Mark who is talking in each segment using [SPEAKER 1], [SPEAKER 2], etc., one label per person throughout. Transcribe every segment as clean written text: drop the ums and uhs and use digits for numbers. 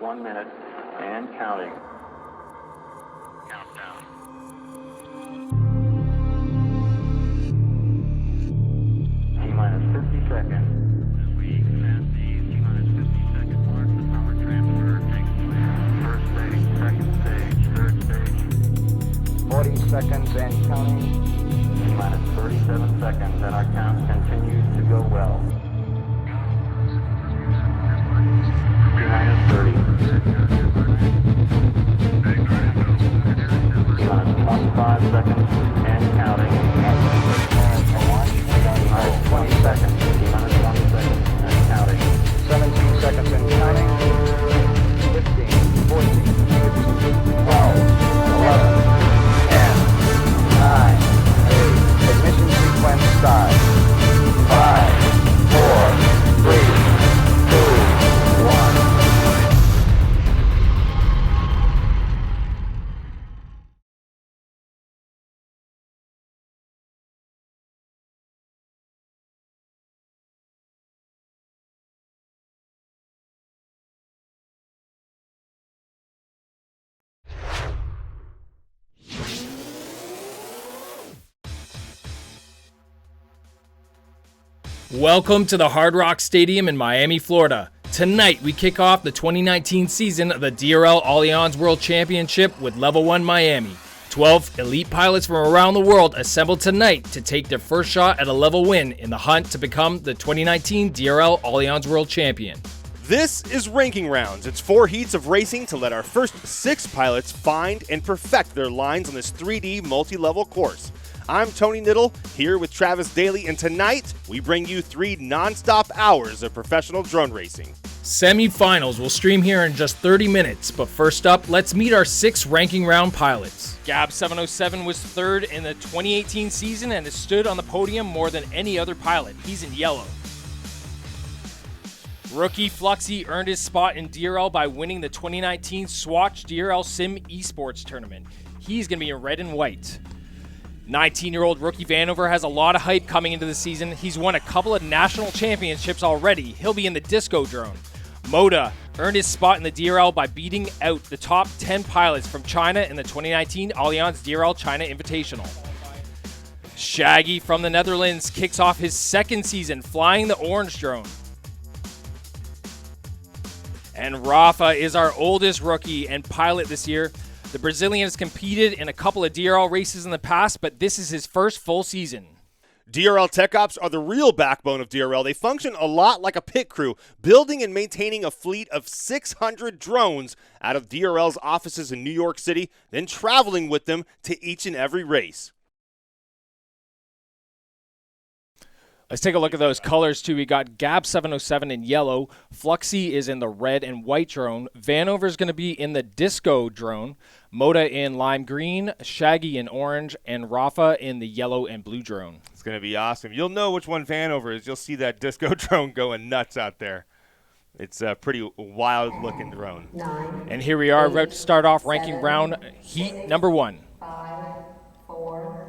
[SPEAKER 1] 1 minute and counting. Countdown. T-minus 50 seconds. As we pass the T-minus 50 second mark, the power transfer takes place. First stage, second stage, third stage. 40 seconds and counting. T-minus 37 seconds, and our count continues to go well. T-minus 30. T-minus 25 seconds and counting. T-minus 20 seconds. T-minus 20 seconds and counting. 17 seconds and counting. 15, 14, 12, 11, 10, 9, 8. Ignition sequence start. 5, 4, 3, 2, 1.
[SPEAKER 2] Welcome to the Hard Rock Stadium in Miami, Florida. Tonight, we kick off the 2019 season of the DRL Allianz World Championship with Level 1 Miami. 12 elite pilots from around the world assembled tonight to take their first shot at a level win in the hunt to become the 2019 DRL Allianz World Champion.
[SPEAKER 3] This is Ranking Rounds. It's 4 heats of racing to let our first 6 pilots find and perfect their lines on this 3D multi-level course. I'm Tony Niddle, here with Travis Daly, and tonight we bring you 3 non-stop hours of professional drone racing.
[SPEAKER 2] Semi-finals will stream here in just 30 minutes, but first up, let's meet our 6 ranking round pilots. Gab 707 was 3rd in the 2018 season and has stood on the podium more than any other pilot. He's in yellow. Rookie Fluxy earned his spot in DRL by winning the 2019 Swatch DRL Sim Esports Tournament. He's going to be in red and white. 19-year-old rookie Vanover has a lot of hype coming into the season. He's won a couple of national championships already. He'll be in the Disco Drone. Moda earned his spot in the DRL by beating out the top 10 pilots from China in the 2019 Allianz DRL China Invitational. Shaggy from the Netherlands kicks off his 2nd season flying the Orange Drone. And Rafa is our oldest rookie and pilot this year. The Brazilian has competed in a couple of DRL races in the past, but this is his first full season.
[SPEAKER 3] DRL Tech Ops are the real backbone of DRL. They function a lot like a pit crew, building and maintaining a fleet of 600 drones out of DRL's offices in New York City, then traveling with them to each and every race.
[SPEAKER 2] Let's take a look at those colors, too. We got Gab 707 in yellow. Fluxy is in the red and white drone. Vanover is going to be in the Disco Drone. Moda in lime green. Shaggy in orange. And Rafa in the yellow and blue drone.
[SPEAKER 3] It's going to be awesome. You'll know which one Vanover is. You'll see that Disco Drone going nuts out there. It's a pretty wild-looking drone.
[SPEAKER 2] And here we are, about to start off ranking round heat number 1.
[SPEAKER 4] 5, 4.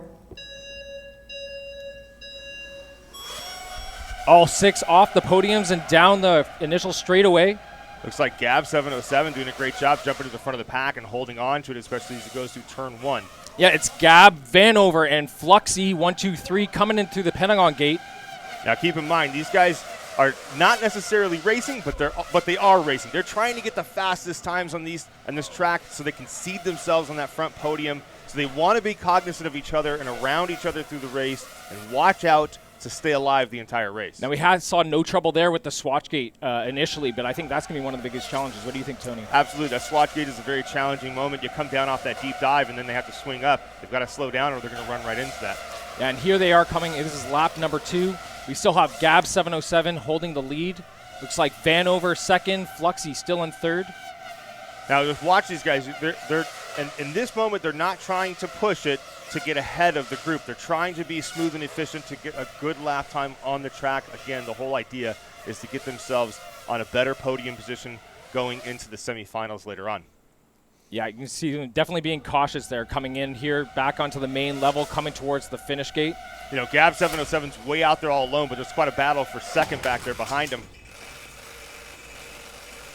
[SPEAKER 2] All 6 off the podiums and down the initial straightaway.
[SPEAKER 3] Looks like Gab 707 doing a great job jumping to the front of the pack and holding on to it, especially as it goes through turn 1.
[SPEAKER 2] Yeah, it's Gab, Vanover, and Fluxy 1, 2, 3 coming in through the Pentagon gate.
[SPEAKER 3] Now keep in mind, these guys are not necessarily racing, but they are racing. They're trying to get the fastest times on this track so they can seed themselves on that front podium. So they want to be cognizant of each other and around each other through the race and watch out to stay alive the entire race.
[SPEAKER 2] Now, we saw no trouble there with the Swatch Gate initially, but I think that's going to be one of the biggest challenges. What do you think, Tony?
[SPEAKER 3] Absolutely. That Swatch Gate is a very challenging moment. You come down off that deep dive, and then they have to swing up. They've got to slow down, or they're going to run right into that.
[SPEAKER 2] Yeah, and here they are coming. This is lap number 2. We still have Gab 707 holding the lead. Looks like Vanover 2nd, Fluxy still in 3rd.
[SPEAKER 3] Now, just watch these guys. And in this moment, they're not trying to push it to get ahead of the group. They're trying to be smooth and efficient to get a good lap time on the track. Again, the whole idea is to get themselves on a better podium position going into the semifinals later on.
[SPEAKER 2] Yeah, you can see them definitely being cautious there, coming in here, back onto the main level, coming towards the finish gate.
[SPEAKER 3] You know, Gab 707's way out there all alone, but there's quite a battle for 2nd back there behind him.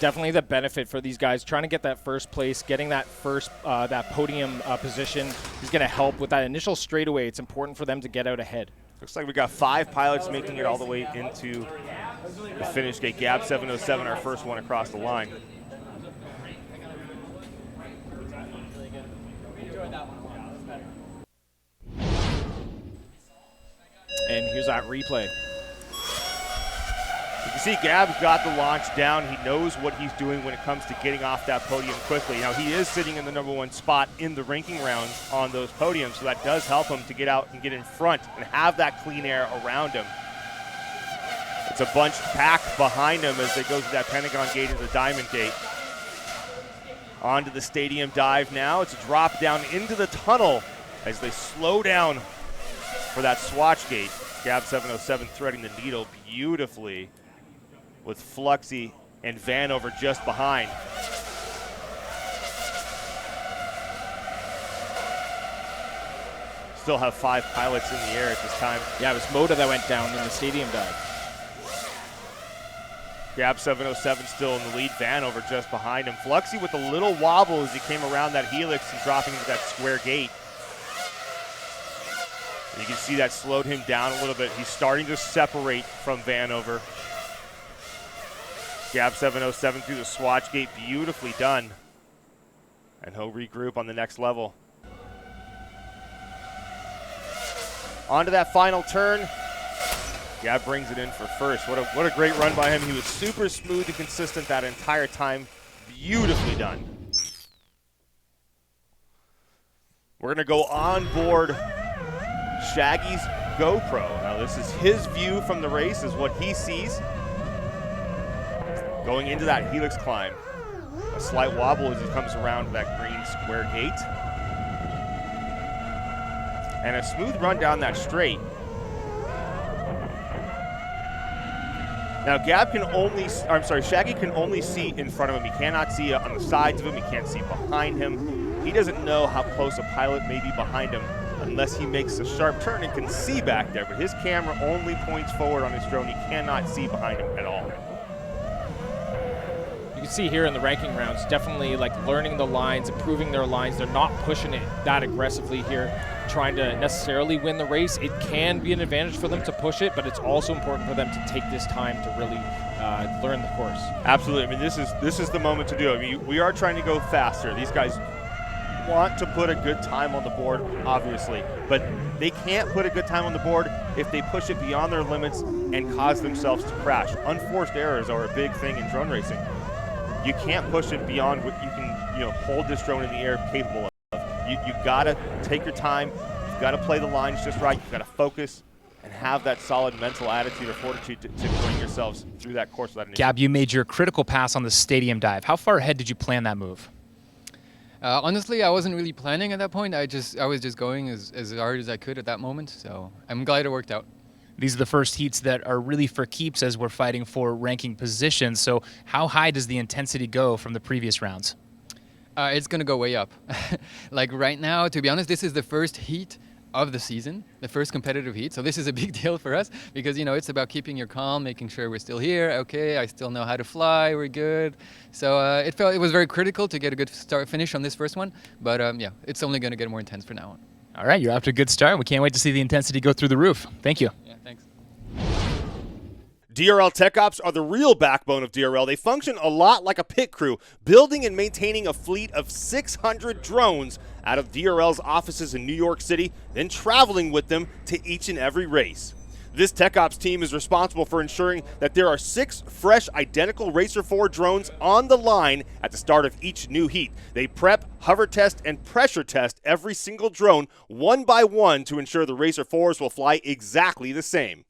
[SPEAKER 2] Definitely the benefit for these guys trying to get that first place, getting that first that podium position is going to help with that initial straightaway. It's important for them to get out ahead.
[SPEAKER 3] Looks like we got 5 pilots making it all the way into the finish gate. Gab 707, our first one across the line.
[SPEAKER 2] And here's that replay.
[SPEAKER 3] You can see Gab's got the launch down. He knows what he's doing when it comes to getting off that podium quickly. Now, he is sitting in the #1 spot in the ranking rounds on those podiums, so that does help him to get out and get in front and have that clean air around him. It's a bunch packed behind him as they go through that Pentagon gate to the Diamond gate. Onto the stadium dive now. It's a drop down into the tunnel as they slow down for that swatch gate. Gab 707 threading the needle beautifully with Fluxy and Vanover just behind. Still have 5 pilots in the air at this time.
[SPEAKER 2] Yeah, it was Moda that went down in the stadium dive.
[SPEAKER 3] Gab 707 still in the lead. Vanover just behind him. Fluxy with a little wobble as he came around that helix and dropping into that square gate. You can see that slowed him down a little bit. He's starting to separate from Vanover. Gab 707 through the swatch gate, beautifully done. And he'll regroup on the next level. Onto that final turn. Gab brings it in for first. What a great run by him. He was super smooth and consistent that entire time. Beautifully done. We're going to go on board Shaggy's GoPro. Now this is his view from the race, is what he sees. Going into that helix climb. A slight wobble as he comes around to that green square gate. And a smooth run down that straight. Now Shaggy can only see in front of him. He cannot see on the sides of him. He can't see behind him. He doesn't know how close a pilot may be behind him unless he makes a sharp turn and can see back there. But his camera only points forward on his drone. He cannot see behind him at all.
[SPEAKER 2] You can see here in the ranking rounds, definitely like learning the lines, improving their lines. They're not pushing it that aggressively here, trying to necessarily win the race. It can be an advantage for them to push it, but it's also important for them to take this time to really learn the course.
[SPEAKER 3] Absolutely. I mean, this is the moment to do it. I mean, we are trying to go faster. These guys want to put a good time on the board, obviously, but they can't put a good time on the board if they push it beyond their limits and cause themselves to crash. Unforced errors are a big thing in drone racing. You can't push it beyond what you can, hold this drone in the air capable of. You gotta take your time. You've got to play the lines just right. You've got to focus and have that solid mental attitude or fortitude to bring yourselves through that course without an issue.
[SPEAKER 5] Gab, you made your critical pass on the stadium dive. How far ahead did you plan that move?
[SPEAKER 6] Honestly, I wasn't really planning at that point. I was just going as hard as I could at that moment. So I'm glad it worked out.
[SPEAKER 5] These are the first heats that are really for keeps as we're fighting for ranking positions. So how high does the intensity go from the previous rounds?
[SPEAKER 6] It's going to go way up. Like right now, to be honest, this is the first heat of the season, the first competitive heat. So this is a big deal for us because, it's about keeping your calm, making sure we're still here. Okay, I still know how to fly. We're good. So it was very critical to get a good finish on this first one. But yeah, it's only going to get more intense from now on.
[SPEAKER 5] All right, you're off to a good start. We can't wait to see the intensity go through the roof. Thank you.
[SPEAKER 6] Yeah, thanks.
[SPEAKER 3] DRL Tech Ops are the real backbone of DRL. They function a lot like a pit crew, building and maintaining a fleet of 600 drones out of DRL's offices in New York City, then traveling with them to each and every race. This Tech Ops team is responsible for ensuring that there are 6 fresh, identical Racer4 drones on the line at the start of each new heat. They prep, hover test, and pressure test every single drone one by one to ensure the Racer4s will fly exactly the same.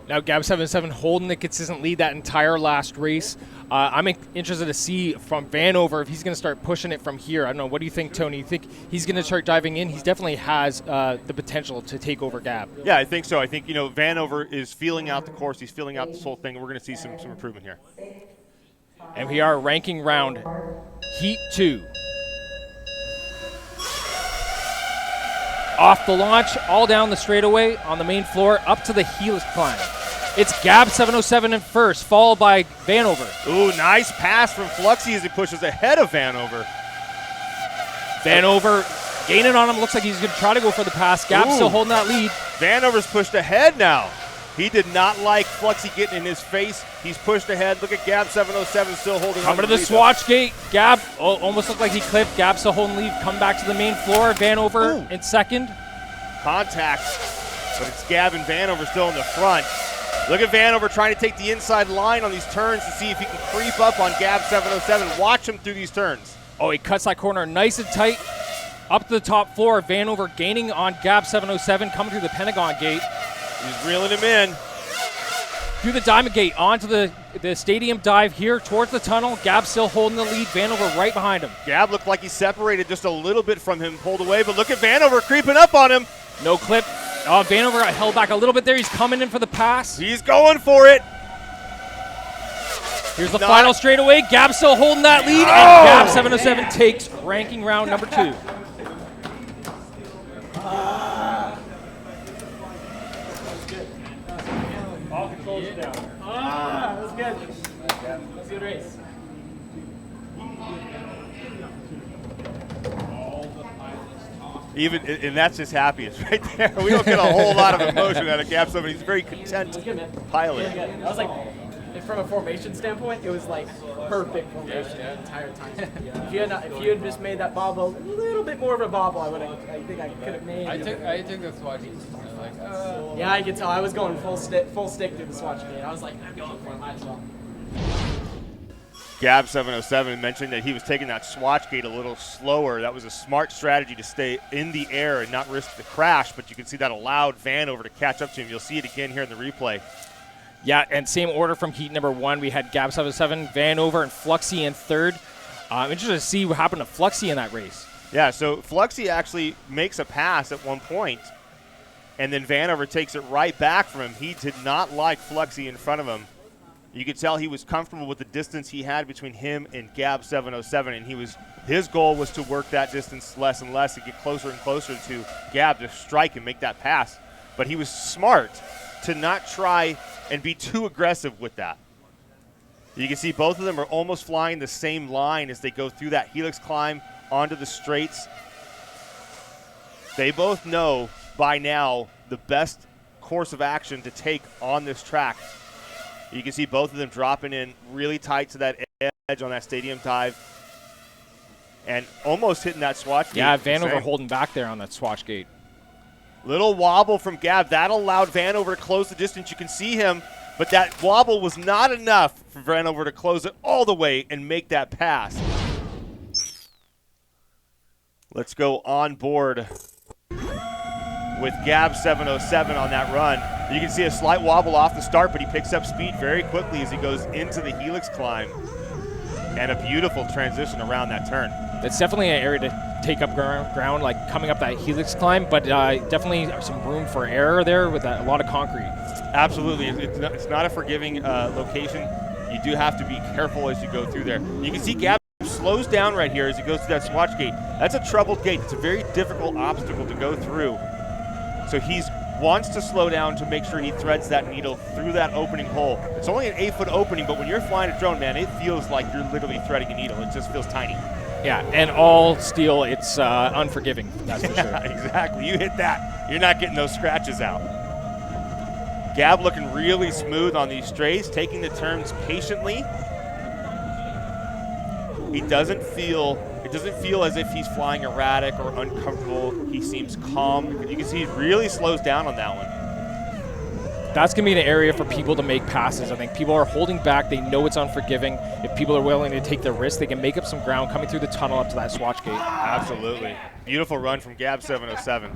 [SPEAKER 2] Now Gab 77 holding the consistent lead that entire last race. I'm interested to see from Vanover if he's going to start pushing it from here. I don't know. What do you think, Tony? You think he's going to start diving in? He definitely has the potential to take over Gab.
[SPEAKER 3] Yeah, I think so. I think, Vanover is feeling out the course. He's feeling out this whole thing. We're going to see some improvement here.
[SPEAKER 2] And we are ranking round Heat 2. Off the launch, all down the straightaway on the main floor, up to the helix climb. It's Gab 707 in first, followed by Vanover.
[SPEAKER 3] Ooh, nice pass from Fluxy as he pushes ahead of Vanover.
[SPEAKER 2] Vanover gaining on him. Looks like he's going to try to go for the pass. Gab still holding that lead.
[SPEAKER 3] Vanover's pushed ahead now. He did not like Fluxy getting in his face. He's pushed ahead. Look at Gab 707 still holding on.
[SPEAKER 2] Coming to the swatch gate. Gab almost looked like he clipped. Gab still holding lead. Come back to the main floor. Vanover in second.
[SPEAKER 3] Contact, but it's Gab and Vanover still in the front. Look at Vanover trying to take the inside line on these turns to see if he can creep up on Gab 707. Watch him through these turns.
[SPEAKER 2] Oh, he cuts that corner nice and tight. Up to the top floor. Vanover gaining on Gab 707, coming through the Pentagon gate.
[SPEAKER 3] He's reeling him in.
[SPEAKER 2] Through the Diamond Gate, onto the stadium dive here towards the tunnel. Gab still holding the lead. Vanover right behind him.
[SPEAKER 3] Gab looked like he separated just a little bit from him, pulled away, but look at Vanover creeping up on him.
[SPEAKER 2] No clip. Oh, Vanover got held back a little bit there. He's coming in for the pass.
[SPEAKER 3] He's going for it.
[SPEAKER 2] Here's the final straightaway. Gab still holding that lead, and Gab 707 takes ranking round number 2.
[SPEAKER 7] All controls down. That was good. That was a good race.
[SPEAKER 3] Even, and that's his happiest right there. We don't get a whole lot of emotion out of Gab 7. He's a very content pilot.
[SPEAKER 7] Really good. I was like, from a formation standpoint, it was like perfect formation the entire time. If you had just made that bobble a little bit more of a bobble, I think I could have made.
[SPEAKER 6] I took the swatch. Like,
[SPEAKER 7] yeah, I could tell. I was going full stick through the swatch gate. I was like, I'm going for it. Might as well.
[SPEAKER 3] Gab 707 mentioned that he was taking that swatch gate a little slower. That was a smart strategy to stay in the air and not risk the crash, but you can see that allowed Vanover to catch up to him. You'll see it again here in the replay.
[SPEAKER 2] Yeah, and same order from heat number 1. We had Gab 707, Vanover, and Fluxy in third. I'm interested to see what happened to Fluxy in that race.
[SPEAKER 3] Yeah, so Fluxy actually makes a pass at one point, and then Vanover takes it right back from him. He did not like Fluxy in front of him. You could tell he was comfortable with the distance he had between him and Gab 707, and his goal was to work that distance less and less and get closer and closer to Gab to strike and make that pass. But he was smart to not try and be too aggressive with that. You can see both of them are almost flying the same line as they go through that helix climb onto the straights. They both know by now the best course of action to take on this track. You can see both of them dropping in really tight to that edge on that stadium dive and almost hitting that swatch gate.
[SPEAKER 2] Yeah, Vanover holding back there on that swatch gate.
[SPEAKER 3] Little wobble from Gab. That allowed Vanover to close the distance. You can see him, but that wobble was not enough for Vanover to close it all the way and make that pass. Let's go on board with Gab 707 on that run. You can see a slight wobble off the start, but he picks up speed very quickly as he goes into the helix climb. And a beautiful transition around that turn.
[SPEAKER 2] It's definitely an area to take up ground, like coming up that helix climb, but definitely some room for error there with a lot of concrete.
[SPEAKER 3] Absolutely. It's not a forgiving location. You do have to be careful as you go through there. You can see Gab slows down right here as he goes to that swatch gate. That's a troubled gate. It's a very difficult obstacle to go through. So he wants to slow down to make sure he threads that needle through that opening hole. It's only an 8-foot opening, but when you're flying a drone, man, it feels like you're literally threading a needle. It just feels tiny.
[SPEAKER 2] Yeah, and all steel, it's unforgiving, that's for sure.
[SPEAKER 3] Exactly. You hit that, you're not getting those scratches out. Gab looking really smooth on these straights, taking the turns patiently. It doesn't feel as if he's flying erratic or uncomfortable. He seems calm. You can see he really slows down on that one.
[SPEAKER 2] That's going to be an area for people to make passes. I think people are holding back. They know it's unforgiving. If people are willing to take the risk, they can make up some ground coming through the tunnel up to that swatch gate.
[SPEAKER 3] Absolutely. Beautiful run from Gab 707.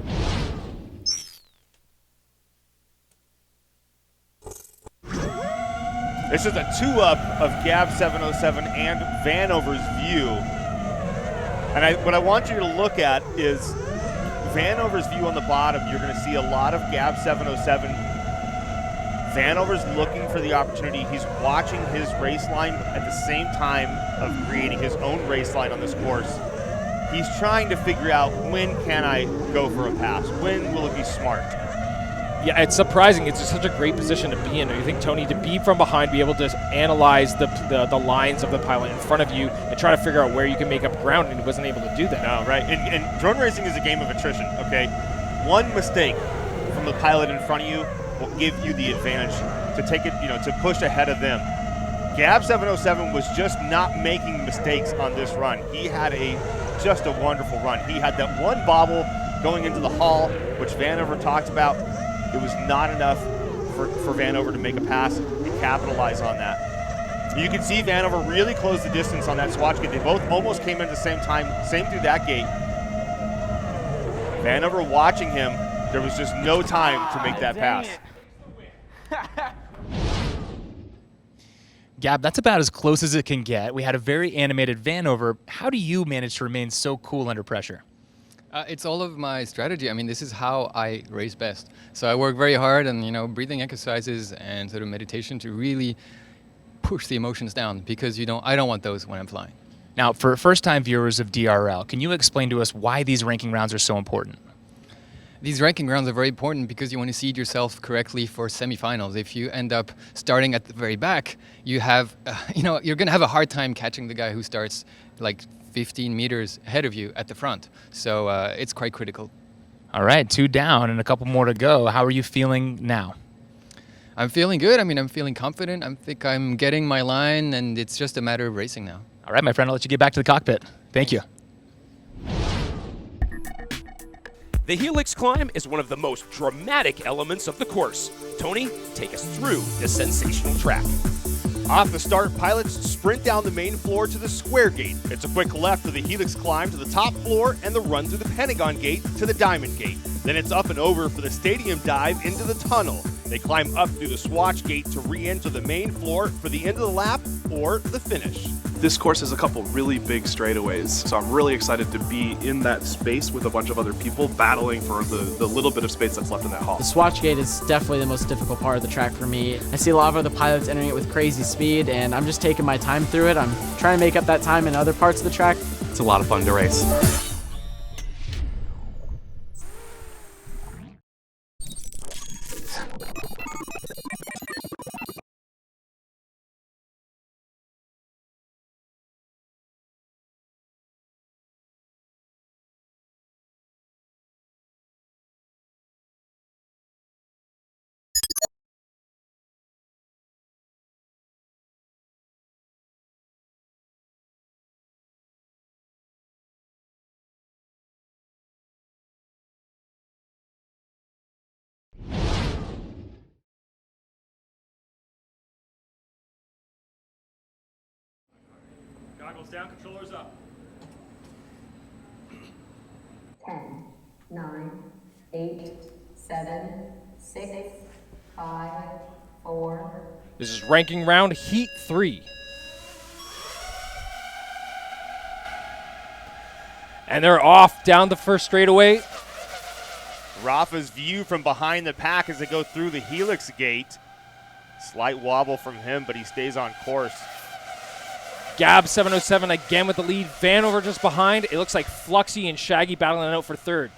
[SPEAKER 3] This is a 2-up of Gab 707 and Vanover's view. And what I want you to look at is Vanover's view on the bottom. You're going to see a lot of Gab 707. Vanover's looking for the opportunity. He's watching his race line at the same time of creating his own race line on this course. He's trying to figure out, when can I go for a pass? When will it be smart?
[SPEAKER 2] Yeah, it's surprising. It's just such a great position to be in. You think, Tony, to be from behind, be able to analyze the lines of the pilot in front of you and try to figure out where you can make up ground, and he wasn't able to do that.
[SPEAKER 3] No, right. And drone racing is a game of attrition, okay? One mistake from the pilot in front of you will give you the advantage to take it, to push ahead of them. Gab 707 was just not making mistakes on this run. He had just a wonderful run. He had that one bobble going into the hall, which Vanover talked about. It was not enough for Vanover to make a pass and capitalize on that. You can see Vanover really close the distance on that swatch gate. They both almost came in at the same time, same through that gate. Vanover watching him, there was just no time to make that pass.
[SPEAKER 5] Gab, that's about as close as it can get. We had a very animated Vanover. How do you manage to remain so cool under pressure?
[SPEAKER 6] It's all of my strategy. I mean, this is how I race best. So I work very hard on, breathing exercises and sort of meditation to really push the emotions down, because I don't want those when I'm flying.
[SPEAKER 5] Now, for first-time viewers of DRL, can you explain to us why these ranking rounds are so important?
[SPEAKER 6] These ranking rounds are very important because you want to seed yourself correctly for semifinals. If you end up starting at the very back, you have, you're going to have a hard time catching the guy who starts like 15 meters ahead of you at the front. So it's quite critical.
[SPEAKER 5] All right, 2 down and a couple more to go. How are you feeling now?
[SPEAKER 6] I'm feeling good. I mean, I'm feeling confident. I think I'm getting my line, and it's just a matter of racing now.
[SPEAKER 5] All right, my friend, I'll let you get back to the cockpit. Thank you.
[SPEAKER 8] The Helix climb is one of the most dramatic elements of the course. Tony, take us through this sensational track.
[SPEAKER 3] Off the start, pilots sprint down the main floor to the square gate. It's a quick left for the Helix climb to the top floor and the run through the Pentagon gate to the Diamond gate. Then it's up and over for the stadium dive into the tunnel. They climb up through the Swatch gate to re-enter the main floor for the end of the lap or the finish.
[SPEAKER 9] This course has a couple really big straightaways, so I'm really excited to be in that space with a bunch of other people battling for the little bit of space that's left in that hall.
[SPEAKER 7] The Swatch gate is definitely the most difficult part of the track for me. I see a lot of other pilots entering it with crazy speed, and I'm just taking my time through it. I'm trying to make up that time in other parts of the track.
[SPEAKER 9] It's a lot of fun to race.
[SPEAKER 3] Goggles down, controllers up.
[SPEAKER 4] 10, 9, 8, 7, 6, 5, 4.
[SPEAKER 2] This is ranking round Heat 3. And they're off down the first straightaway.
[SPEAKER 3] Rafa's view from behind the pack as they go through the Helix gate. Slight wobble from him, but he stays on course.
[SPEAKER 2] Gab 707 again with the lead. Vanover just behind. It looks like Fluxy and Shaggy battling it out for third.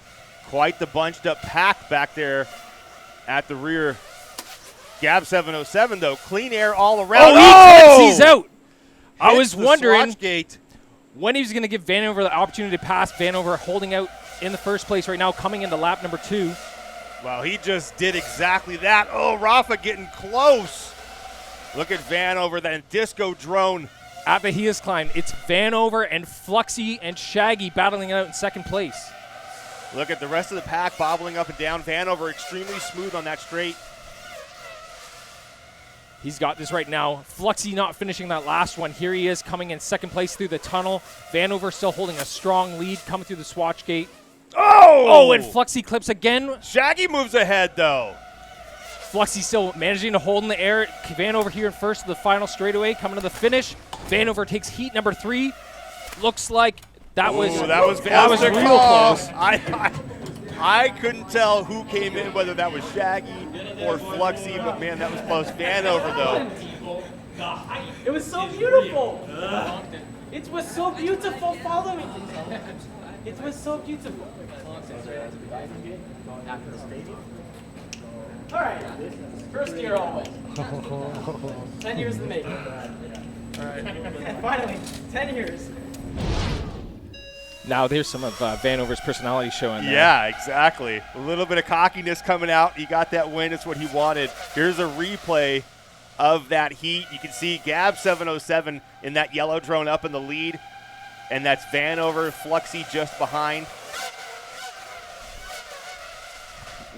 [SPEAKER 3] Quite the bunched up pack back there at the rear. Gab 707 though, clean air all around.
[SPEAKER 2] He's out. I was wondering
[SPEAKER 3] gate.
[SPEAKER 2] when he was going to give Vanover the opportunity to pass. Vanover holding out in the first place right now, coming into lap number 2.
[SPEAKER 3] Well, he just did exactly that. Oh, Rafa getting close. Look at Vanover, that disco drone.
[SPEAKER 2] At the Helix climb, it's Vanover and Fluxy and Shaggy battling it out in second place.
[SPEAKER 3] Look at the rest of the pack bobbling up and down. Vanover extremely smooth on that straight.
[SPEAKER 2] He's got this right now. Fluxy not finishing that last one. Here he is coming in second place through the tunnel. Vanover still holding a strong lead coming through the Swatch gate. Oh, and Fluxy clips again.
[SPEAKER 3] Shaggy moves ahead though.
[SPEAKER 2] Fluxy still managing to hold in the air. Vanover here in first of the final straightaway, coming to the finish. Vanover takes heat number 3. Looks like that was real close.
[SPEAKER 3] I couldn't tell who came in, whether that was Shaggy or Fluxy, but man, that was close. Vanover though.
[SPEAKER 7] It was so beautiful. It was so beautiful. Follow me. It was so beautiful. All right, first DRL win. 10 years in the making. All right. Finally, 10 years.
[SPEAKER 2] Now there's some of Vanover's personality showing there.
[SPEAKER 3] Yeah, exactly. A little bit of cockiness coming out. He got that win. It's what he wanted. Here's a replay of that heat. You can see Gab 707 in that yellow drone up in the lead, and that's Vanover, Fluxy just behind.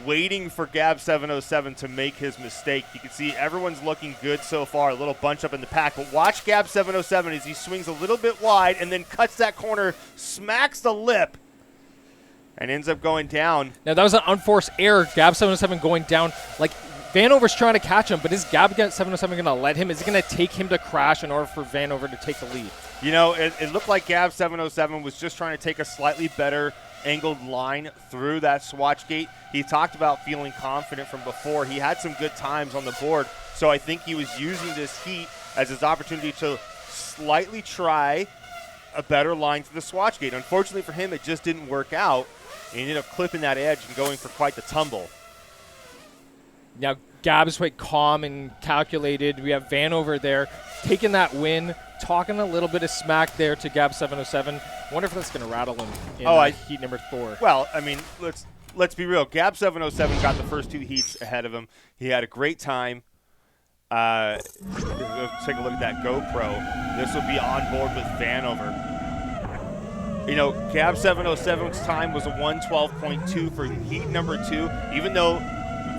[SPEAKER 3] Waiting for Gab 707 to make his mistake. You can see everyone's looking good so far, a little bunch up in the pack, but watch Gab 707 as he swings a little bit wide and then cuts that corner, smacks the lip, and ends up going down.
[SPEAKER 2] Now that was an unforced error. Gab 707 going down. Like, Vanover's trying to catch him, but is Gab 707 going to let him? Is it going to take him to crash in order for Vanover to take the lead?
[SPEAKER 3] You know, it looked like Gab 707 was just trying to take a slightly better angled line through that swatch gate. He talked about feeling confident from before. He had some good times on the board, so I think he was using this heat as his opportunity to slightly try a better line through the swatch gate. Unfortunately for him, it just didn't work out. He ended up clipping that edge and going for quite the tumble.
[SPEAKER 2] Now Gab is quite calm and calculated. We have Vanover there taking that win, talking a little bit of smack there to Gab 707. Wonder if that's going to rattle him in heat number 4.
[SPEAKER 3] Well, I mean, let's be real. Gab 707 got the first 2 heats ahead of him. He had a great time. Let's take a look at that GoPro. This will be on board with Vanover. You know, Gab 707's time was a 1:12.2 for heat number 2. Even though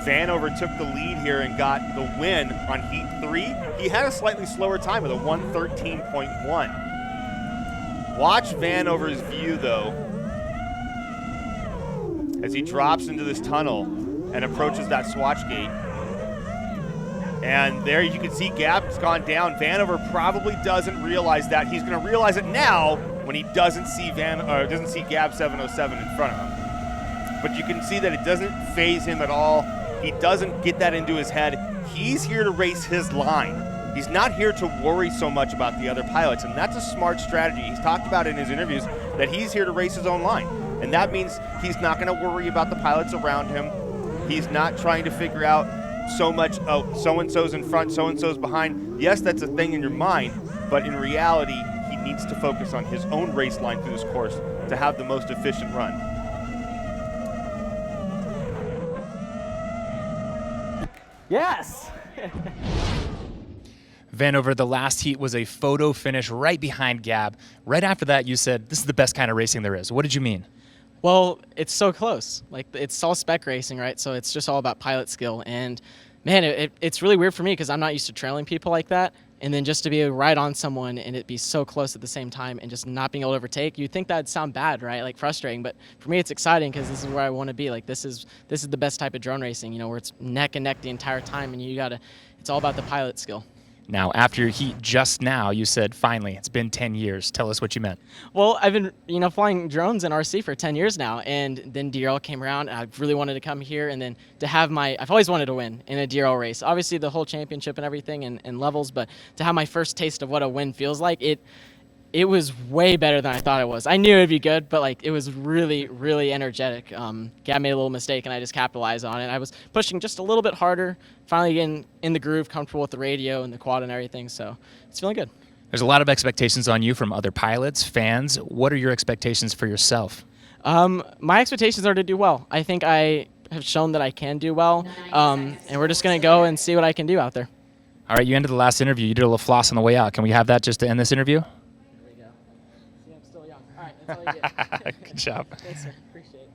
[SPEAKER 3] Vanover took the lead here and got the win on heat 3, he had a slightly slower time with a 1:13.1. Watch Vanover's view, though, as he drops into this tunnel and approaches that swatch gate. And there you can see Gab's gone down. Vanover probably doesn't realize that. He's going to realize it now when he doesn't see Gab 707 in front of him. But you can see that it doesn't phase him at all. He doesn't get that into his head. He's here to race his line. He's not here to worry so much about the other pilots, and that's a smart strategy. He's talked about in his interviews that he's here to race his own line, and that means he's not going to worry about the pilots around him. He's not trying to figure out so much, oh, so-and-so's in front, so-and-so's behind. Yes, that's a thing in your mind, but in reality, he needs to focus on his own race line through this course to have the most efficient run.
[SPEAKER 7] Yes.
[SPEAKER 5] Vanover, the last heat was a photo finish right behind Gab. Right after that, you said, this is the best kind of racing there is. What did you mean?
[SPEAKER 7] Well, it's so close. Like, it's all spec racing, right? So it's just all about pilot skill. And, man, it's really weird for me because I'm not used to trailing people like that. And then just to be right on someone and it be so close at the same time and just not being able to overtake, you'd think that'd sound bad, right? Like, frustrating. But for me, it's exciting because this is where I want to be. Like, this is the best type of drone racing, you know, where it's neck and neck the entire time and it's all about the pilot skill.
[SPEAKER 5] Now, after your heat just now, you said, finally, it's been 10 years. Tell us what you meant.
[SPEAKER 7] Well, I've been, flying drones in RC for 10 years now, and then DRL came around, and I really wanted to come here, and then to have I've always wanted to win in a DRL race. Obviously, the whole championship and everything and levels, but to have my first taste of what a win feels like, it was way better than I thought it was. I knew it would be good, but it was really, really energetic. Gab made a little mistake, and I just capitalized on it. I was pushing just a little bit harder, finally getting in the groove, comfortable with the radio and the quad and everything, so it's feeling good.
[SPEAKER 5] There's a lot of expectations on you from other pilots, fans. What are your expectations for yourself?
[SPEAKER 7] My expectations are to do well. I think I have shown that I can do well, and we're just going to go and see what I can do out there.
[SPEAKER 5] All right, you ended the last interview. You did a little floss on the way out. Can we have that just to end this interview?
[SPEAKER 7] I'm still young. All right, that's all you get.
[SPEAKER 5] Good job.
[SPEAKER 7] Thanks, sir. Appreciate it.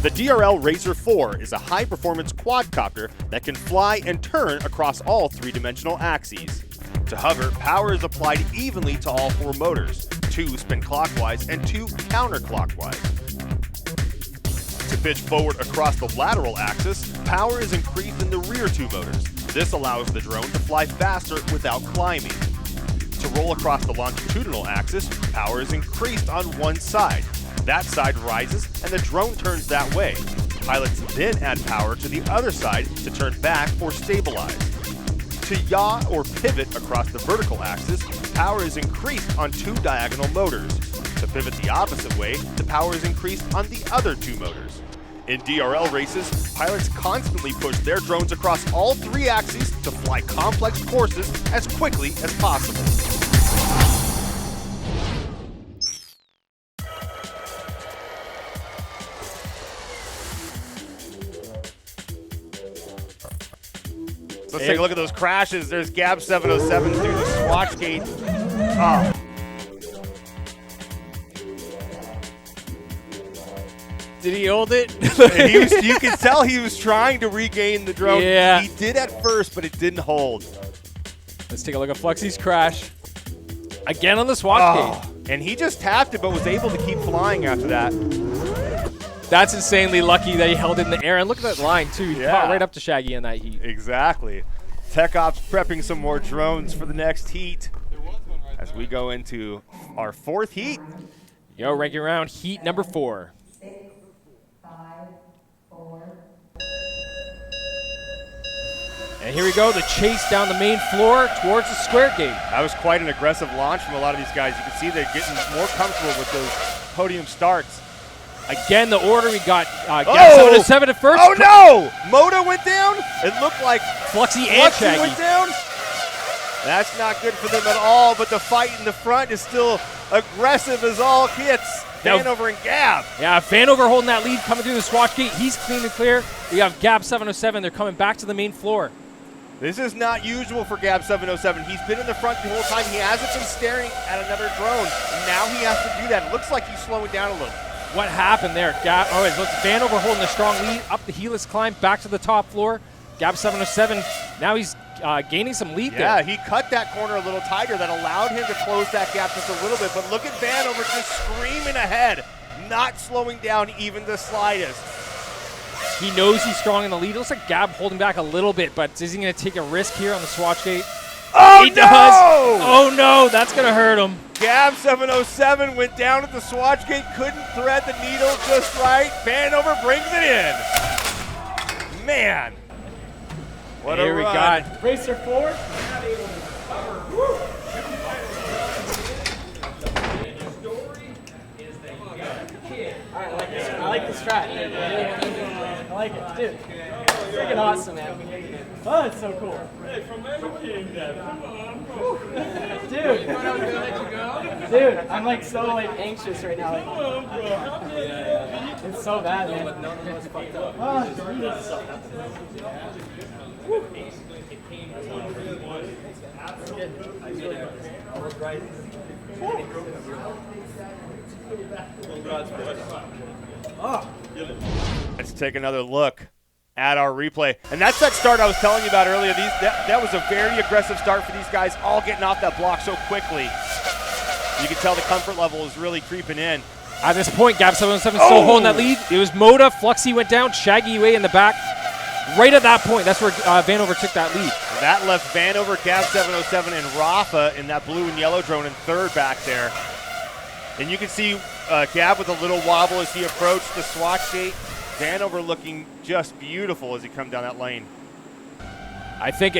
[SPEAKER 3] The DRL Racer4 is a high-performance quadcopter that can fly and turn across all three-dimensional axes. To hover, power is applied evenly to all 4 motors. 2 spin clockwise and 2 counterclockwise. To pitch forward across the lateral axis, power is increased in the rear 2 motors. This allows the drone to fly faster without climbing. To roll across the longitudinal axis, power is increased on one side. That side rises and the drone turns that way. Pilots then add power to the other side to turn back or stabilize. To yaw or pivot across the vertical axis, power is increased on two diagonal motors. To pivot the opposite way, the power is increased on the other two motors. In DRL races, pilots constantly push their drones across all three axes to fly complex courses as quickly as possible. Let's take a look at those crashes. There's Gab 707 through the swatch gate. Oh.
[SPEAKER 2] Did he hold it?
[SPEAKER 3] You can tell he was trying to regain the drone.
[SPEAKER 2] Yeah.
[SPEAKER 3] He did at first, but it didn't hold.
[SPEAKER 2] Let's take a look at Fluxy's crash. Again on the swatch gate.
[SPEAKER 3] And he just tapped it, but was able to keep flying after that.
[SPEAKER 2] That's insanely lucky that he held it in the air. And look at that line, too. He caught right up to Shaggy in that heat.
[SPEAKER 3] Exactly. Tech Ops prepping some more drones for the next heat as we go into our fourth heat.
[SPEAKER 2] Yo, ranking round heat number 4.
[SPEAKER 4] 6, 5, 4.
[SPEAKER 2] And here we go, the chase down the main floor towards the square gate.
[SPEAKER 3] That was quite an aggressive launch from a lot of these guys. You can see they're getting more comfortable with those podium starts.
[SPEAKER 2] Again, the order we got Gab 707 at first.
[SPEAKER 3] Oh no! Moda went down. It looked like
[SPEAKER 2] Fluxy and Shaggy
[SPEAKER 3] went down. That's not good for them at all, but the fight in the front is still aggressive as all gets. Vanover and Gab.
[SPEAKER 2] Yeah, Vanover holding that lead, coming through the swatch gate. He's clean and clear. We have Gab 707. They're coming back to the main floor.
[SPEAKER 3] This is not usual for Gab 707. He's been in the front the whole time. He hasn't been staring at another drone. Now he has to do that. It looks like he's slowing down a little.
[SPEAKER 2] What happened there? It's Vanover holding a strong lead up the helix climb back to the top floor. Gab 707, now he's gaining some lead there.
[SPEAKER 3] Yeah, he cut that corner a little tighter. That allowed him to close that gap just a little bit. But look at Vanover just screaming ahead, not slowing down even the slightest.
[SPEAKER 2] He knows he's strong in the lead. It looks like Gab holding back a little bit, but is he going to take a risk here on the swatch gate?
[SPEAKER 3] Oh,
[SPEAKER 2] he
[SPEAKER 3] no!
[SPEAKER 2] does. Oh, no, that's going to hurt him.
[SPEAKER 3] Gab 707 went down at the swatch gate, couldn't thread the needle just right. Vanover brings it in. Man. What
[SPEAKER 2] Here
[SPEAKER 3] a
[SPEAKER 2] we
[SPEAKER 3] run.
[SPEAKER 2] got
[SPEAKER 7] Racer4. I like this track. I like it, dude. Freaking awesome, man. Oh, it's so cool. Hey, from Dude, I'm like so like anxious right now. It's so bad, man.
[SPEAKER 3] Let's take another look at our replay. And that's that start I was telling you about earlier. That was a very aggressive start for these guys, all getting off that block so quickly. You can tell the comfort level is really creeping in.
[SPEAKER 2] At this point, Gab 707 still holding that lead. It was Moda, Fluxy went down, Shaggy way in the back. Right at that point, that's where Vanover took that lead.
[SPEAKER 3] That left Vanover, Gab 707, and Rafa in that blue and yellow drone in third back there. And you can see Gab with a little wobble as he approached the swatch gate. Vanover looking just beautiful as he come down that lane.
[SPEAKER 2] I think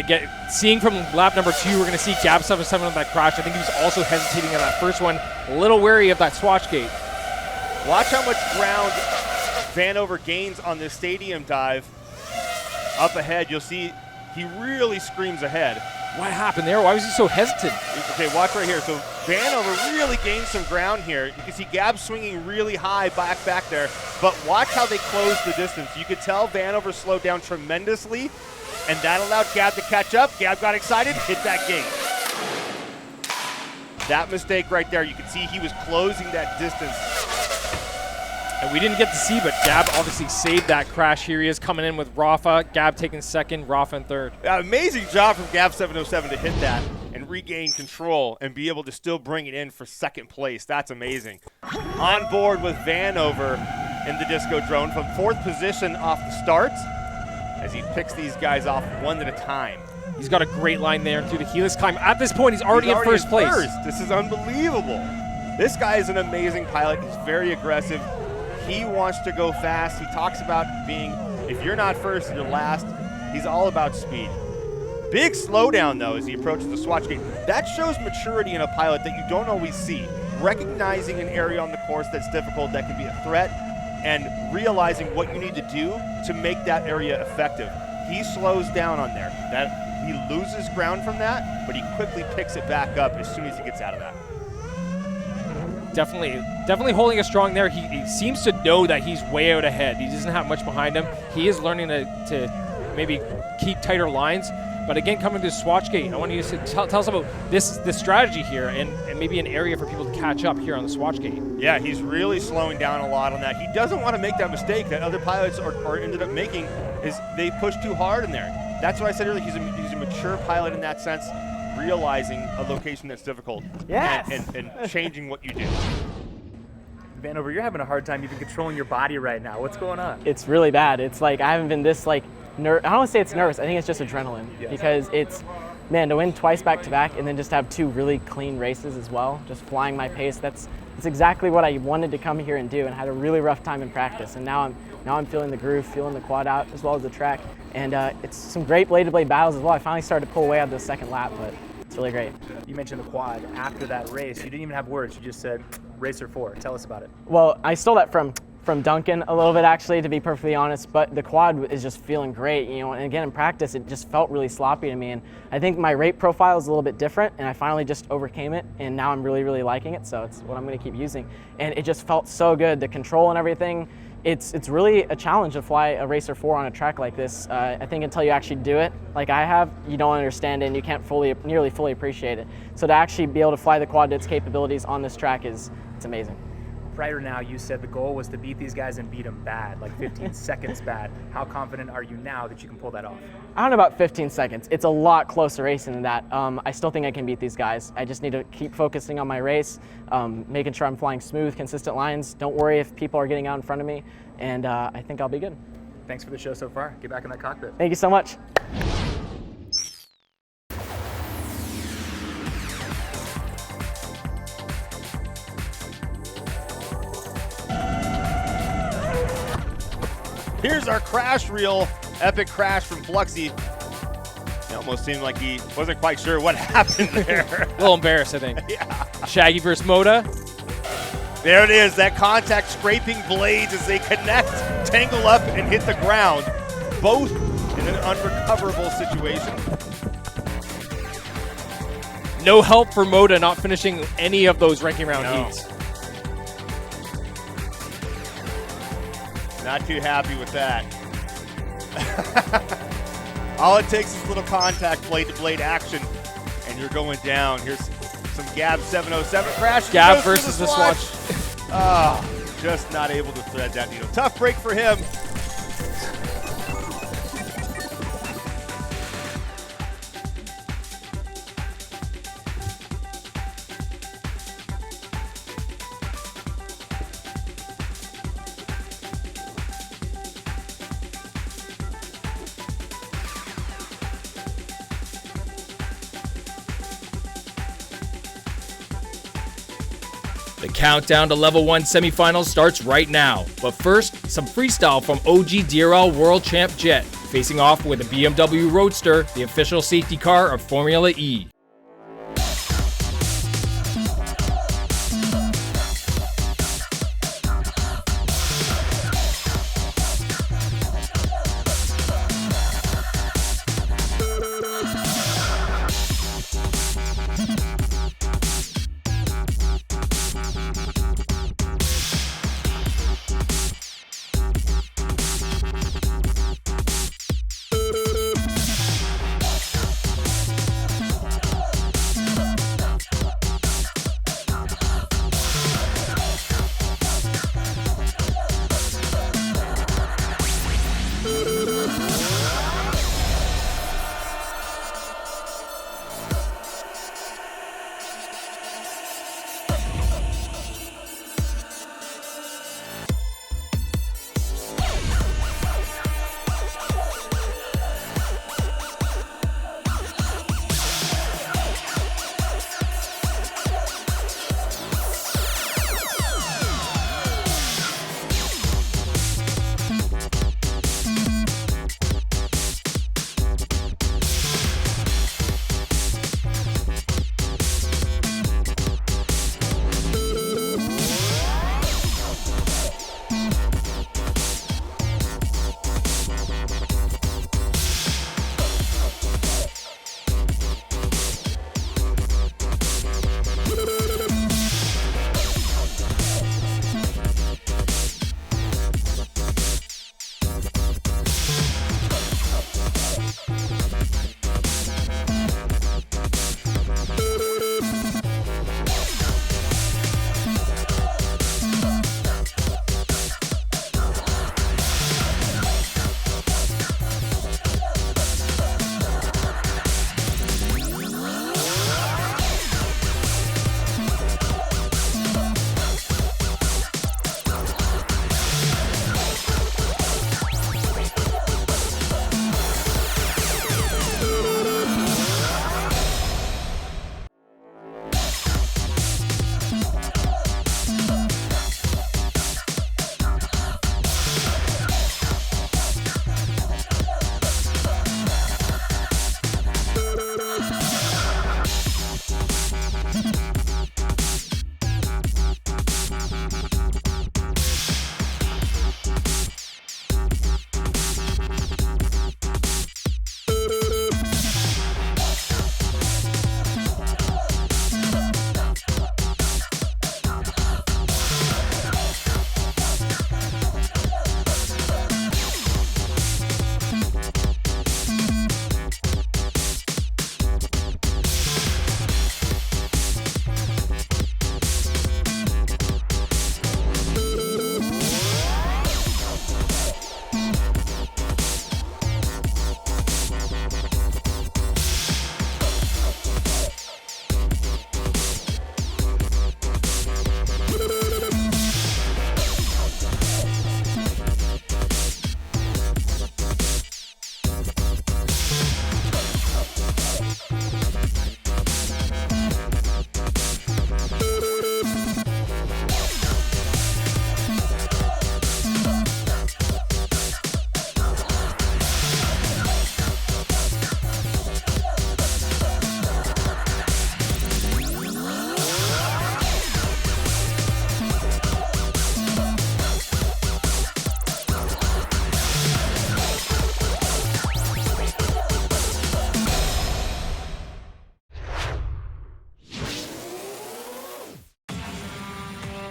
[SPEAKER 2] seeing from lap number 2, we're going to see Gab 707 on that crash. I think he was also hesitating on that first one, a little wary of that swatch gate.
[SPEAKER 3] Watch how much ground Vanover gains on this stadium dive. Up ahead, you'll see he really screams ahead.
[SPEAKER 2] What happened there? Why was he so hesitant?
[SPEAKER 3] Okay, watch right here. So Vanover really gained some ground here. You can see Gab swinging really high back there, but watch how they close the distance. You could tell Vanover slowed down tremendously, and that allowed Gab to catch up. Gab got excited, hit that gate. That mistake right there, you can see he was closing that distance.
[SPEAKER 2] And we didn't get to see, but Gab obviously saved that crash. Here he is coming in with Rafa. Gab taking second, Rafa in third.
[SPEAKER 3] Amazing job from Gab 707 to hit that and regain control and be able to still bring it in for second place. That's amazing. On board with Vanover in the disco drone from fourth position off the start as he picks these guys off one at a time.
[SPEAKER 2] He's got a great line there through the helix climb. At this point, he's already in first place.
[SPEAKER 3] This is unbelievable. This guy is an amazing pilot. He's very aggressive. He wants to go fast. He talks about being, if you're not first, you're last. He's all about speed. Big slowdown, though, as he approaches the swatch gate. That shows maturity in a pilot that you don't always see. Recognizing an area on the course that's difficult, that can be a threat, and realizing what you need to do to make that area effective. He slows down on there. He loses ground from that, but he quickly picks it back up as soon as he gets out of that.
[SPEAKER 2] Definitely holding it strong there. He seems to know that he's way out ahead. He doesn't have much behind him. He is learning to maybe keep tighter lines. But again, coming to swatch gate, I want you to tell us about this strategy here and maybe an area for people to catch up here on the swatch gate.
[SPEAKER 3] Yeah, he's really slowing down a lot on that. He doesn't want to make that mistake that other pilots are ended up making, is they push too hard in there. That's what I said earlier. He's a mature pilot in that sense, realizing a location that's difficult and changing what you do.
[SPEAKER 10] Vanover, you're having a hard time even controlling your body right now. What's going on?
[SPEAKER 7] It's really bad. It's like I haven't been this I don't want to say it's nervous. I think it's just adrenaline because it's, man, to win twice back to back and then just have 2 really clean races as well, just flying my pace. That's exactly what I wanted to come here and do, and had a really rough time in practice. And now I'm feeling the groove, feeling the quad out as well as the track, and it's some great blade-to-blade battles as well. I finally started to pull away out of the second lap, but it's really great.
[SPEAKER 10] You mentioned the quad. After that race, you didn't even have words. You just said Racer4. Tell us about it.
[SPEAKER 7] Well, I stole that from Duncan a little bit, actually, to be perfectly honest, but the quad is just feeling great, and again, in practice, it just felt really sloppy to me, and I think my rate profile is a little bit different, and I finally just overcame it, and now I'm really, really liking it, so it's what I'm going to keep using, and it just felt so good, the control and everything. It's really a challenge to fly a Racer4 on a track like this. I think until you actually do it, like I have, you don't understand it, and you can't nearly fully appreciate it. So to actually be able to fly the quad to its capabilities on this track it's amazing.
[SPEAKER 10] Prior now, you said the goal was to beat these guys and beat them bad, like 15 seconds bad. How confident are you now that you can pull that off?
[SPEAKER 7] I don't know about 15 seconds. It's a lot closer racing than that. I still think I can beat these guys. I just need to keep focusing on my race, making sure I'm flying smooth, consistent lines. Don't worry if people are getting out in front of me, and I think I'll be good.
[SPEAKER 10] Thanks for the show so far. Get back in that cockpit.
[SPEAKER 7] Thank you so much.
[SPEAKER 3] Here's our crash reel, epic crash from Fluxy. It almost seemed like he wasn't quite sure what happened there.
[SPEAKER 2] A little embarrassed, I think.
[SPEAKER 3] Yeah.
[SPEAKER 2] Shaggy versus Moda.
[SPEAKER 3] There it is, that contact scraping blades as they connect, tangle up, and hit the ground. Both in an unrecoverable situation.
[SPEAKER 2] No help for Moda not finishing any of those ranking round heats.
[SPEAKER 3] Not too happy with that. All it takes is a little contact blade-to-blade action, and you're going down. Here's some Gab 707 crash.
[SPEAKER 2] Gab versus the swatch.
[SPEAKER 3] Just not able to thread that needle. Tough break for him.
[SPEAKER 2] The countdown to Level 1 semifinals starts right now. But first, some freestyle from OG DRL World Champ Jet, facing off with a BMW Roadster, the official safety car of Formula E.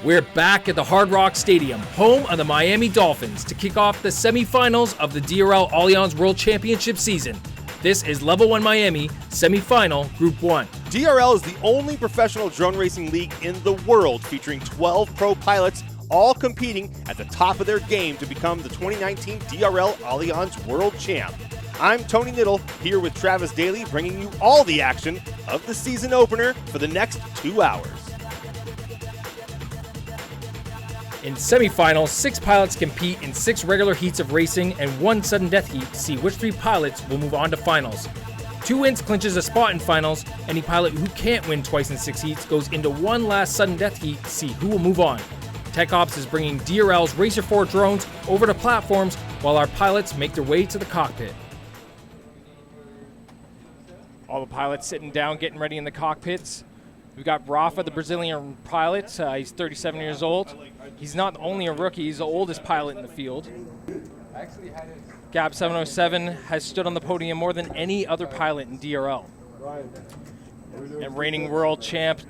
[SPEAKER 2] We're back at the Hard Rock Stadium, home of the Miami Dolphins, to kick off the semifinals of the DRL Allianz World Championship season. This is Level 1 Miami, semifinal, Group 1.
[SPEAKER 3] DRL is the only professional drone racing league in the world featuring 12 pro pilots, all competing at the top of their game to become the 2019 DRL Allianz World Champ. I'm Tony Niddle, here with Travis Daly, bringing you all the action of the season opener for the next 2 hours.
[SPEAKER 2] In semifinals, 6 pilots compete in 6 regular heats of racing and 1 sudden death heat to see which 3 pilots will move on to finals. 2 wins clinches a spot in finals. Any pilot who can't win twice in 6 heats goes into 1 last sudden death heat to see who will move on. Tech Ops is bringing DRL's Racer4 drones over to platforms while our pilots make their way to the cockpit. All the pilots sitting down, getting ready in the cockpits. We've got Rafa, the Brazilian pilot. He's 37 years old. He's not only a rookie, he's the oldest pilot in the field. Gab 707 has stood on the podium more than any other pilot in DRL. And reigning world champ,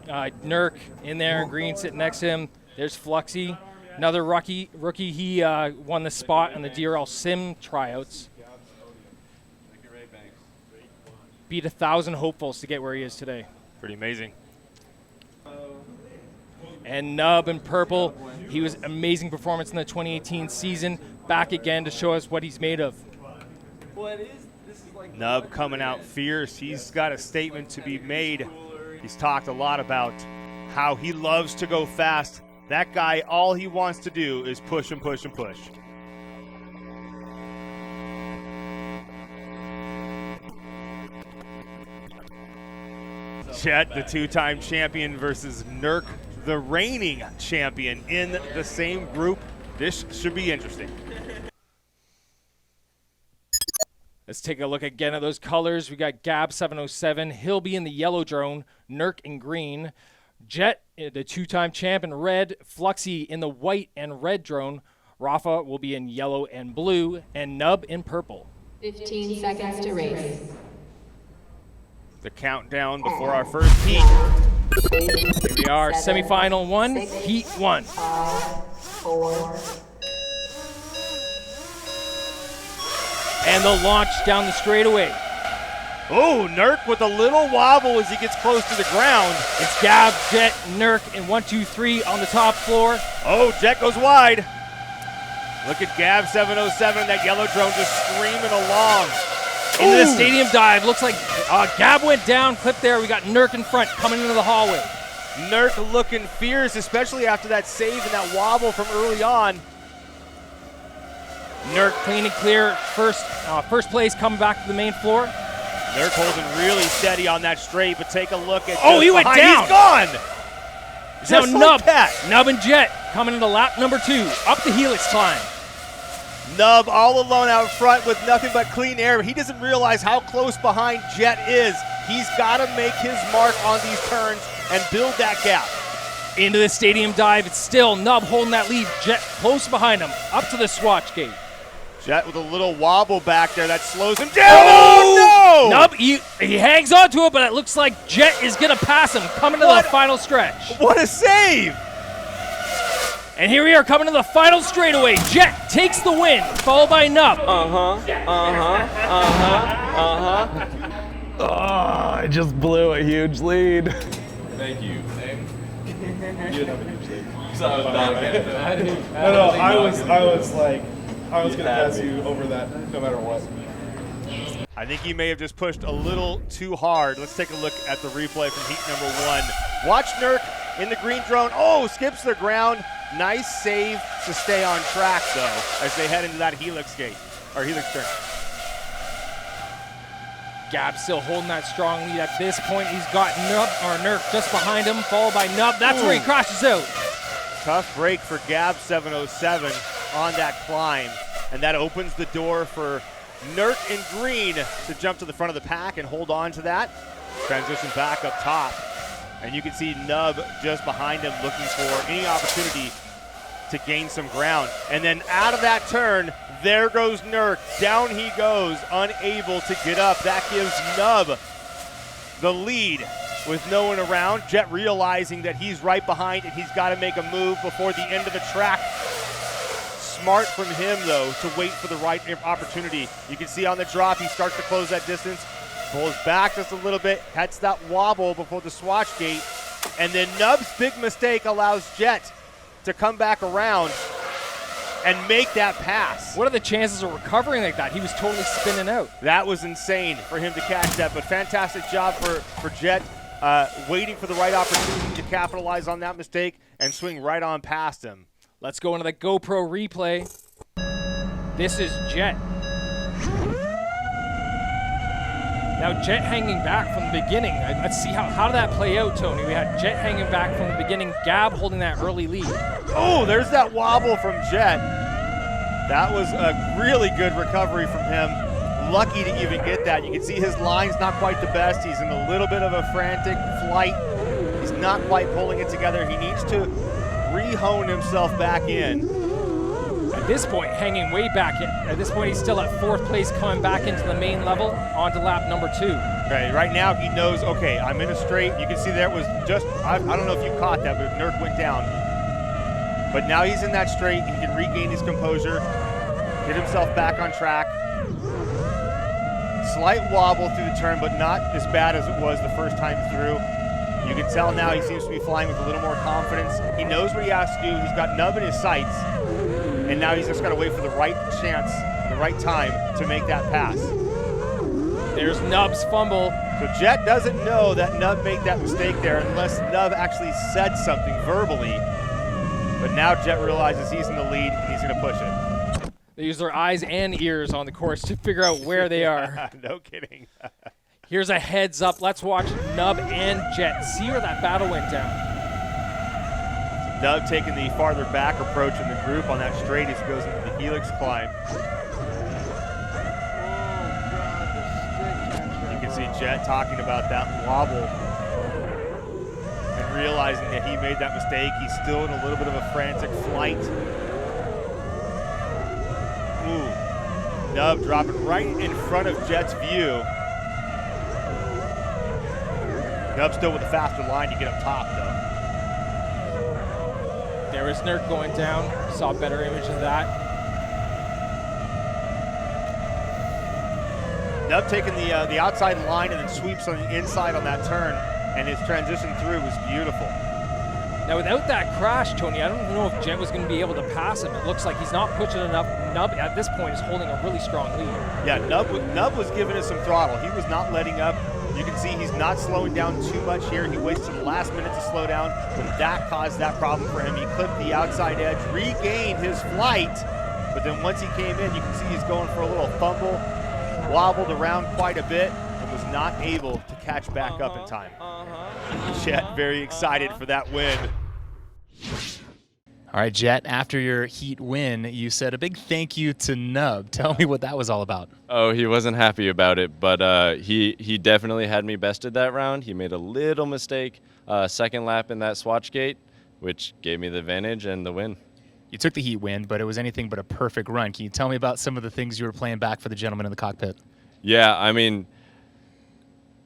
[SPEAKER 2] Nurk in there in green sitting next to him. There's Fluxy, another rookie. He won the spot on the DRL Sim tryouts. Beat 1,000 hopefuls to get where he is today.
[SPEAKER 3] Pretty amazing.
[SPEAKER 2] And Nub in purple, he was amazing performance in the 2018 season. Back again to show us what he's made of.
[SPEAKER 3] Nub coming out fierce. He's got a statement to be made. He's talked a lot about how he loves to go fast. That guy, all he wants to do is push and push and push. Jet, the 2-time champion, versus Nurk, the reigning champion, in the same group. This should be interesting.
[SPEAKER 2] Let's take a look again at those colors. We got Gab 707. He'll be in the yellow drone. Nurk in green. Jet, the 2-time champ, in red. Fluxy in the white and red drone. Rafa will be in yellow and blue. And Nub in purple.
[SPEAKER 4] 15 seconds to race.
[SPEAKER 3] The countdown before our first heat.
[SPEAKER 2] Here we are, semifinal 1, heat 1.
[SPEAKER 4] 4.
[SPEAKER 2] And the launch down the straightaway.
[SPEAKER 3] Oh, Nurk with a little wobble as he gets close to the ground.
[SPEAKER 2] It's Gab, Jet, Nurk in 1, 2, 3 on the top floor.
[SPEAKER 3] Oh, Jet goes wide. Look at Gab 707, that yellow drone just screaming along.
[SPEAKER 2] Into the stadium dive. Looks like Gab went down. Clip there. We got Nurk in front coming into the hallway.
[SPEAKER 3] Nurk looking fierce, especially after that save and that wobble from early on.
[SPEAKER 2] Nurk clean and clear. First place coming back to the main floor.
[SPEAKER 3] Nurk holding really steady on that straight, but take a look at.
[SPEAKER 2] Oh, he went down.
[SPEAKER 3] He's gone.
[SPEAKER 2] Now Nub,
[SPEAKER 3] like that.
[SPEAKER 2] Nub and Jet coming into lap number 2. Up the helix climb.
[SPEAKER 3] Nub all alone out front with nothing but clean air. He doesn't realize how close behind Jet is. He's got to make his mark on these turns and build that gap.
[SPEAKER 2] Into the stadium dive. It's still Nub holding that lead. Jet close behind him. Up to the swatch gate.
[SPEAKER 3] Jet with a little wobble back there that slows him down. Oh, no!
[SPEAKER 2] Nub, he hangs on to it, but it looks like Jet is going to pass him coming to the final stretch.
[SPEAKER 3] What a save!
[SPEAKER 2] And here we are coming to the final straightaway. Jet takes the win, followed by Nub.
[SPEAKER 11] Oh, I just blew a huge lead.
[SPEAKER 12] Thank you. You didn't have a huge lead.
[SPEAKER 11] No, I was like, I was going to pass you over that no matter what.
[SPEAKER 3] I think he may have just pushed a little too hard. Let's take a look at the replay from heat number 1. Watch Nurk in the green drone. Oh, skips the ground. Nice save to stay on track, though, as they head into that helix gate, or helix turn.
[SPEAKER 2] Gab still holding that strong lead. At this point, he's got Nurk just behind him, followed by Nub. That's where he crashes out.
[SPEAKER 3] Tough break for Gab 707 on that climb, and that opens the door for Nurk in green to jump to the front of the pack and hold on to that. Transition back up top, and you can see Nub just behind him looking for any opportunity to gain some ground. And then out of that turn, there goes Nurk. Down he goes, unable to get up. That gives Nub the lead with no one around. Jet realizing that he's right behind and he's got to make a move before the end of the track. Smart from him, though, to wait for the right opportunity. You can see on the drop, he starts to close that distance, pulls back just a little bit, hits that wobble before the swatch gate, and then Nub's big mistake allows Jet to come back around and make that pass.
[SPEAKER 2] What are the chances of recovering like that? He was totally spinning out.
[SPEAKER 3] That was insane for him to catch that, but fantastic job for Jet, waiting for the right opportunity to capitalize on that mistake and swing right on past him.
[SPEAKER 2] Let's go into the GoPro replay. This is Jet. Now Jet hanging back from the beginning. Let's see how did that play out, Tony? We had Jet hanging back from the beginning, Gab holding that early lead.
[SPEAKER 3] Oh, there's that wobble from Jet. That was a really good recovery from him. Lucky to even get that. You can see his line's not quite the best. He's in a little bit of a frantic flight. He's not quite pulling it together. He needs to re-hone himself back in.
[SPEAKER 2] At this point, hanging way back. At this point, he's still at 4th place, coming back into the main level, onto lap number 2.
[SPEAKER 3] Right now he knows, okay, I'm in a straight. You can see there was just, I don't know if you caught that, but Nerd went down. But now he's in that straight. He can regain his composure, get himself back on track. Slight wobble through the turn, but not as bad as it was the first time through. You can tell now he seems to be flying with a little more confidence. He knows what he has to do. He's got Nub in his sights. And now he's just got to wait for the right chance, the right time to make that pass.
[SPEAKER 2] There's Nub's fumble.
[SPEAKER 3] So Jet doesn't know that Nub made that mistake there unless Nub actually said something verbally. But now Jet realizes he's in the lead and he's going to push it.
[SPEAKER 2] They use their eyes and ears on the course to figure out where they are.
[SPEAKER 3] No kidding.
[SPEAKER 2] Here's a heads up. Let's watch Nub and Jet. See where that battle went down.
[SPEAKER 3] Nub taking the farther back approach in the group on that straight as he goes into the helix climb. You can see Jet talking about that wobble and realizing that he made that mistake. He's still in a little bit of a frantic flight. Ooh. Nub dropping right in front of Jet's view. Nub still with a faster line to get up top, though.
[SPEAKER 2] There was Nerd going down. Saw a better image of that.
[SPEAKER 3] Nub taking the outside line and then sweeps on the inside on that turn, and his transition through was beautiful.
[SPEAKER 2] Now, without that crash, Tony, I don't know if Jet was going to be able to pass him. It looks like he's not pushing enough. Nub, at this point, is holding a really strong lead.
[SPEAKER 3] Yeah, Nub was giving us some throttle. He was not letting up. You can see he's not slowing down too much here. He waits to the last minute to slow down, but that caused that problem for him. He clipped the outside edge, regained his flight, but then once he came in, you can see he's going for a little fumble, wobbled around quite a bit, and was not able to catch back up in time. Jet very excited for that win.
[SPEAKER 5] All right, Jet, after your heat win, you said a big thank you to Nub. Tell me what that was all about.
[SPEAKER 13] Oh, he wasn't happy about it, but he definitely had me bested that round. He made a little mistake, second lap in that swatch gate, which gave me the advantage and the win.
[SPEAKER 5] You took the heat win, but it was anything but a perfect run. Can you tell me about some of the things you were playing back for the gentleman in the cockpit?
[SPEAKER 13] Yeah, I mean,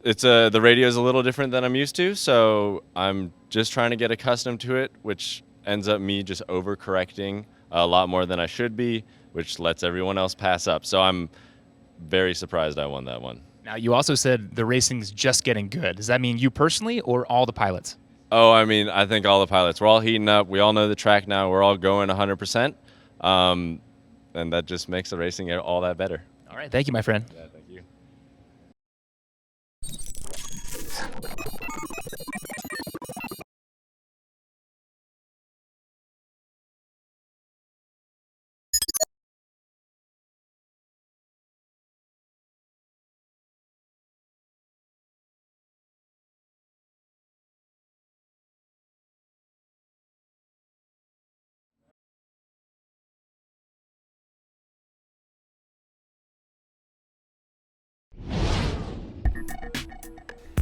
[SPEAKER 13] it's the radio is a little different than I'm used to, so I'm just trying to get accustomed to it, which ends up me just overcorrecting a lot more than I should be, which lets everyone else pass up. So I'm very surprised I won that one.
[SPEAKER 5] Now, you also said the racing's just getting good. Does that mean you personally or all the pilots?
[SPEAKER 13] Oh, I mean, I think all the pilots. We're all heating up. We all know the track now. We're all going 100%. And that just makes the racing all that better.
[SPEAKER 5] All right. Thank you, my friend.
[SPEAKER 13] Yeah, thank you.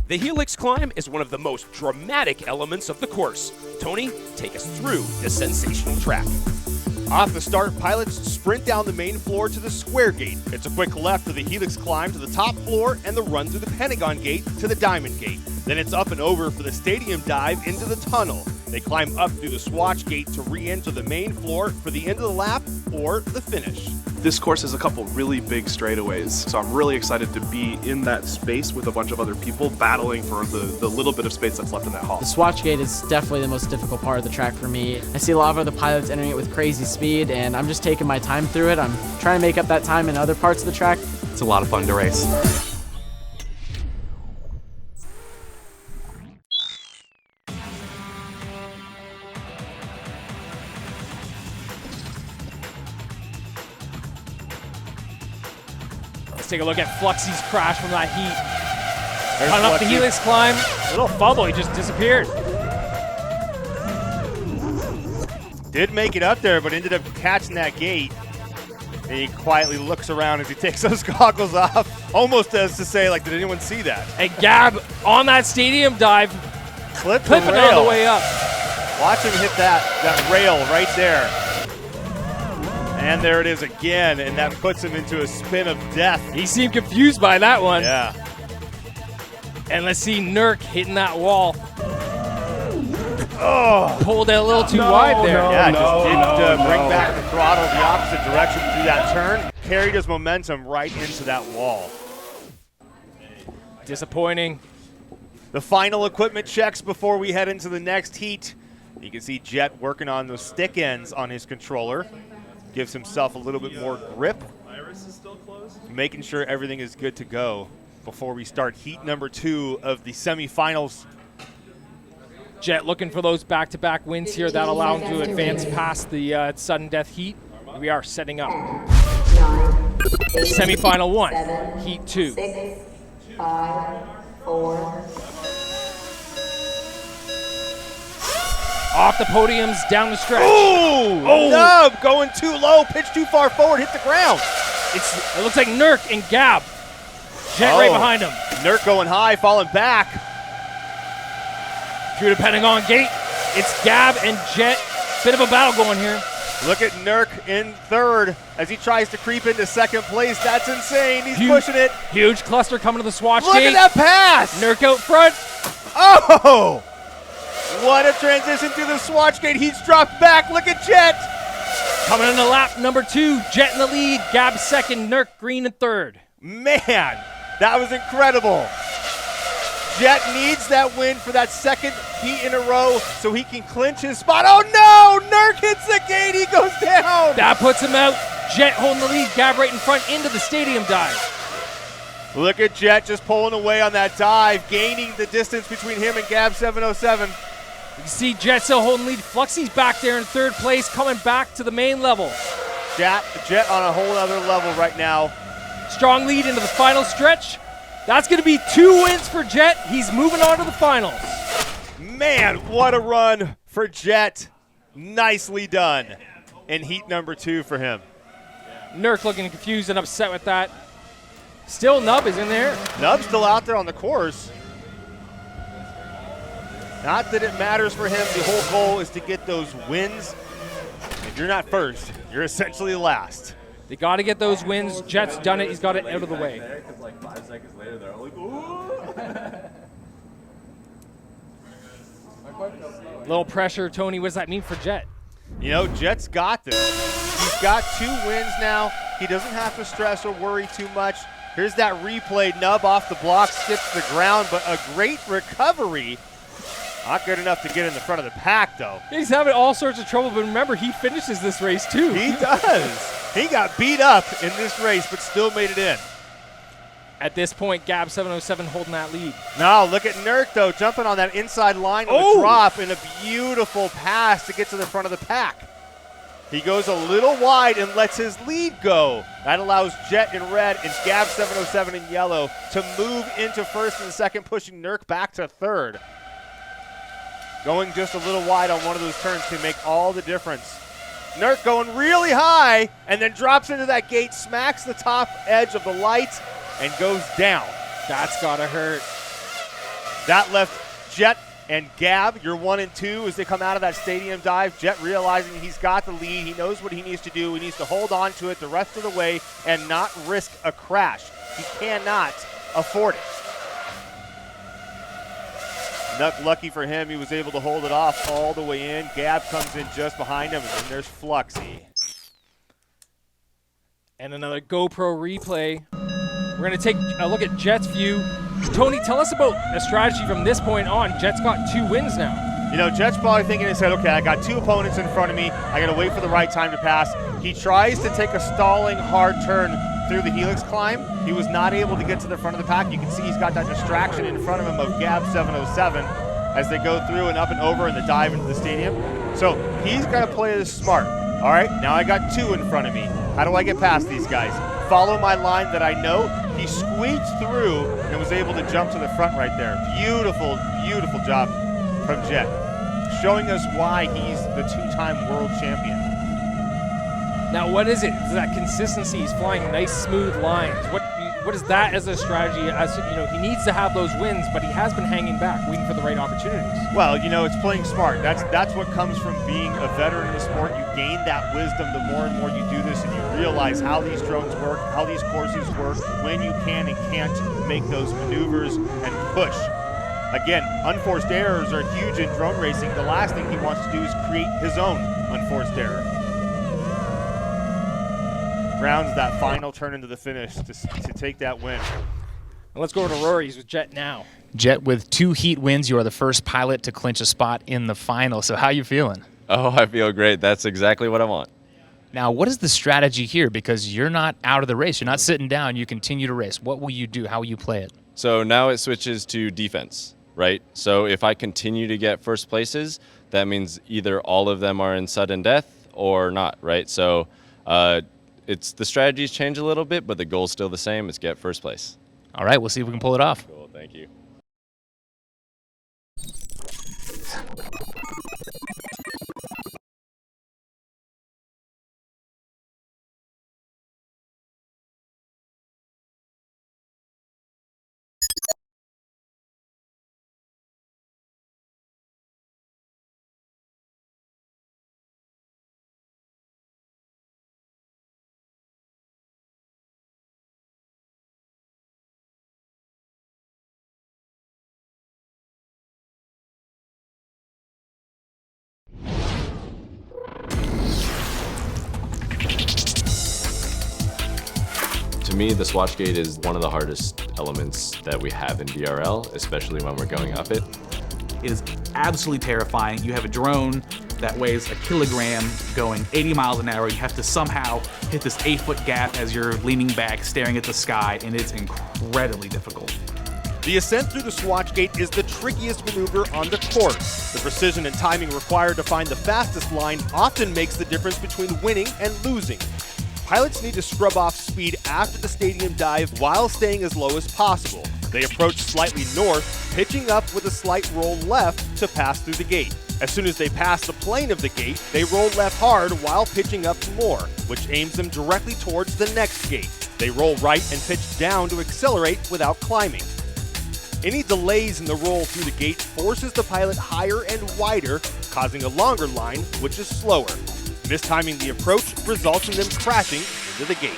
[SPEAKER 8] The helix climb is one of the most dramatic elements of the course. Tony, take us through this sensational track.
[SPEAKER 3] Off the start, pilots sprint down the main floor to the square gate. It's a quick left for the Helix climb to the top floor and the run through the Pentagon gate to the Diamond gate. Then it's up and over for the stadium dive into the tunnel. They climb up through the swatch gate to re-enter the main floor for the end of the lap or the finish.
[SPEAKER 9] This course has a couple really big straightaways, so I'm really excited to be in that space with a bunch of other people battling for the little bit of space that's left in that hall.
[SPEAKER 7] The swatch gate is definitely the most difficult part of the track for me. I see a lot of other pilots entering it with crazy speed, and I'm just taking my time through it. I'm trying to make up that time in other parts of the track.
[SPEAKER 14] It's a lot of fun to race.
[SPEAKER 2] Let's take a look at Fluxy's crash from that heat.
[SPEAKER 3] There's
[SPEAKER 2] Coming up the
[SPEAKER 3] Fluxy.
[SPEAKER 2] Helix climb, little fumble, he just disappeared.
[SPEAKER 3] Did make it up there, but ended up catching that gate. And he quietly looks around as he takes those goggles off, almost as to say, like, did anyone see that?
[SPEAKER 2] And Gab on that stadium dive,
[SPEAKER 3] clipping
[SPEAKER 2] it on the way up.
[SPEAKER 3] Watch him hit that rail right there. And there it is again, and that puts him into a spin of death.
[SPEAKER 2] He seemed confused by that one.
[SPEAKER 3] Yeah.
[SPEAKER 2] And let's see Nurk hitting that wall.
[SPEAKER 3] Oh,
[SPEAKER 2] pulled it a little too wide there.
[SPEAKER 3] Yeah, just didn't bring back the throttle the opposite direction through that turn. Carried his momentum right into that wall.
[SPEAKER 2] Disappointing.
[SPEAKER 3] The final equipment checks before we head into the next heat. You can see Jet working on those stick ends on his controller. Gives himself a little bit more grip.
[SPEAKER 12] Iris is still closed.
[SPEAKER 3] Making sure everything is good to go before we start heat number 2 of the semifinals.
[SPEAKER 2] Jet looking for those back-to-back wins here that allow him to advance past the sudden death heat. We are setting up. Semifinal 1, heat 2.
[SPEAKER 4] 6, 5, 4.
[SPEAKER 2] Off the podiums, down the stretch.
[SPEAKER 3] Oh! Nub going too low, pitch too far forward, hit the ground.
[SPEAKER 2] It looks like Nurk and Gab. Jet right behind him.
[SPEAKER 3] Nurk going high, falling back.
[SPEAKER 2] Through the Pentagon gate, it's Gab and Jet. Bit of a battle going here.
[SPEAKER 3] Look at Nurk in third as he tries to creep into second place. That's insane. He's pushing it.
[SPEAKER 2] Huge cluster coming to the swatch
[SPEAKER 3] Look
[SPEAKER 2] gate.
[SPEAKER 3] at that pass.
[SPEAKER 2] Nurk out front.
[SPEAKER 3] Oh! What a transition through the swatch gate. He's dropped back. Look at Jet.
[SPEAKER 2] Coming into lap number 2. Jet in the lead. Gab second. Nurk green in third.
[SPEAKER 3] Man, that was incredible. Jet needs that win for that second heat in a row so he can clinch his spot. Oh no! Nurk hits the gate. He goes down.
[SPEAKER 2] That puts him out. Jet holding the lead. Gab right in front into the stadium dive.
[SPEAKER 3] Look at Jet just pulling away on that dive, gaining the distance between him and Gab 707.
[SPEAKER 2] You can see Jet still holding lead. Fluxy's back there in third place, coming back to the main level.
[SPEAKER 3] Jet on a whole other level right now.
[SPEAKER 2] Strong lead into the final stretch. That's going to be 2 wins for Jet. He's moving on to the finals.
[SPEAKER 3] Man, what a run for Jet. Nicely done in heat number 2 for him.
[SPEAKER 2] Nurk looking confused and upset with that. Still Nub is in there.
[SPEAKER 3] Nub's still out there on the course. Not that it matters for him. The whole goal is to get those wins. If you're not first, you're essentially last.
[SPEAKER 2] They got to get those wins. Jet's done it. He's got it out of the way.
[SPEAKER 12] Like 5 seconds later, they're all like, ooh.
[SPEAKER 2] Little pressure, Tony. What does that mean for Jet?
[SPEAKER 3] You know, Jet's got this. He's got 2 wins now. He doesn't have to stress or worry too much. Here's that replay. Nub off the block, skips the ground, but a great recovery. Not good enough to get in the front of the pack, though.
[SPEAKER 2] He's having all sorts of trouble, but remember, he finishes this race, too.
[SPEAKER 3] He does. He got beat up in this race, but still made it in.
[SPEAKER 2] At this point, Gab 707 holding that lead.
[SPEAKER 3] Now, look at Nurk, though, jumping on that inside line with a drop in a beautiful pass to get to the front of the pack. He goes a little wide and lets his lead go. That allows Jet in red and Gab 707 in yellow to move into first and second, pushing Nurk back to third. Going just a little wide on one of those turns can make all the difference. Nurk going really high and then drops into that gate, smacks the top edge of the light, and goes down.
[SPEAKER 2] That's got to hurt.
[SPEAKER 3] That left Jet And Gab, you're 1 and 2 as they come out of that stadium dive. Jet realizing he's got the lead. He knows what he needs to do. He needs to hold on to it the rest of the way and not risk a crash. He cannot afford it. Lucky for him, he was able to hold it off all the way in. Gab comes in just behind him, and then there's Fluxy.
[SPEAKER 2] And another GoPro replay. We're going to take a look at Jet's view. Tony, tell us about the strategy from this point on. Jet's got 2 wins now.
[SPEAKER 3] You know, Jet's probably thinking in his head, okay, I got 2 opponents in front of me. I got to wait for the right time to pass. He tries to take a stalling hard turn through the helix climb. He was not able to get to the front of the pack. You can see he's got that distraction in front of him of Gab 707 as they go through and up and over in the dive into the stadium. So he's going to play this smart. All right, now I got 2 in front of me. How do I get past these guys? Follow my line that I know. He squeaked through and was able to jump to the front right there. Beautiful, beautiful job from Jet, showing us why he's the 2-time world champion.
[SPEAKER 2] Now, what is it? It's that consistency. He's flying nice, smooth lines. What is that as a strategy? As you know, he needs to have those wins, but he has been hanging back, waiting for the right opportunities.
[SPEAKER 3] Well, you know, it's playing smart. That's what comes from being a veteran in the sport. You gain that wisdom the more and more you do this, and you realize how these drones work, how these courses work, when you can and can't make those maneuvers and push. Again, unforced errors are huge in drone racing. The last thing he wants to do is create his own unforced error. Grounds that final turn into the finish to take that win.
[SPEAKER 2] And let's go to Rory's with Jet now.
[SPEAKER 5] Jet, with 2 heat wins, you are the first pilot to clinch a spot in the final. So how you feeling?
[SPEAKER 13] Oh, I feel great. That's exactly what I want.
[SPEAKER 5] Now, what is the strategy here? Because you're not out of the race. You're not sitting down. You continue to race. What will you do? How will you play it?
[SPEAKER 13] So now it switches to defense, right? So if I continue to get first places, that means either all of them are in sudden death or not, right? So it's the strategies change a little bit, but the goal's still the same. It's get first place.
[SPEAKER 5] All right, we'll see if we can pull it off.
[SPEAKER 13] Cool, thank you. To me, the swatch gate is one of the hardest elements that we have in DRL, especially when we're going up it.
[SPEAKER 14] It is absolutely terrifying. You have a drone that weighs a kilogram going 80 miles an hour. You have to somehow hit this 8-foot gap as you're leaning back, staring at the sky, and it's incredibly difficult.
[SPEAKER 3] The ascent through the swatch gate is the trickiest maneuver on the course. The precision and timing required to find the fastest line often makes the difference between winning and losing. Pilots need to scrub off speed after the stadium dive while staying as low as possible. They approach slightly north, pitching up with a slight roll left to pass through the gate. As soon as they pass the plane of the gate, they roll left hard while pitching up more, which aims them directly towards the next gate. They roll right and pitch down to accelerate without climbing. Any delays in the roll through the gate forces the pilot higher and wider, causing a longer line, which is slower. Mistiming the approach results in them crashing into the gate.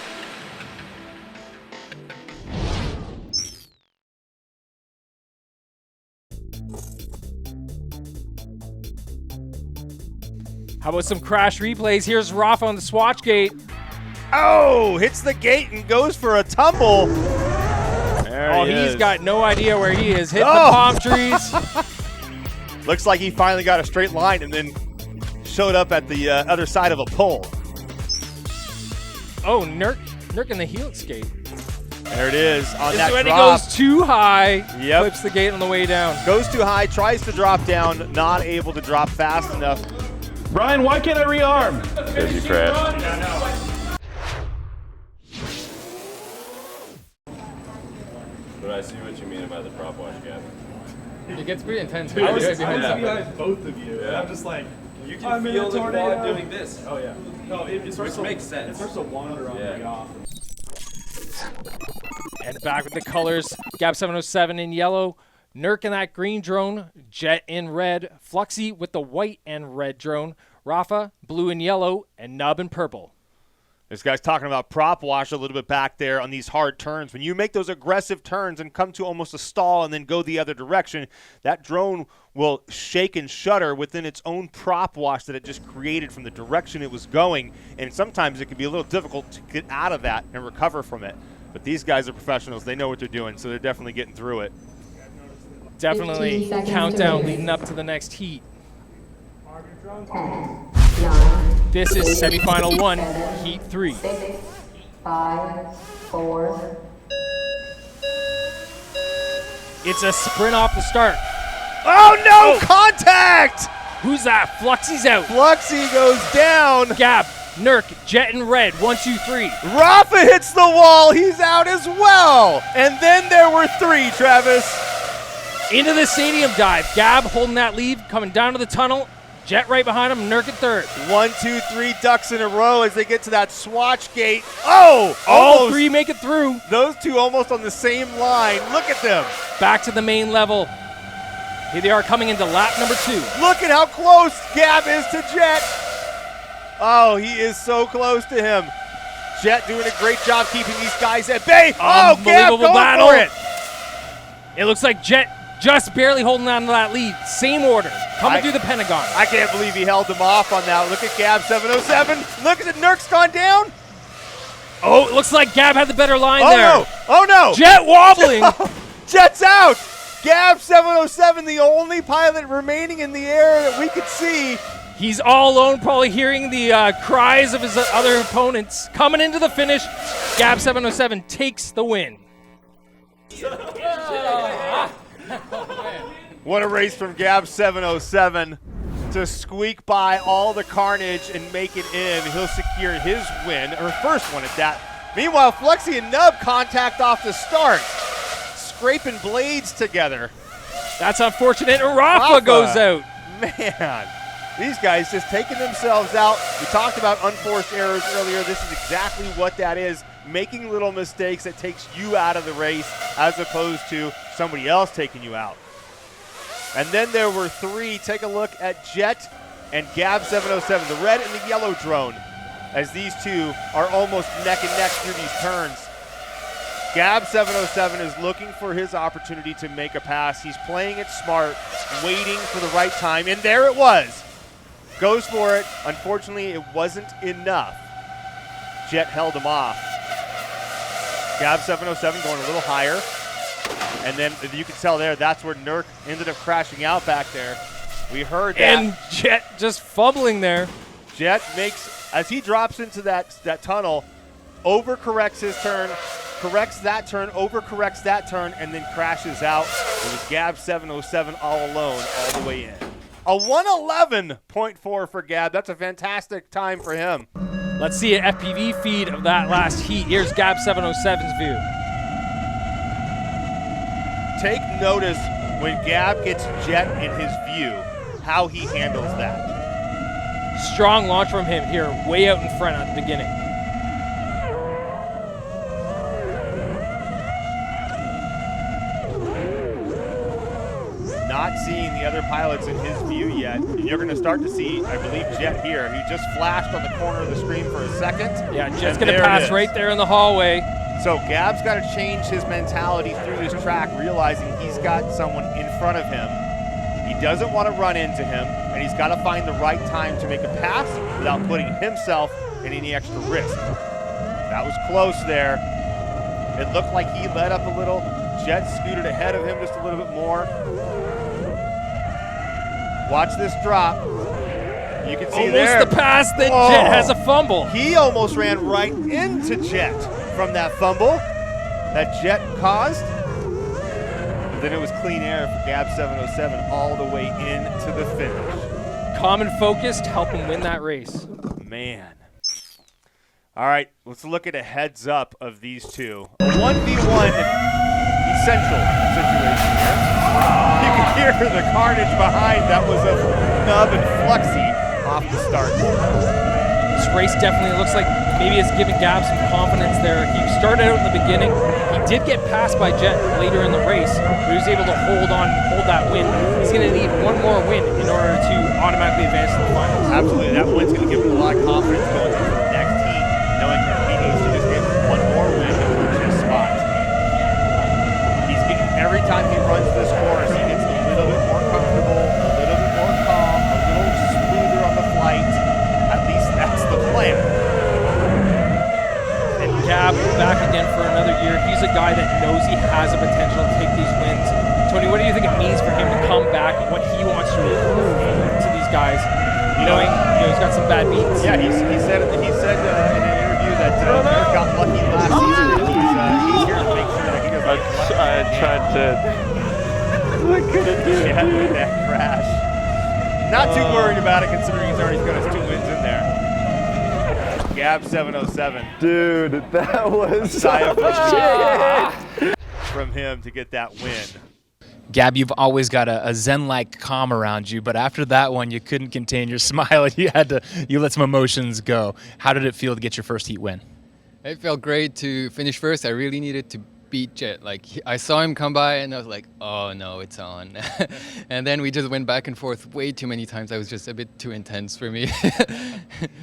[SPEAKER 2] How about some crash replays? Here's Rafa on the swatch gate.
[SPEAKER 3] Oh, hits the gate and goes for a tumble. There
[SPEAKER 2] He's got no idea where he is. Hit the
[SPEAKER 3] Oh.
[SPEAKER 2] palm trees.
[SPEAKER 3] Looks like he finally got a straight line and then showed up at the other side of a pole.
[SPEAKER 2] Oh, Nurk in the helix gate.
[SPEAKER 3] There it is on
[SPEAKER 2] This
[SPEAKER 3] that
[SPEAKER 2] is when
[SPEAKER 3] drop.
[SPEAKER 2] he goes too high,
[SPEAKER 3] Yep.
[SPEAKER 2] flips the gate on the way down.
[SPEAKER 3] Goes too high, tries to drop down, not able to drop fast enough.
[SPEAKER 12] Brian, why can't I rearm?
[SPEAKER 13] Because you crashed. But I see what you mean about the prop wash gap.
[SPEAKER 6] It gets pretty intense.
[SPEAKER 12] I was
[SPEAKER 6] behind
[SPEAKER 12] behind both of you, and I'm just like,
[SPEAKER 15] You
[SPEAKER 12] I'm
[SPEAKER 15] can
[SPEAKER 12] in
[SPEAKER 15] feel
[SPEAKER 12] a
[SPEAKER 15] the
[SPEAKER 12] tornado.
[SPEAKER 15] quad doing this.
[SPEAKER 12] Oh yeah. No, it starts
[SPEAKER 15] Which
[SPEAKER 12] to
[SPEAKER 15] makes sense.
[SPEAKER 12] It starts to wander on the way off.
[SPEAKER 2] And back with the colors. Gap 707 in yellow. Nurk in that green drone, Jet in red, Fluxy with the white and red drone, Rafa, blue and yellow, and Nub in purple.
[SPEAKER 3] This guy's talking about prop wash a little bit back there on these hard turns. When you make those aggressive turns and come to almost a stall and then go the other direction, that drone will shake and shudder within its own prop wash that it just created from the direction it was going. And sometimes it can be a little difficult to get out of that and recover from it. But these guys are professionals. They know what they're doing, so they're definitely getting through it.
[SPEAKER 2] Definitely countdown leading up to the next heat.
[SPEAKER 4] 10, 9,
[SPEAKER 2] This is semifinal 1, heat 3.
[SPEAKER 4] 6, 5, 4.
[SPEAKER 2] It's a sprint off the start.
[SPEAKER 3] Oh, no! Contact!
[SPEAKER 2] Who's that? Fluxy's out.
[SPEAKER 3] Fluxy goes down.
[SPEAKER 2] Gab, Nurk, Jet in red, 1, 2, 3.
[SPEAKER 3] Rafa hits the wall. He's out as well. And then there were 3, Travis.
[SPEAKER 2] Into the stadium dive. Gab holding that lead, coming down to the tunnel. Jet right behind him, Nurk at third.
[SPEAKER 3] 1, 2, 3 ducks in a row as they get to that swatch gate. Oh!
[SPEAKER 2] All
[SPEAKER 3] almost.
[SPEAKER 2] 3 make it through.
[SPEAKER 3] Those 2 almost on the same line. Look at them.
[SPEAKER 2] Back to the main level. Here they are coming into lap number 2.
[SPEAKER 3] Look at how close Gab is to Jet. Oh, he is so close to him. Jet doing a great job keeping these guys at bay. Oh, Gab
[SPEAKER 2] Unbelievable
[SPEAKER 3] going
[SPEAKER 2] battle.
[SPEAKER 3] for it.
[SPEAKER 2] It looks like Jet just barely holding on to that lead. Same order. Coming through the Pentagon.
[SPEAKER 3] I can't believe he held him off on that. Look at Gab 707. Look at the Nurk's gone down.
[SPEAKER 2] Oh, it looks like Gab had the better line
[SPEAKER 3] Oh,
[SPEAKER 2] there.
[SPEAKER 3] no. Oh, no.
[SPEAKER 2] Jet wobbling.
[SPEAKER 3] Jet's out. Gab 707, the only pilot remaining in the air that we could see.
[SPEAKER 2] He's all alone, probably hearing the cries of his other opponents. Coming into the finish, Gab 707 takes the win.
[SPEAKER 3] What a race from Gab 707 to squeak by all the carnage and make it in. He'll secure his win, or first one at that. Meanwhile, Fluxy and Nub contact off the start, scraping blades together.
[SPEAKER 2] That's unfortunate. Rafa goes out.
[SPEAKER 3] Man, these guys just taking themselves out. We talked about unforced errors earlier. This is exactly what that is. Making little mistakes that takes you out of the race as opposed to somebody else taking you out. And then there were 3. Take a look at Jet and Gab 707, the red and the yellow drone, as these 2 are almost neck and neck through these turns. Gab 707 is looking for his opportunity to make a pass. He's playing it smart, waiting for the right time, and there it was. Goes for it. Unfortunately, it wasn't enough. Jet held him off. Gab 707 going a little higher. And then you can tell there, that's where Nurk ended up crashing out back there. We heard that.
[SPEAKER 2] And Jet just fumbling there.
[SPEAKER 3] Jet makes, as he drops into that tunnel, overcorrects his turn, corrects that turn, overcorrects that turn, and then crashes out. It was Gab 707 all alone all the way in. A 111.4 for Gab. That's a fantastic time for him.
[SPEAKER 2] Let's see an FPV feed of that last heat. Here's Gab 707's view.
[SPEAKER 3] Take notice when Gab gets Jet in his view, how he handles that.
[SPEAKER 2] Strong launch from him here, way out in front at the beginning.
[SPEAKER 3] Not seeing the other pilots in his view yet. You're going to start to see, I believe, Jet here. He just flashed on the corner of the screen for a second.
[SPEAKER 2] Yeah, Jet's going to pass right there in the hallway.
[SPEAKER 3] So Gab's got to change his mentality through this track, realizing he's got someone in front of him. He doesn't want to run into him, and he's got to find the right time to make a pass without putting himself in any extra risk. That was close there. It looked like he let up a little. Jet scooted ahead of him just a little bit more. Watch this drop. You can see
[SPEAKER 2] almost
[SPEAKER 3] there.
[SPEAKER 2] the pass, then Jet has a fumble.
[SPEAKER 3] He almost ran right into Jet from that fumble that Jet caused. But then it was clean air for Gab 707 all the way into the finish.
[SPEAKER 2] Common focus to help him win that race.
[SPEAKER 3] Man. All right, let's look at a heads up of these 2. A 1v1 essential situation here. You can hear the carnage behind. That was of Nub and Fluxy off the start.
[SPEAKER 2] This race definitely looks like maybe it's giving Gab some confidence there. He started out in the beginning. He did get passed by Jet later in the race, but he was able to hold that win. He's going to need one more win in order to automatically advance to the finals.
[SPEAKER 3] Absolutely, that win's going to give him a lot of confidence going into the next heat, knowing that he needs to just get one more win to clinch his spot. He's getting, every time he runs this course, he gets a little bit more comfortable, a little bit more calm, a little smoother on the flight. At least that's the plan.
[SPEAKER 2] And Gab back again for another year. He's a guy that knows he has a potential to take these wins. Tony, what do you think it means for him to come back and what he wants to prove to these guys, knowing he's got some bad beats?
[SPEAKER 3] Yeah, he said in an interview that Derek got lucky last season, and he's here to make sure that he doesn't get lucky.
[SPEAKER 13] I tried to. I couldn't do it.
[SPEAKER 3] Yeah, with that crash. Not too worried about it, considering he's already got his 2 wins in there. Gab 707.
[SPEAKER 13] Dude, that was
[SPEAKER 3] from him to get that win.
[SPEAKER 5] Gab, you've always got a zen-like calm around you, but after that one, you couldn't contain your smile and you let some emotions go. How did it feel to get your first heat win?
[SPEAKER 6] It felt great to finish first. I really needed to beat Jet. Like, I saw him come by and I was like, oh no, it's on. And then we just went back and forth way too many times. I was just a bit too intense for me.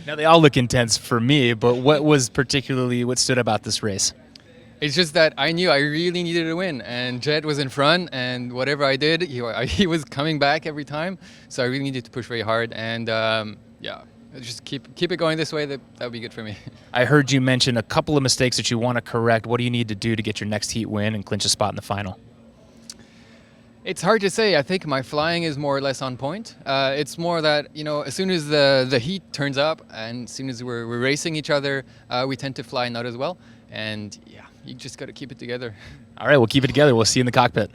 [SPEAKER 5] Now they all look intense for me, but what stood about this race?
[SPEAKER 6] It's just that I knew I really needed to win, and Jet was in front, and whatever I did, he was coming back every time. So I really needed to push very hard, and just keep it going this way. That would be good for me.
[SPEAKER 5] I heard you mention a couple of mistakes that you want to correct. What do you need to do to get your next heat win and clinch a spot in the final?
[SPEAKER 6] It's hard to say. I think my flying is more or less on point. It's more that, as soon as the heat turns up and as soon as we're racing each other, we tend to fly not as well. And yeah, you just got to keep it together.
[SPEAKER 5] All right, we'll keep it together. We'll see you in the cockpit.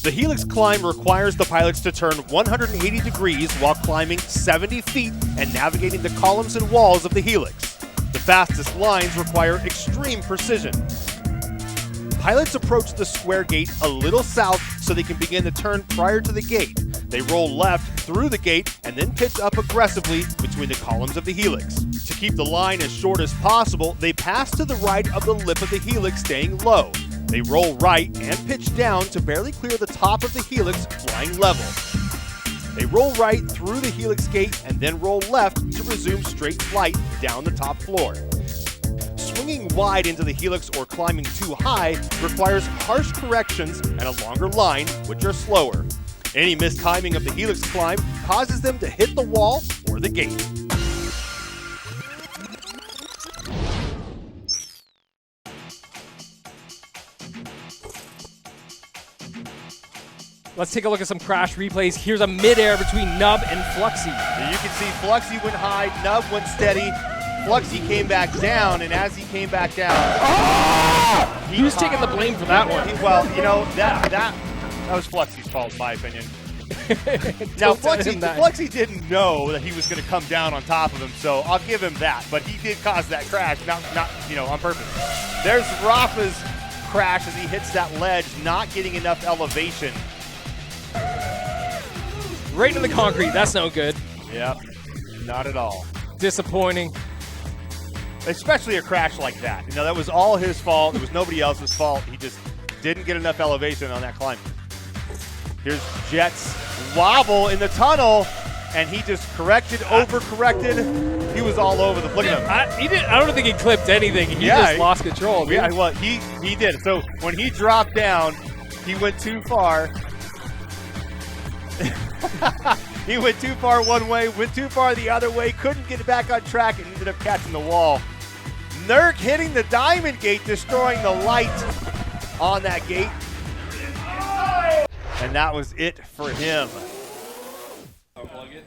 [SPEAKER 3] The Helix climb requires the pilots to turn 180 degrees while climbing 70 feet and navigating the columns and walls of the Helix. The fastest lines require extreme precision. Pilots approach the square gate a little south so they can begin the turn prior to the gate. They roll left through the gate and then pitch up aggressively between the columns of the Helix. To keep the line as short as possible, they pass to the right of the lip of the Helix, staying low. They roll right and pitch down to barely clear the top of the Helix, flying level. They roll right through the Helix gate and then roll left to resume straight flight down the top floor. Swinging wide into the Helix or climbing too high requires harsh corrections and a longer line, which are slower. Any mistiming of the Helix climb causes them to hit the wall or the gate.
[SPEAKER 2] Let's take a look at some crash replays. Here's a midair between Nub and Fluxy.
[SPEAKER 3] You can see Fluxy went high, Nub went steady. Fluxy came back down, and as he came back down,
[SPEAKER 2] Who's taking the blame for that one?
[SPEAKER 3] That was Fluxy's fault, in my opinion. Now, Fluxy didn't know that he was going to come down on top of him, so I'll give him that. But he did cause that crash, not on purpose. There's Rafa's crash as he hits that ledge, not getting enough elevation.
[SPEAKER 2] Right into the concrete. That's no good.
[SPEAKER 3] Yep, not at all.
[SPEAKER 2] Disappointing.
[SPEAKER 3] Especially a crash like that. That was all his fault. It was nobody else's fault. He just didn't get enough elevation on that climb. Here's Jet's wobble in the tunnel, and he just overcorrected. He was all over the place. Look at him.
[SPEAKER 2] I don't think he clipped anything. He just lost control. Dude.
[SPEAKER 3] Yeah, well, he did. So when he dropped down, he went too far. He went too far one way, went too far the other way, couldn't get back on track, and ended up catching the wall. Nurk hitting the diamond gate, destroying the light on that gate. And that was it for him.
[SPEAKER 13] Unplug it,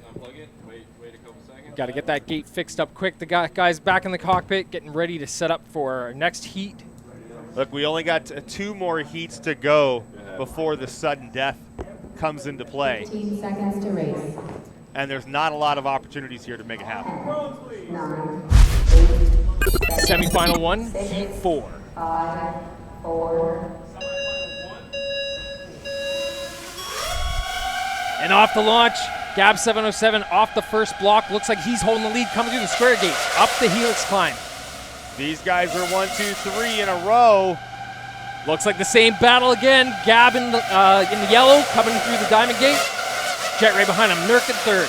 [SPEAKER 13] wait a couple seconds.
[SPEAKER 2] Got to get that gate fixed up quick. The guys back in the cockpit getting ready to set up for our next heat.
[SPEAKER 3] Look, we only got 2 more heats to go before the sudden death comes into play.
[SPEAKER 4] 15 seconds to race.
[SPEAKER 3] And there's not a lot of opportunities here to make it happen.
[SPEAKER 4] 9, 8,
[SPEAKER 2] Semi-final 1, heat 4.
[SPEAKER 4] 5, 4.
[SPEAKER 2] And off the launch, Gab 707 off the first block. Looks like he's holding the lead coming through the square gate. Up the helix climb.
[SPEAKER 3] These guys are 1, 2, 3 in a row.
[SPEAKER 2] Looks like the same battle again. Gab in the yellow coming through the diamond gate. Jet right behind him. Nurk in third.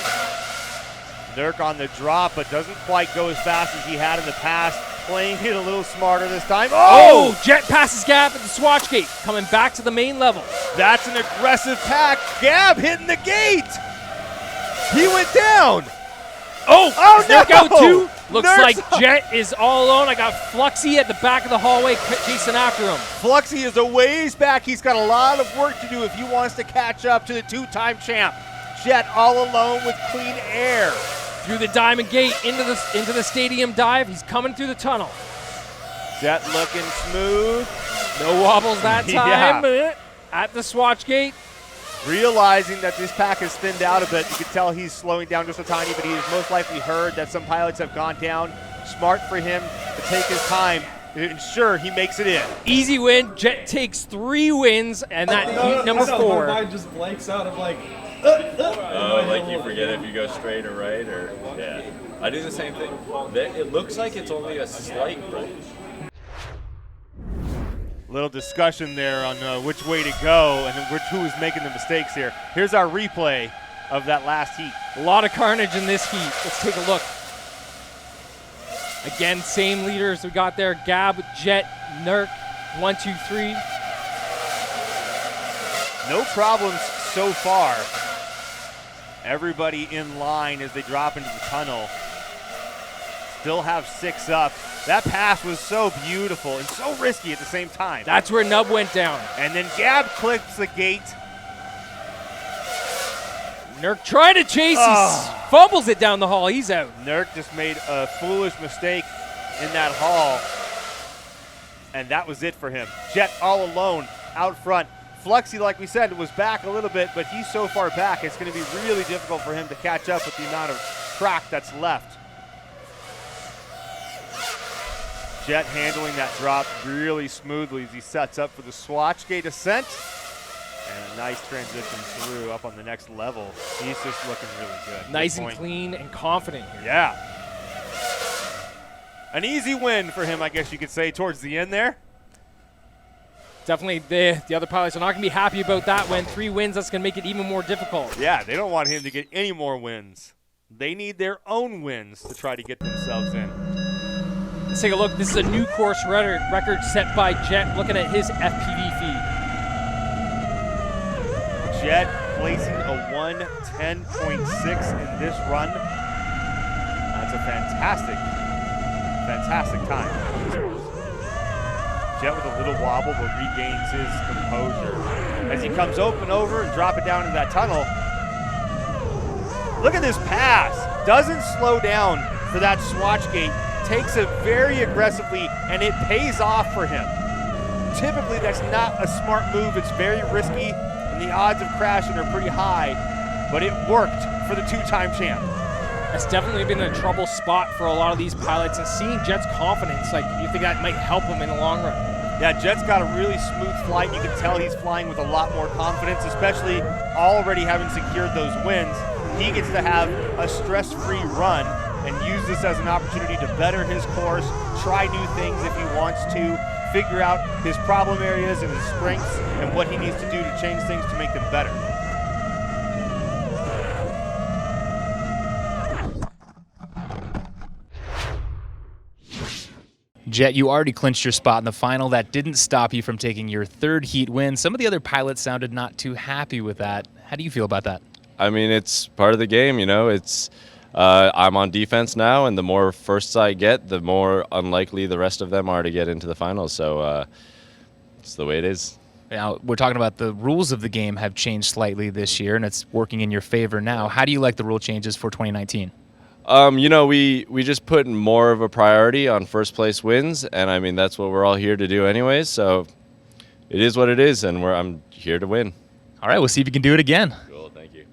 [SPEAKER 3] Nurk on the drop, but doesn't quite go as fast as he had in the past. Playing it a little smarter this time.
[SPEAKER 2] Oh! Jet passes Gab at the swatch gate. Coming back to the main level.
[SPEAKER 3] That's an aggressive pack. Gab hitting the gate. He went down.
[SPEAKER 2] Oh
[SPEAKER 3] no!
[SPEAKER 2] Nurk out too. Looks
[SPEAKER 3] Nurk's
[SPEAKER 2] like
[SPEAKER 3] up.
[SPEAKER 2] Jet is all alone. I got Fluxy at the back of the hallway chasing after him.
[SPEAKER 3] Fluxy is a ways back. He's got a lot of work to do if he wants to catch up to the 2-time champ. Jet all alone with clean air.
[SPEAKER 2] Through the diamond gate into the stadium dive. He's coming through the tunnel.
[SPEAKER 3] Jet looking smooth.
[SPEAKER 2] No wobbles that time.
[SPEAKER 3] Yeah.
[SPEAKER 2] At the swatch gate.
[SPEAKER 3] Realizing that this pack has thinned out a bit, you can tell he's slowing down just a tiny bit. He has most likely heard that some pilots have gone down. Smart for him to take his time to ensure he makes it in.
[SPEAKER 2] Easy win. Jet takes 3 wins, and that heat number 4.
[SPEAKER 11] My mind just blanks out of like.
[SPEAKER 13] Oh, like you forget if you go straight or right, or yeah. I do the same thing. It looks like it's only a slight right.
[SPEAKER 3] Little discussion there on which way to go and who is making the mistakes here. Here's our replay of that last heat.
[SPEAKER 2] A lot of carnage in this heat. Let's take a look. Again, same leaders we got there. Gab, Jet, Nurk, 1, 2, 3.
[SPEAKER 3] No problems so far. Everybody in line as they drop into the tunnel. Still have 6 up. That pass was so beautiful and so risky at the same time.
[SPEAKER 2] That's where Nub went down.
[SPEAKER 3] And then Gab clips the gate.
[SPEAKER 2] Nurk tried to chase. He fumbles it down the hall. He's out.
[SPEAKER 3] Nurk just made a foolish mistake in that hall. And that was it for him. Jet all alone out front. Fluxy, like we said, was back a little bit, but he's so far back, it's going to be really difficult for him to catch up with the amount of track that's left. Jet handling that drop really smoothly as he sets up for the swatch gate ascent. And a nice transition through up on the next level. He's just looking really good.
[SPEAKER 2] Nice and clean and confident here.
[SPEAKER 3] Yeah. An easy win for him, I guess you could say, towards the end there.
[SPEAKER 2] Definitely the other pilots are not going to be happy about that win. 3 wins, that's going to make it even more difficult.
[SPEAKER 3] Yeah, they don't want him to get any more wins. They need their own wins to try to get themselves in.
[SPEAKER 2] Let's take a look. This is a new course record set by Jet, looking at his FPV feed.
[SPEAKER 3] Jet placing a 1:10.6 in this run. That's a fantastic time. Jet with a little wobble, but regains his composure. As he comes open over and drop it down into that tunnel. Look at this pass. Doesn't slow down for that swatch gate. Takes it very aggressively, and it pays off for him. Typically, that's not a smart move. It's very risky, and the odds of crashing are pretty high, but it worked for the 2-time champ.
[SPEAKER 2] That's definitely been a trouble spot for a lot of these pilots, and seeing Jet's confidence, like, you think that might help him in the long run?
[SPEAKER 3] Yeah, Jet's got a really smooth flight. You can tell he's flying with a lot more confidence, especially already having secured those wins. He gets to have a stress-free run and use this as an opportunity to better his course, try new things if he wants to, figure out his problem areas and his strengths and what he needs to do to change things to make them better.
[SPEAKER 5] Jet, you already clinched your spot in the final. That didn't stop you from taking your 3rd heat win. Some of the other pilots sounded not too happy with that. How do you feel about that?
[SPEAKER 13] I mean, it's part of the game, you know. It's I'm on defense now, and the more firsts I get, the more unlikely the rest of them are to get into the finals. So it's the way it is.
[SPEAKER 5] Now, we're talking about the rules of the game have changed slightly this year, and it's working in your favor now. How do you like the rule changes for 2019?
[SPEAKER 13] You know, we just put more of a priority on first place wins, and I mean, that's what we're all here to do anyways. So it is what it is, and I'm here to win.
[SPEAKER 5] All right, we'll see if you can do it again.
[SPEAKER 13] Cool, thank you.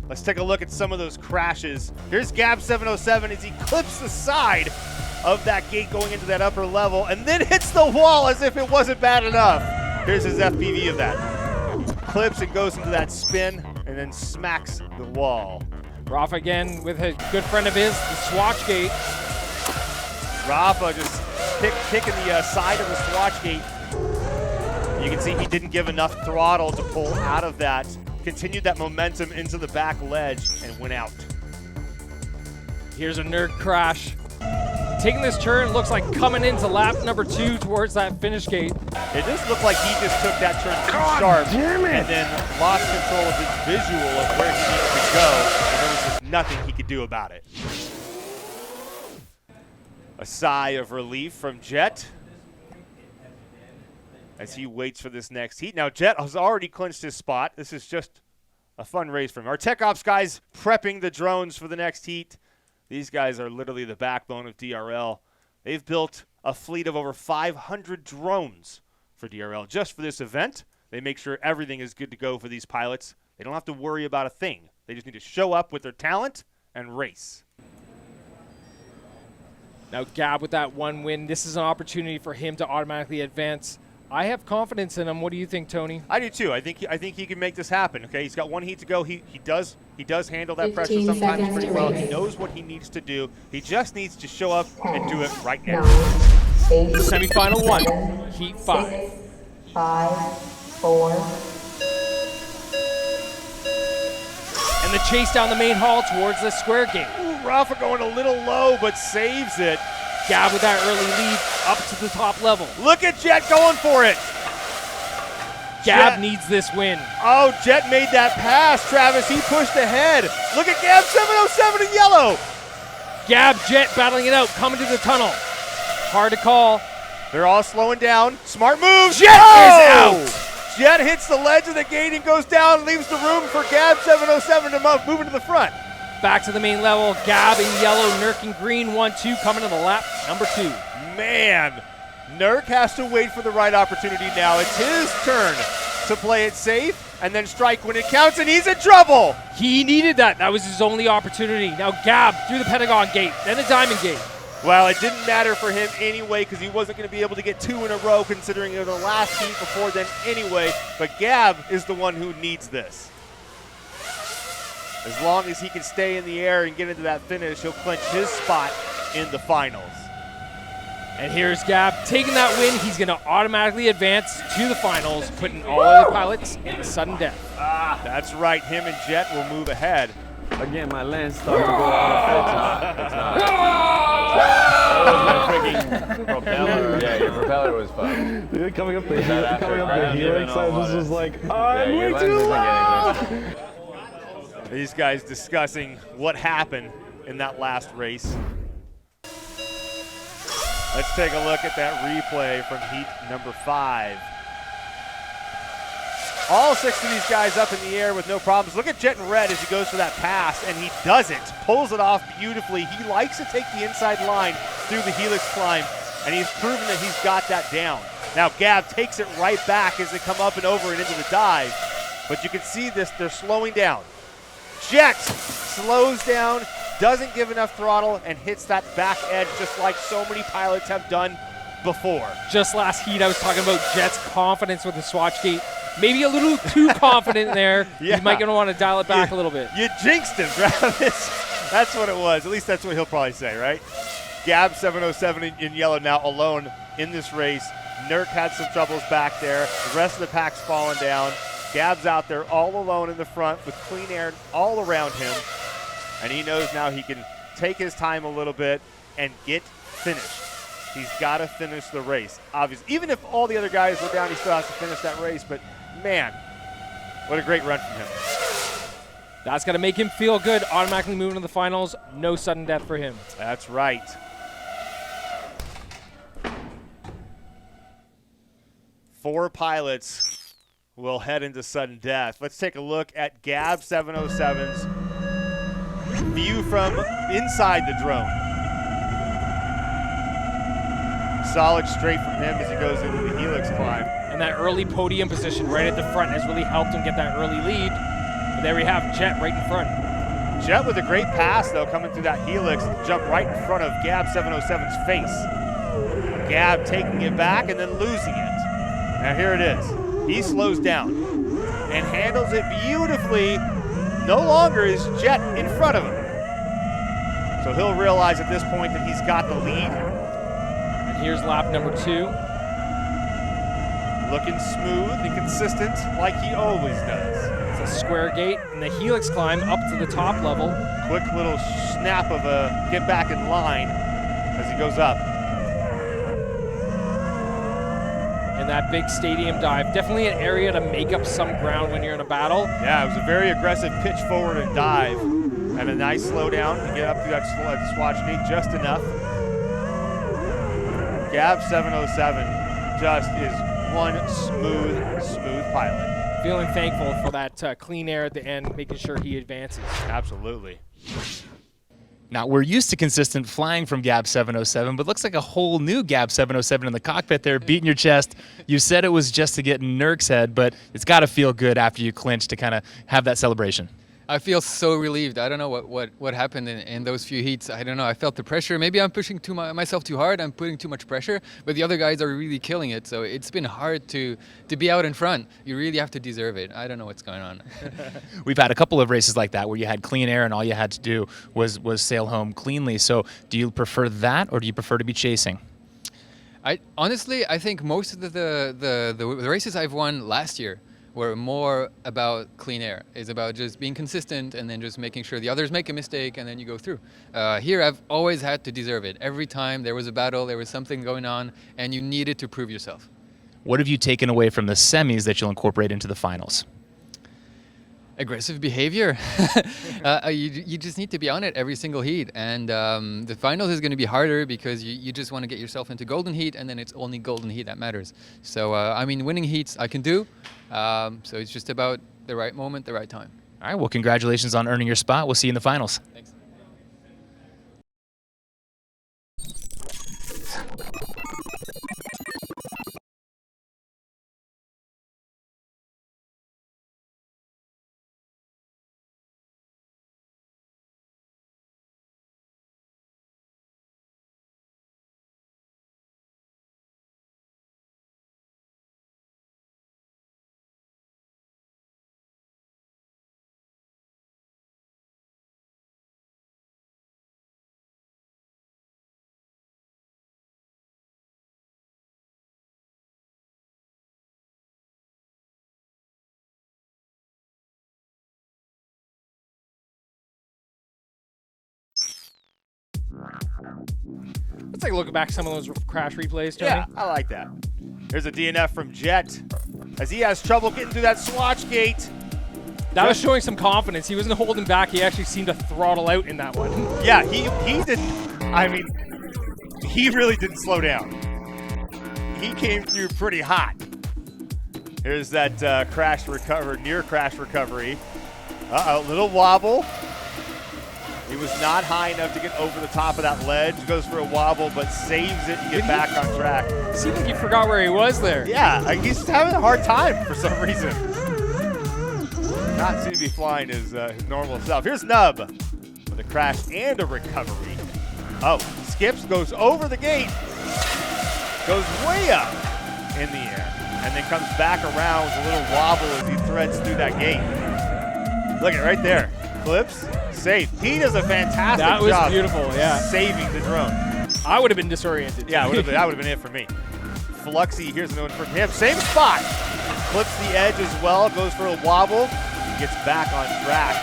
[SPEAKER 3] Let's take a look at some of those crashes. Here's Gab 707 as he clips the side of that gate going into that upper level and then hits the wall as if it wasn't bad enough. Here's his FPV of that. Clips and goes into that spin and then smacks the wall.
[SPEAKER 2] Rafa again with a good friend of his, the Swatch Gate.
[SPEAKER 3] Rafa just kicking the side of the Swatch Gate. You can see he didn't give enough throttle to pull out of that. Continued that momentum into the back ledge and went out.
[SPEAKER 2] Here's a nerd crash. Taking this turn, looks like coming into lap number 2 towards that finish gate.
[SPEAKER 3] It just looked like he just took that turn too sharp and then lost control of his visual of where he needed to go, and there was just nothing he could do about it. A sigh of relief from Jet as he waits for this next heat. Now, Jet has already clinched his spot. This is just a fun race for him. Our Tech Ops guys prepping the drones for the next heat. These guys are literally the backbone of DRL. They've built a fleet of over 500 drones for DRL just for this event. They make sure everything is good to go for these pilots. They don't have to worry about a thing. They just need to show up with their talent and race.
[SPEAKER 2] Now Gab with that one win. This is an opportunity for him to automatically advance. I have confidence in him. What do you think, Tony?
[SPEAKER 3] I do too. I think he can make this happen. Okay, he's got one heat to go. He does handle that pressure sometimes pretty well. He knows what he needs to do. He just needs to show up and do it right now.
[SPEAKER 2] Semifinal 1, heat 5.
[SPEAKER 4] 6, 5, 4.
[SPEAKER 2] And the chase down the main hall towards the square gate.
[SPEAKER 3] Ooh, Rafa going a little low, but saves it.
[SPEAKER 2] Gab with that early lead up to the top level.
[SPEAKER 3] Look at Jet going for it.
[SPEAKER 2] Gab needs this win.
[SPEAKER 3] Oh, Jet made that pass, Travis. He pushed ahead. Look at Gab 707 in yellow.
[SPEAKER 2] Gab, Jet battling it out, coming to the tunnel. Hard to call.
[SPEAKER 3] They're all slowing down. Smart move.
[SPEAKER 2] Jet is out.
[SPEAKER 3] Jet hits the ledge of the gate and goes down, leaves the room for Gab 707 to move into the front.
[SPEAKER 2] Back to the main level. Gab in yellow, Nurk in green. 1-2 coming to the lap number 2.
[SPEAKER 3] Man, Nurk has to wait for the right opportunity now. It's his turn to play it safe and then strike when it counts, and he's in trouble.
[SPEAKER 2] He needed that. That was his only opportunity. Now Gab through the Pentagon gate, then the Diamond gate.
[SPEAKER 3] Well, it didn't matter for him anyway because he wasn't going to be able to get 2 in a row considering it was the last heat before then anyway. But Gab is the one who needs this. As long as he can stay in the air and get into that finish, he'll clinch his spot in the finals.
[SPEAKER 2] And here's Gab taking that win. He's going to automatically advance to the finals, putting all other pilots in sudden death.
[SPEAKER 3] That's right. Him and Jet will move ahead.
[SPEAKER 12] Again, my lens started to go out of focus. That was my freaking propeller. Yeah, your propeller was fucked.
[SPEAKER 11] Dude, coming up the helix, I just was like, I'm way too low.
[SPEAKER 3] These guys discussing what happened in that last race. Let's take a look at that replay from heat number 5. All 6 of these guys up in the air with no problems. Look at Jet in red as he goes for that pass, and he does it. Pulls it off beautifully. He likes to take the inside line through the helix climb, and he's proven that he's got that down. Now Gab takes it right back as they come up and over and into the dive. But you can see this, they're slowing down. Jet slows down, doesn't give enough throttle, and hits that back edge just like so many pilots have done before.
[SPEAKER 2] Just last heat, I was talking about Jet's confidence with the Swatch gate. Maybe a little too confident there.
[SPEAKER 3] Yeah.
[SPEAKER 2] You might want to dial it back a little bit.
[SPEAKER 3] You jinxed him, Travis. That's what it was. At least that's what he'll probably say, right? Gab 707 in yellow now alone in this race. Nurk had some troubles back there. The rest of the pack's falling down. Gab's out there all alone in the front with clean air all around him. And he knows now he can take his time a little bit and get finished. He's got to finish the race, obviously. Even if all the other guys go down, he still has to finish that race. But, man, what a great run from him.
[SPEAKER 2] That's going to make him feel good, automatically moving to the finals. No sudden death for him.
[SPEAKER 3] That's right. Four pilots will head into sudden death. Let's take a look at Gab 707's view from inside the drone. Solid straight from him as he goes into the helix climb.
[SPEAKER 2] And that early podium position right at the front has really helped him get that early lead. But there we have Jet right in front.
[SPEAKER 3] Jet with a great pass, though, coming through that helix, jump right in front of Gab 707's face. Gab taking it back and then losing it. Now here it is. He slows down and handles it beautifully. No longer is Jet in front of him. So he'll realize at this point that he's got the lead.
[SPEAKER 2] And here's lap number 2.
[SPEAKER 3] Looking smooth and consistent like he always does.
[SPEAKER 2] It's a square gate and the helix climb up to the top level.
[SPEAKER 3] Quick little snap of a get back in line as he goes up.
[SPEAKER 2] And that big stadium dive. Definitely an area to make up some ground when you're in a battle.
[SPEAKER 3] Yeah, it was a very aggressive pitch forward and dive. And a nice slowdown to get up through that swatch gate just enough. Gab 707 just is one smooth pilot.
[SPEAKER 2] Feeling thankful for that clean air at the end, making sure he advances.
[SPEAKER 3] Absolutely.
[SPEAKER 5] Now, we're used to consistent flying from Gab 707, but looks like a whole new Gab 707 in the cockpit there, beating your chest. You said it was just to get in Nurk's head, but it's got to feel good after you clinch to kind of have that celebration.
[SPEAKER 6] I feel so relieved. I don't know what happened in those few heats. I don't know. I felt the pressure. Maybe I'm pushing myself too hard. I'm putting too much pressure. But the other guys are really killing it. So it's been hard to be out in front. You really have to deserve it. I don't know what's going on.
[SPEAKER 5] We've had a couple of races like that where you had clean air and all you had to do was sail home cleanly. So do you prefer that or do you prefer to be chasing?
[SPEAKER 6] Honestly, I think most of the races I've won last year were more about clean air. It's about just being consistent and then just making sure the others make a mistake and then you go through. Here, I've always had to deserve it. Every time there was a battle, there was something going on, and you needed to prove yourself.
[SPEAKER 5] What have you taken away from the semis that you'll incorporate into the finals?
[SPEAKER 6] Aggressive behavior. You just need to be on it every single heat. And the finals is going to be harder because you just want to get yourself into golden heat, and then it's only golden heat that matters. So, I mean, winning heats I can do. So it's just about the right moment, the right time.
[SPEAKER 5] All right, well, congratulations on earning your spot. We'll see you in the finals.
[SPEAKER 6] Thanks.
[SPEAKER 2] Let's take a look back at some of those crash replays, Tony.
[SPEAKER 3] Yeah, I like that. There's a DNF from Jet as he has trouble getting through that swatch gate.
[SPEAKER 2] That was showing some confidence. He wasn't holding back. He actually seemed to throttle out in that one.
[SPEAKER 3] Yeah, he didn't. I mean, he really didn't slow down. He came through pretty hot. Here's that near crash recovery. Uh-oh, little wobble. He was not high enough to get over the top of that ledge. Goes for a wobble, but saves it to get back on track.
[SPEAKER 2] Seemed like he forgot where he was there.
[SPEAKER 3] Yeah, he's having a hard time for some reason. Not seem to be flying his normal self. Here's Nub with a crash and a recovery. Oh, skips, goes over the gate, goes way up in the air, and then comes back around with a little wobble as he threads through that gate. Look at it right there. Flips, save. He does a fantastic
[SPEAKER 2] That was
[SPEAKER 3] job
[SPEAKER 2] beautiful, yeah.
[SPEAKER 3] saving the drone.
[SPEAKER 2] I would have been disoriented.
[SPEAKER 3] Yeah, that would have been it for me. Fluxy, here's another one for him. Same spot. Flips the edge as well, goes for a wobble, and gets back on track.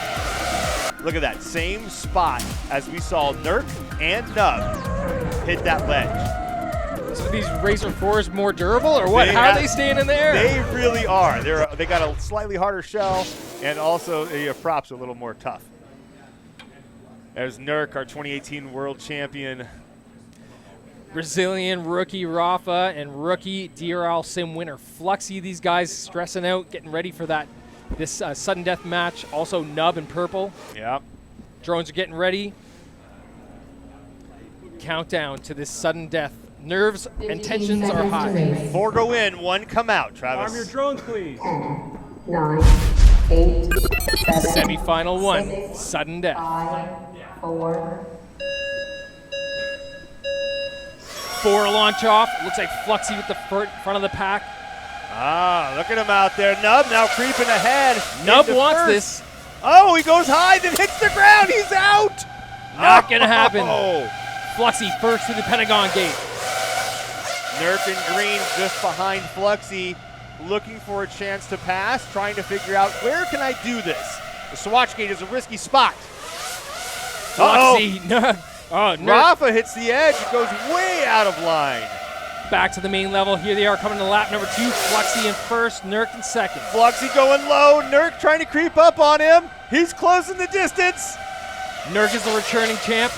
[SPEAKER 3] Look at that, same spot as we saw Nurk and Nub hit that ledge.
[SPEAKER 2] So these Racer 4s more durable, or what? How are they staying in the air?
[SPEAKER 3] They really are. They got a slightly harder shell, and also the props are a little more tough. There's Nurk, our 2018 world champion.
[SPEAKER 2] Brazilian rookie Rafa and rookie DRL Sim winner Fluxy. These guys stressing out, getting ready for this sudden death match. Also Nub and Purple.
[SPEAKER 3] Yep.
[SPEAKER 2] Drones are getting ready. Countdown to this sudden death. Nerves and tensions are high.
[SPEAKER 3] 4 go in, 1 come out, Travis.
[SPEAKER 10] Arm your drones, please.
[SPEAKER 4] 10, 9, 8, 7,
[SPEAKER 2] Semi-final 1,
[SPEAKER 4] 6,
[SPEAKER 2] sudden death.
[SPEAKER 4] 5, 4.
[SPEAKER 2] 4 launch off. Looks like Fluxy with the front of the pack.
[SPEAKER 3] Ah, look at him out there. Nub now creeping ahead.
[SPEAKER 2] Nub
[SPEAKER 3] into
[SPEAKER 2] wants
[SPEAKER 3] first.
[SPEAKER 2] this.
[SPEAKER 3] Oh, he goes high, then hits the ground. He's out.
[SPEAKER 2] Not gonna happen.
[SPEAKER 3] Oh.
[SPEAKER 2] Fluxy first to the Pentagon gate.
[SPEAKER 3] Nurk and Green just behind Fluxy, looking for a chance to pass, trying to figure out where can I do this. The Swatch gate is a risky spot.
[SPEAKER 2] Fluxy, Nurk. Oh, Nurk.
[SPEAKER 3] Rafa hits the edge, it goes way out of line.
[SPEAKER 2] Back to the main level. Here they are coming to lap number 2. Fluxy in first, Nurk in second.
[SPEAKER 3] Fluxy going low, Nurk trying to creep up on him. He's closing the distance.
[SPEAKER 2] Nurk is the returning champ.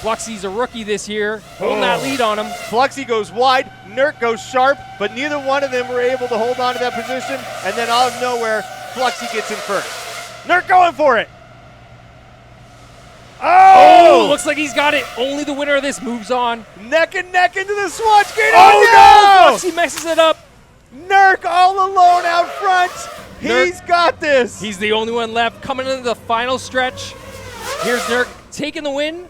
[SPEAKER 2] Fluxy's a rookie this year, holding that lead on him.
[SPEAKER 3] Fluxy goes wide, Nurk goes sharp, but neither one of them were able to hold on to that position, and then out of nowhere, Fluxy gets in first. Nurk going for it.
[SPEAKER 2] Oh, looks like he's got it. Only the winner of this moves on.
[SPEAKER 3] Neck and neck into the Swatch gate.
[SPEAKER 2] Oh no! Fluxy messes it up.
[SPEAKER 3] Nurk all alone out front. He's got this.
[SPEAKER 2] He's the only one left. Coming into the final stretch. Here's Nurk taking the win.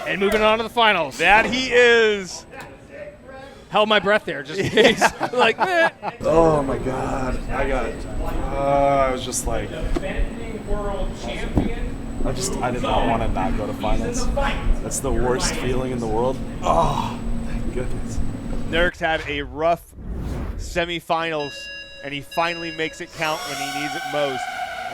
[SPEAKER 2] And moving on to the finals.
[SPEAKER 3] That he is.
[SPEAKER 2] Held my breath there just in case. Like, eh.
[SPEAKER 9] Oh my God. I got it. I was just like,
[SPEAKER 2] Defending world champion.
[SPEAKER 9] I did not want to not go to finals. That's the worst feeling in the world. Oh, thank goodness.
[SPEAKER 3] Nurk's had a rough semifinals, and he finally makes it count when he needs it most,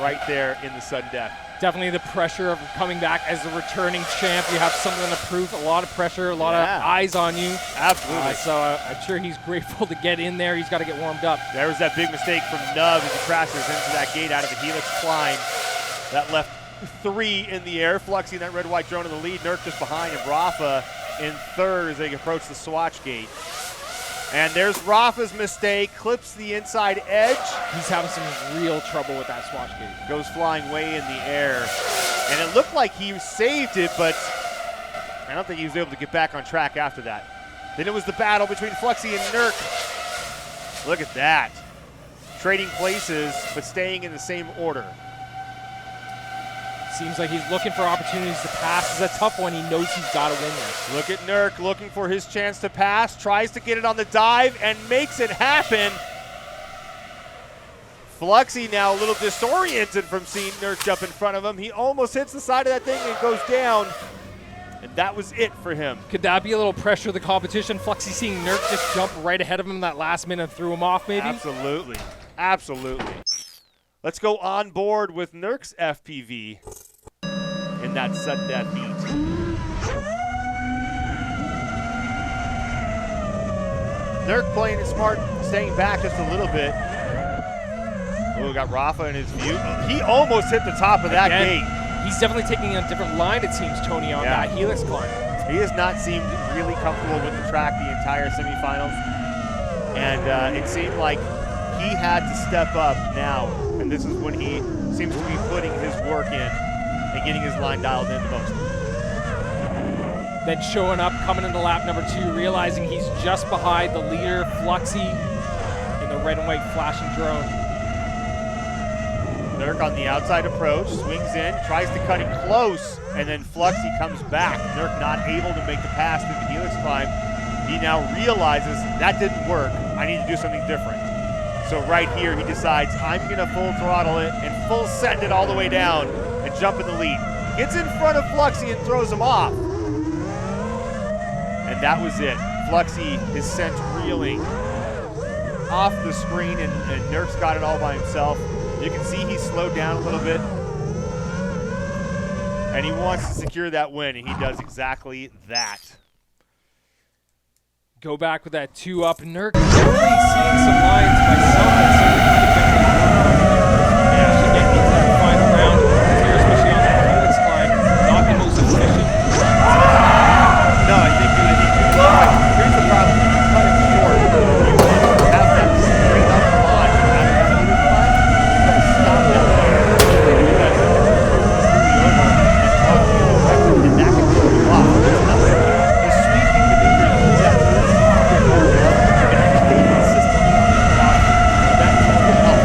[SPEAKER 3] right there in the sudden death.
[SPEAKER 2] Definitely the pressure of coming back as the returning champ. You have something to prove, a lot of pressure, a lot of eyes on you.
[SPEAKER 3] Absolutely.
[SPEAKER 2] So I'm sure he's grateful to get in there. He's got to get warmed up.
[SPEAKER 3] There was that big mistake from Nub as he crashes into that gate out of the Helix climb. That left 3 in the air. Fluxy in that red-white drone in the lead. Nurk just behind him. Rafa in third as they approach the Swatch gate. And there's Rafa's mistake, clips the inside edge.
[SPEAKER 2] He's having some real trouble with that Swatch gate.
[SPEAKER 3] Goes flying way in the air. And it looked like he saved it, but I don't think he was able to get back on track after that. Then it was the battle between Fluxy and Nurk. Look at that. Trading places, but staying in the same order.
[SPEAKER 2] Seems like he's looking for opportunities to pass. It's a tough one. He knows he's got to win this.
[SPEAKER 3] Look at Nurk looking for his chance to pass, tries to get it on the dive, and makes it happen. Fluxy now a little disoriented from seeing Nurk jump in front of him. He almost hits the side of that thing and goes down. And that was it for him.
[SPEAKER 2] Could that be a little pressure of the competition? Fluxy seeing Nurk just jump right ahead of him that last minute and threw him off maybe?
[SPEAKER 3] Absolutely. Absolutely. Let's go on board with Nurk's FPV in that sudden death heat. Nurk playing it smart, staying back just a little bit. Oh, we got Rafa in his view. He almost hit the top of that gate.
[SPEAKER 2] He's definitely taking a different line, it seems, Tony, on that Helix climb.
[SPEAKER 3] He has not seemed really comfortable with the track the entire semifinals. And it seemed like he had to step up now. And this is when he seems to be putting his work in and getting his line dialed in the most.
[SPEAKER 2] Then showing up, coming into lap number 2, realizing he's just behind the leader, Fluxy, in the red and white flashing drone.
[SPEAKER 3] Nurk on the outside approach, swings in, tries to cut it close, and then Fluxy comes back. Nurk not able to make the pass through the Helix climb. He now realizes that didn't work. I need to do something different. So right here, he decides, I'm going to full throttle it and full send it all the way down and jump in the lead. Gets in front of Fluxy and throws him off. And that was it. Fluxy is sent reeling off the screen, and Nurk's got it all by himself. You can see he's slowed down a little bit. And he wants to secure that win, and he does exactly that.
[SPEAKER 2] Go back with that 2-up. Nurk definitely seeing some lines myself that seem to actually get into that final round here, especially on that Helix climb. Not the most efficient.
[SPEAKER 3] No, I think here's the problem. You cut it short. You have that straight up launch out of that Helix climb. You got to stop that there. Because it's completely over and drop the other direction, and that can throw you off. There's nothing. The sweeping maneuver that you have to do is hard, and you stay consistently on the clock. That can help.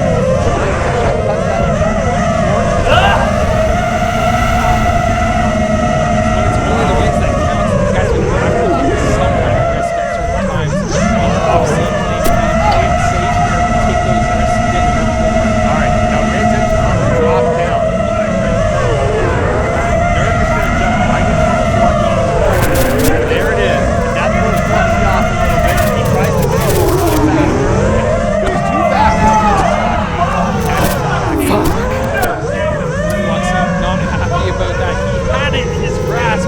[SPEAKER 3] Trying to cut that short.
[SPEAKER 2] When it's only the wins that count, these guys are going to have to take some kind of risk at certain times. Obviously, play it safe, take those risks, and get it over.
[SPEAKER 3] All right, now pay attention on the drop down. Nurk is going to jump right in front of Fluxy. There it is. And that throws Fluxy off a little bit. He tries to go a little faster. Goes too fast.
[SPEAKER 2] Fluxy not happy about that. He had it in his grasp.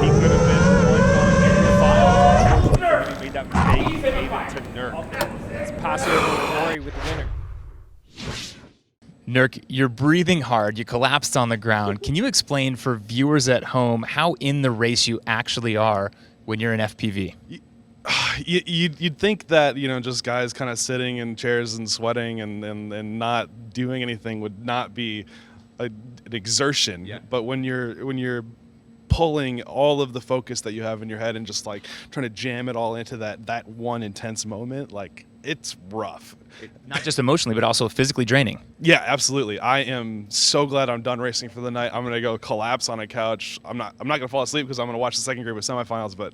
[SPEAKER 3] He could have been the one going into the final. He made that mistake. He gave it to Nurk.
[SPEAKER 2] Let's pass it over to Rory with the winner.
[SPEAKER 5] Nurk, you're breathing hard. You collapsed on the ground. Can you explain for viewers at home how in the race you actually are when you're in FPV?
[SPEAKER 9] You'd think that, you know, just guys kind of sitting in chairs and sweating and not doing anything would not be an exertion. Yeah. But when you're pulling all of the focus that you have in your head and just like trying to jam it all into that one intense moment, like it's rough.
[SPEAKER 5] Not just emotionally, but also physically draining.
[SPEAKER 9] Yeah, absolutely. I am so glad I'm done racing for the night. I'm gonna go collapse on a couch. I'm not gonna fall asleep because I'm gonna watch the second group of semifinals, but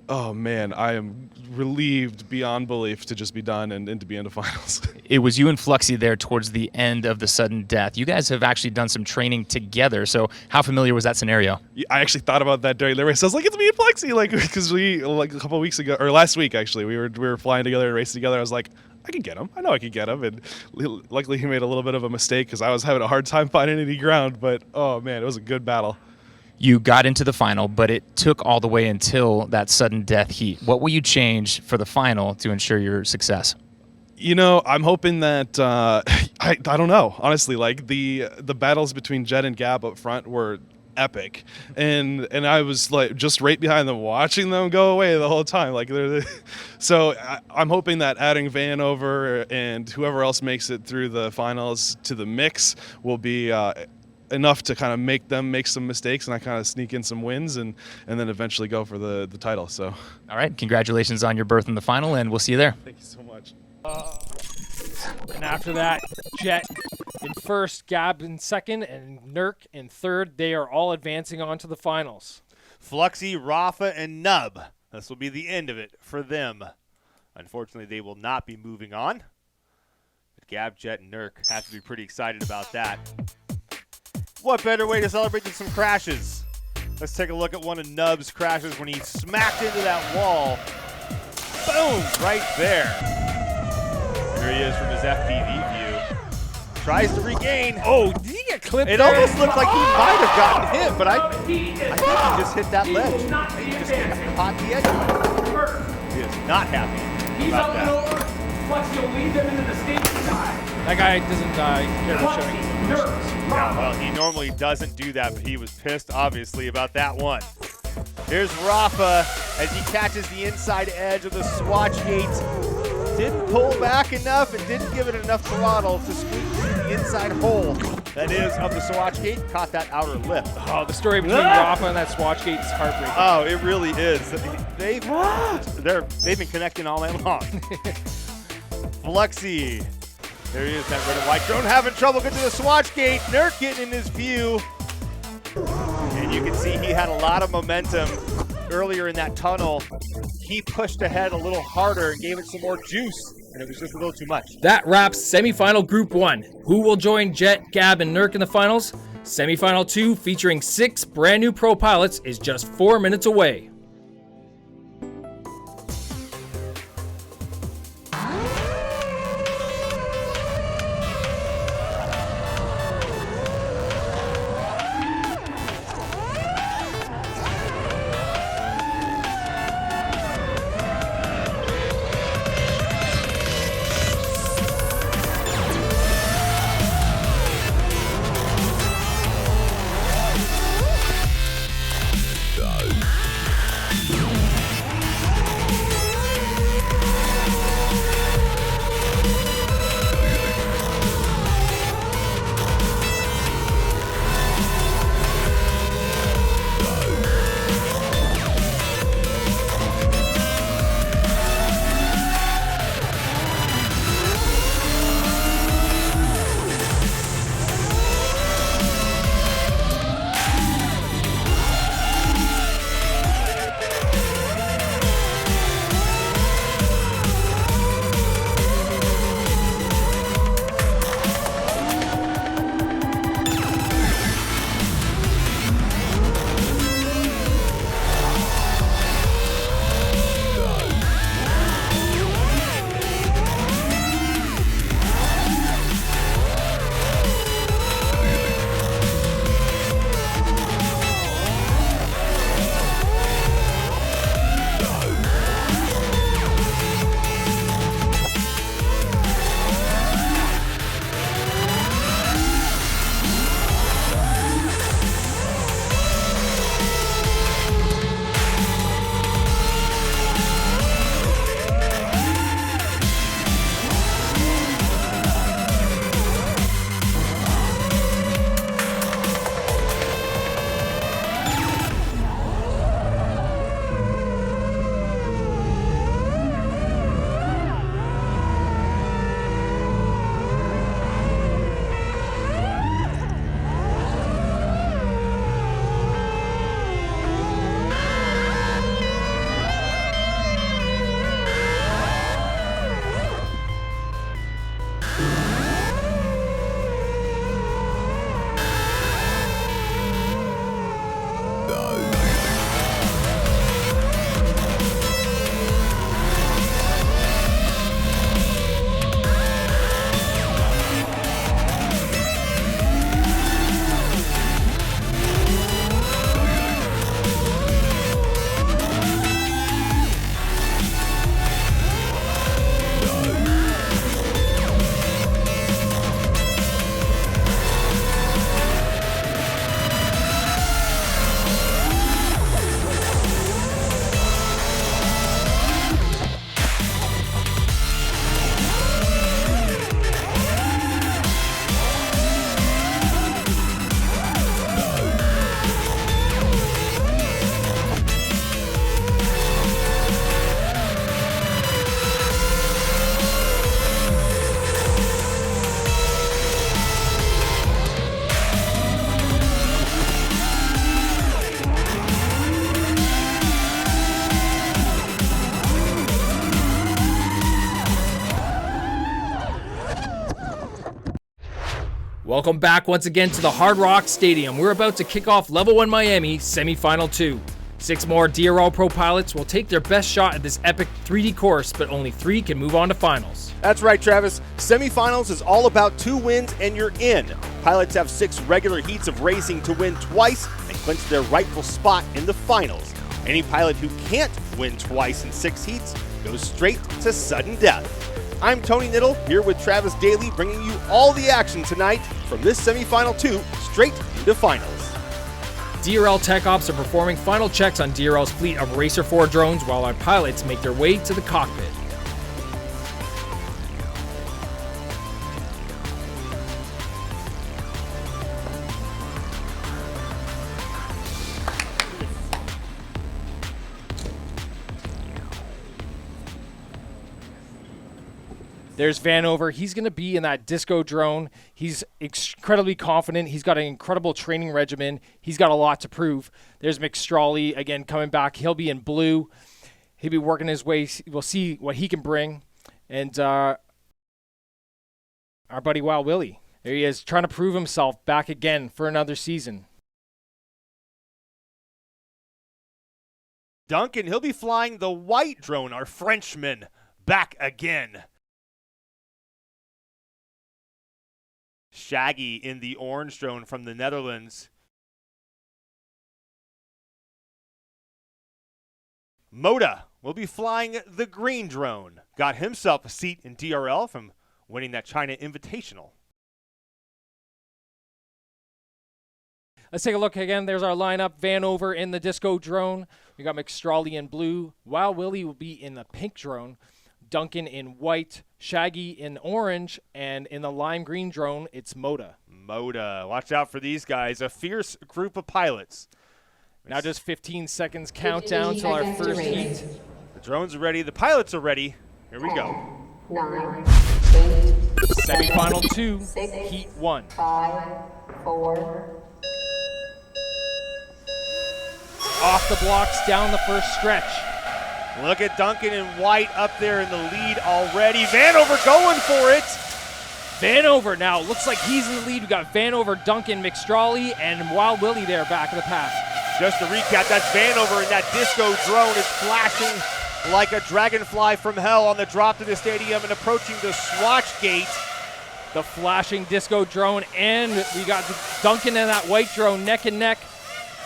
[SPEAKER 9] oh man, I am relieved beyond belief to just be done and to be into finals.
[SPEAKER 5] It was you and Fluxy there towards the end of the sudden death. You guys have actually done some training together, so how familiar was that scenario?
[SPEAKER 9] I actually thought about that during the race. I was like, it's me and Fluxy, like, because we, like, a couple of weeks ago, or last week actually, we were flying together and racing together. I was like, I can get him. I know I can get him. And luckily he made a little bit of a mistake because I was having a hard time finding any ground, but oh man, it was a good battle.
[SPEAKER 5] You got into the final, but it took all the way until that sudden death heat. What will you change for the final to ensure your success?
[SPEAKER 9] You know, I'm hoping that I don't know, honestly. Like the battles between Jed and Gab up front were epic, and I was like just right behind them, watching them go away the whole time. Like so I'm hoping that adding Van over and whoever else makes it through the finals to the mix will be enough to kind of make them make some mistakes, and I kind of sneak in some wins and then eventually go for the title. So,
[SPEAKER 5] all right, congratulations on your berth in the final, and we'll see you there.
[SPEAKER 9] Thank you so much.
[SPEAKER 2] And after that, Jet in first, Gab in second, and Nurk in third. They are all advancing on to the finals.
[SPEAKER 3] Fluxy, Rafa, and Nub. This will be the end of it for them. Unfortunately, they will not be moving on. But Gab, Jet, and Nurk have to be pretty excited about that. What better way to celebrate than some crashes? Let's take a look at one of Nub's crashes when he smacked into that wall. Boom! Right there. Here he is from his FPV view. Tries to regain.
[SPEAKER 2] Oh, did he get clipped?
[SPEAKER 3] It
[SPEAKER 2] there?
[SPEAKER 3] almost looked like he might have gotten hit, but I think he just hit that ledge. He just caught the edge of it. He is not happy about that.
[SPEAKER 2] That guy doesn't care about showing his emotions.
[SPEAKER 3] Yeah, well, he normally doesn't do that, but he was pissed, obviously, about that one. Here's Rafa as he catches the inside edge of the swatch gate. Didn't pull back enough and didn't give it enough throttle to squeak through the inside hole that is of the swatch gate. Caught that outer lip.
[SPEAKER 2] Oh, the story between Rafa and that swatch gate is heartbreaking.
[SPEAKER 3] Oh, it really is. They've been connecting all night long. Fluxy. There he is, that red and white drone having trouble getting to the swatch gate. Nurk getting in his view. And you can see he had a lot of momentum earlier in that tunnel. He pushed ahead a little harder and gave it some more juice. and it was just a little too much.
[SPEAKER 2] That wraps semifinal Group 1. Who will join Jet, Gab, and Nurk in the finals? Semifinal 2, featuring 6 brand new pro pilots, is just 4 minutes away. Welcome back once again to the Hard Rock Stadium. We're about to kick off Level 1 Miami Semifinal 2. 6 more DRL Pro pilots will take their best shot at this epic 3D course, but only 3 can move on to finals.
[SPEAKER 3] That's right, Travis. Semifinals is all about 2 wins and you're in. Pilots have 6 regular heats of racing to win twice and clinch their rightful spot in the finals. Any pilot who can't win twice in 6 heats goes straight to sudden death. I'm Tony Niddle, here with Travis Daly, bringing you all the action tonight from this semifinal 2 straight into finals.
[SPEAKER 2] DRL Tech Ops are performing final checks on DRL's fleet of Racer4 drones while our pilots make their way to the cockpit. There's Vanover. He's going to be in that disco drone. He's incredibly confident. He's got an incredible training regimen. He's got a lot to prove. There's McStrawley, again, coming back. He'll be in blue. He'll be working his way. We'll see what he can bring. And our buddy Wild Willie. There he is, trying to prove himself back again for another season.
[SPEAKER 3] Duncan, he'll be flying the white drone, our Frenchman, back again. Shaggy in the orange drone from the Netherlands. Moda will be flying the green drone. Got himself a seat in DRL from winning that China Invitational.
[SPEAKER 2] Let's take a look again. There's our lineup. Vanover in the disco drone. We got McStrawley in blue. Wild Willie will be in the pink drone. Duncan in white. Shaggy in orange. And in the lime green drone, it's Moda.
[SPEAKER 3] Moda. Watch out for these guys. A fierce group of pilots.
[SPEAKER 2] Now just 15 seconds countdown till our first heat.
[SPEAKER 3] The drones are ready. The pilots are ready. Here we go.
[SPEAKER 4] 9, 8,
[SPEAKER 2] Semi-final 2,
[SPEAKER 4] 6,
[SPEAKER 2] heat 1.
[SPEAKER 4] 5, 4.
[SPEAKER 2] Off the blocks, down the first stretch.
[SPEAKER 3] Look at Duncan in white up there in the lead already. Vanover going for it.
[SPEAKER 2] Vanover now. Looks like he's in the lead. We got Vanover, Duncan, McStrawley, and Wild Willie there back of the pack.
[SPEAKER 3] Just to recap, that's Vanover, and that disco drone is flashing like a dragonfly from hell on the drop to the stadium and approaching the swatch gate.
[SPEAKER 2] The flashing disco drone, and we got Duncan and that white drone neck and neck.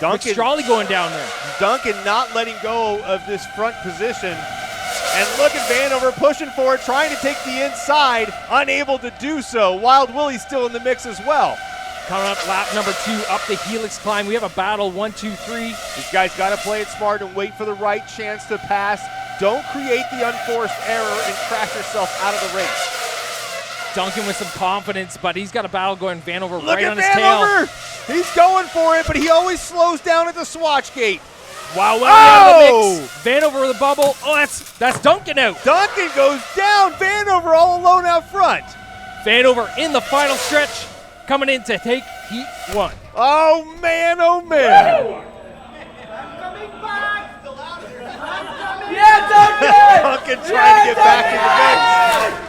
[SPEAKER 2] McStrawley going down there.
[SPEAKER 3] Duncan not letting go of this front position. And look at Vanover pushing for it, trying to take the inside, unable to do so. Wild Willie's still in the mix as well.
[SPEAKER 2] Coming up lap number 2, up the helix climb. We have a battle, 1, 2, 3.
[SPEAKER 3] These guys got to play it smart and wait for the right chance to pass. Don't create the unforced error and crash yourself out of the race.
[SPEAKER 2] Duncan with some confidence, but he's got a battle going. Vanover
[SPEAKER 3] Look
[SPEAKER 2] right
[SPEAKER 3] at
[SPEAKER 2] on his
[SPEAKER 3] Vanover.
[SPEAKER 2] tail.
[SPEAKER 3] He's going for it, but he always slows down at the swatch gate.
[SPEAKER 2] Wow, well, out of the mix. Vanover with a bubble. Oh, that's Duncan out.
[SPEAKER 3] Duncan goes down. Vanover all alone out front.
[SPEAKER 2] Vanover in the final stretch, coming in to take heat 1.
[SPEAKER 3] Oh, man, oh, man.
[SPEAKER 11] Yeah, Duncan!
[SPEAKER 3] Duncan trying to get back in the mix.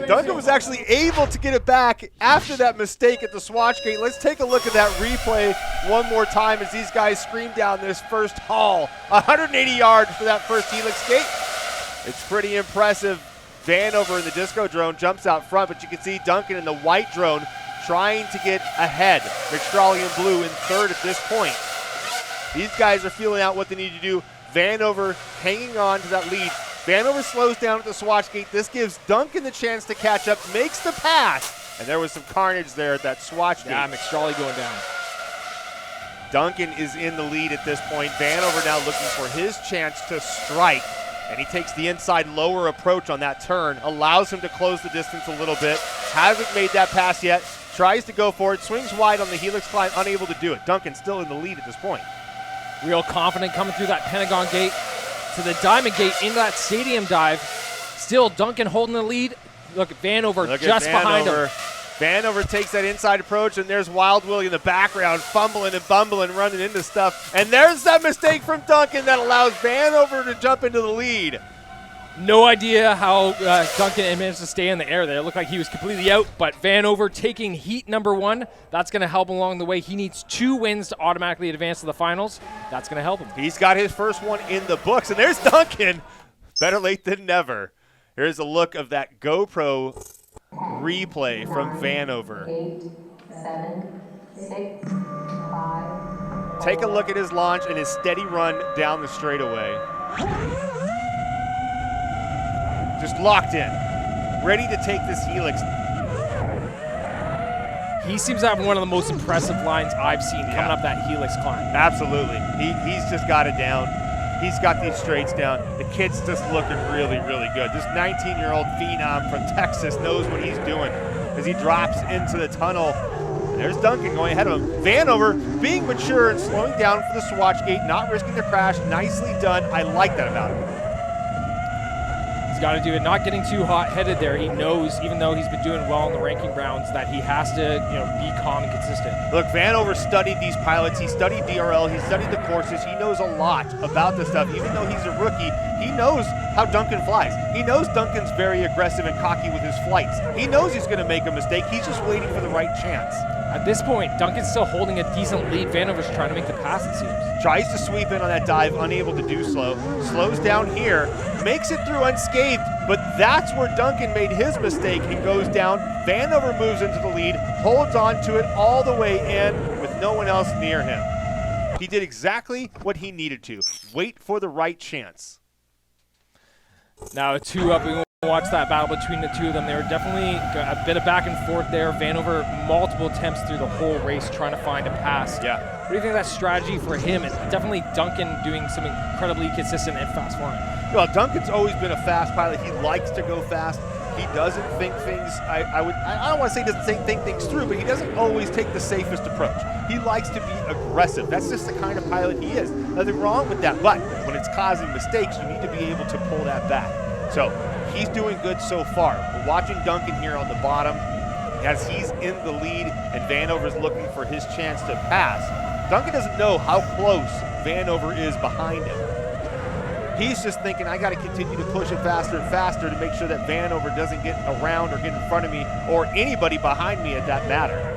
[SPEAKER 3] Duncan was actually able to get it back after that mistake at the swatch gate. Let's take a look at that replay one more time as these guys scream down this first haul. 180 yards for that first helix gate. It's pretty impressive. Vanover in the disco drone jumps out front, but you can see Duncan in the white drone trying to get ahead. McStrawley in blue in third at this point. These guys are feeling out what they need to do. Vanover hanging on to that lead. Vanover slows down at the swatch gate. This gives Duncan the chance to catch up, makes the pass, and there was some carnage there at that swatch gate.
[SPEAKER 2] Yeah, McStrawley going down.
[SPEAKER 3] Duncan is in the lead at this point. Vanover now looking for his chance to strike, and he takes the inside lower approach on that turn, allows him to close the distance a little bit. Hasn't made that pass yet, tries to go for it, swings wide on the helix climb, unable to do it. Duncan still in the lead at this point.
[SPEAKER 2] Real confident coming through that Pentagon gate to the Diamond gate into that stadium dive. Still Duncan holding the lead. Look at Vanover just behind him.
[SPEAKER 3] Vanover takes that inside approach, and there's Wild Willie in the background, fumbling and bumbling, running into stuff. And there's that mistake from Duncan that allows Vanover to jump into the lead.
[SPEAKER 2] No idea how Duncan managed to stay in the air there. It looked like he was completely out, but Vanover taking heat number 1. That's going to help him along the way. He needs 2 wins to automatically advance to the finals. That's going to help him.
[SPEAKER 3] He's got his first one in the books, and there's Duncan. Better late than never. Here's a look of that GoPro replay from Vanover.
[SPEAKER 4] 8, 7, 6, 5.
[SPEAKER 3] Take a look at his launch and his steady run down the straightaway. Just locked in, ready to take this helix.
[SPEAKER 2] He seems to have one of the most impressive lines I've seen coming up that helix climb.
[SPEAKER 3] Absolutely. He's just got it down. He's got these straights down. The kid's just looking really, really good. This 19-year-old phenom from Texas knows what he's doing as he drops into the tunnel. There's Duncan going ahead of him. Vanover being mature and slowing down for the swatch gate, not risking the crash. Nicely done. I like that about him.
[SPEAKER 2] got to do it. Not getting too hot-headed there. He knows, even though he's been doing well in the ranking rounds, that he has to, be calm and consistent.
[SPEAKER 3] Look, Vanover studied these pilots. He studied DRL. He studied the courses. He knows a lot about this stuff. Even though he's a rookie, he knows how Duncan flies. He knows Duncan's very aggressive and cocky with his flights. He knows he's going to make a mistake. He's just waiting for the right chance.
[SPEAKER 2] At this point, Duncan's still holding a decent lead. Vanover's trying to make the pass, it seems.
[SPEAKER 3] Tries to sweep in on that dive, unable to do so. Slows down here, makes it through unscathed, but that's where Duncan made his mistake and goes down. Vanover moves into the lead, holds on to it all the way in with no one else near him. He did exactly what he needed to. Wait for the right chance.
[SPEAKER 2] Now a 2-up. We watch that battle between the two of them. They were definitely a bit of back and forth there. Vanover, multiple attempts through the whole race trying to find a pass.
[SPEAKER 3] Yeah.
[SPEAKER 2] What do you think of that strategy for him? It's definitely Duncan doing some incredibly consistent and fast flying.
[SPEAKER 3] Well, Duncan's always been a fast pilot. He likes to go fast. He doesn't think things, I don't want to say he doesn't think things through, but he doesn't always take the safest approach. He likes to be aggressive. That's just the kind of pilot he is. Nothing wrong with that, but when it's causing mistakes, you need to be able to pull that back. So he's doing good so far. We're watching Duncan here on the bottom as he's in the lead and Vanover's looking for his chance to pass. Duncan doesn't know how close Vanover is behind him. He's just thinking, I got to continue to push it faster and faster to make sure that Vanover doesn't get around or get in front of me or anybody behind me at that matter.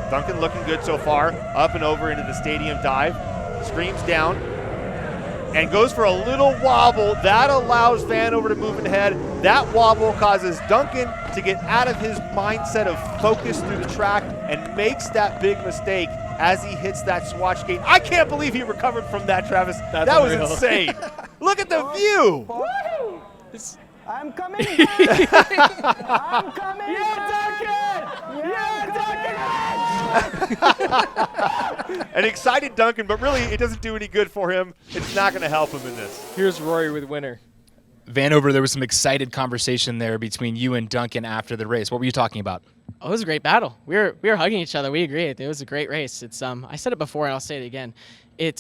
[SPEAKER 3] Duncan looking good so far, up and over into the stadium dive, screams down, and goes for a little wobble. That allows Vanover to move ahead. That wobble causes Duncan to get out of his mindset of focus through the track and makes that big mistake as he hits that swatch gate. I can't believe he recovered from that, Travis. That was insane. Look at the view.
[SPEAKER 11] I'm coming back. I'm coming Duncan.
[SPEAKER 3] An excited Duncan, but really it doesn't do any good for him. It's not going to help him in this.
[SPEAKER 2] Here's Rory with winner.
[SPEAKER 5] Vanover, there was some excited conversation there between you and Duncan after the race. What were you talking about?
[SPEAKER 7] Oh, it was a great battle. We were hugging each other. We agreed. It was a great race. It's I said it before and I'll say it again.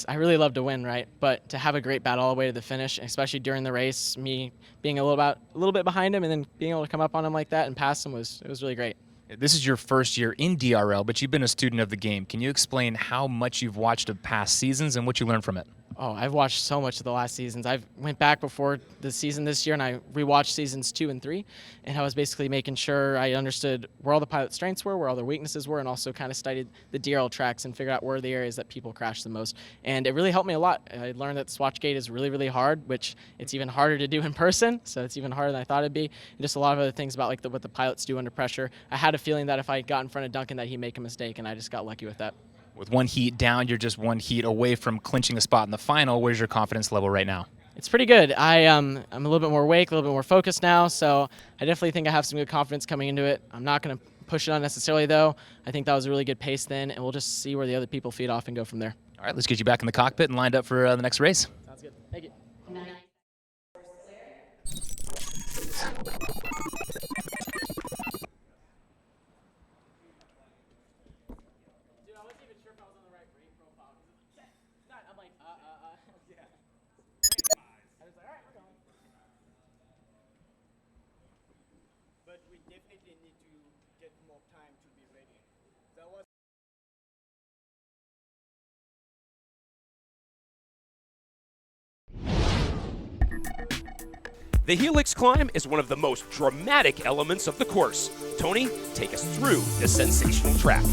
[SPEAKER 7] I really love to win, right? But to have a great battle all the way to the finish, especially during the race, me being a little bit behind him and then being able to come up on him like that and pass him was really great.
[SPEAKER 5] This is your first year in DRL, but you've been a student of the game. Can you explain how much you've watched of past seasons and what you learned from it?
[SPEAKER 7] Oh, I've watched so much of the last seasons. I went back before the season this year and I rewatched seasons 2 and 3, and I was basically making sure I understood where all the pilot strengths were, where all their weaknesses were, and also kind of studied the DRL tracks and figured out where the areas that people crash the most. And it really helped me a lot. I learned that Swatch Gate is really, really hard, which it's even harder to do in person, so it's even harder than I thought it'd be. And just a lot of other things about what the pilots do under pressure. I had a feeling that if I got in front of Duncan that he'd make a mistake, and I just got lucky with that.
[SPEAKER 5] With one heat down, you're just one heat away from clinching a spot in the final. Where's your confidence level right now?
[SPEAKER 7] It's pretty good. I'm a little bit more awake, a little bit more focused now, so I definitely think I have some good confidence coming into it. I'm not going to push it unnecessarily, though. I think that was a really good pace then, and we'll just see where the other people feed off and go from there.
[SPEAKER 5] All right, let's get you back in the cockpit and lined up for the next race.
[SPEAKER 7] Sounds good. Thank you.
[SPEAKER 11] But we definitely need to get more time to be ready. That was
[SPEAKER 8] The Helix climb is one of the most dramatic elements of the course. Tony, take us through the sensational track.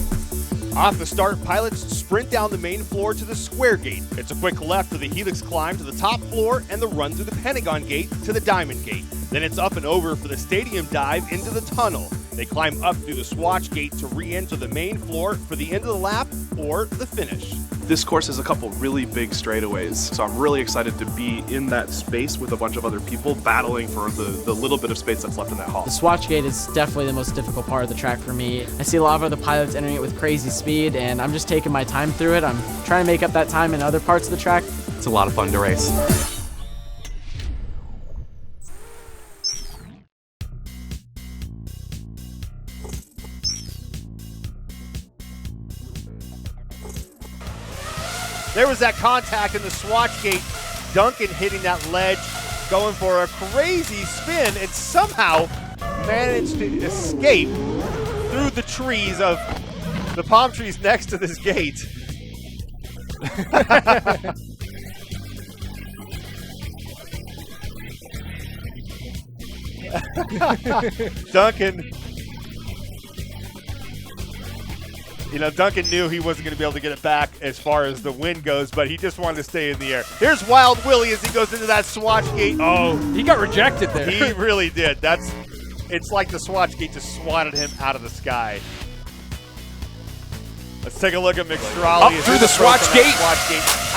[SPEAKER 3] Off the start, pilots sprint down the main floor to the square gate. It's a quick left for the Helix climb to the top floor and the run through the Pentagon gate to the Diamond gate. Then it's up and over for the stadium dive into the tunnel. They climb up through the Swatch gate to re-enter the main floor for the end of the lap or the finish.
[SPEAKER 12] This course has a couple really big straightaways, so I'm really excited to be in that space with a bunch of other people battling for the little bit of space that's left in that hall.
[SPEAKER 7] The Swatch Gate is definitely the most difficult part of the track for me. I see a lot of other pilots entering it with crazy speed, and I'm just taking my time through it. I'm trying to make up that time in other parts of the track.
[SPEAKER 14] It's a lot of fun to race.
[SPEAKER 3] There was that contact in the Swatch gate. Duncan hitting that ledge. going for a crazy spin and somehow managed to escape through the trees of the palm trees next to this gate. Duncan. Duncan knew he wasn't going to be able to get it back as far as the wind goes, but he just wanted to stay in the air. Here's Wild Willie as he goes into that swatch gate.
[SPEAKER 2] Oh, he got rejected there.
[SPEAKER 3] He really did. It's like the swatch gate just swatted him out of the sky. Let's take a look at McStrolly.
[SPEAKER 8] Up through the swatch gate.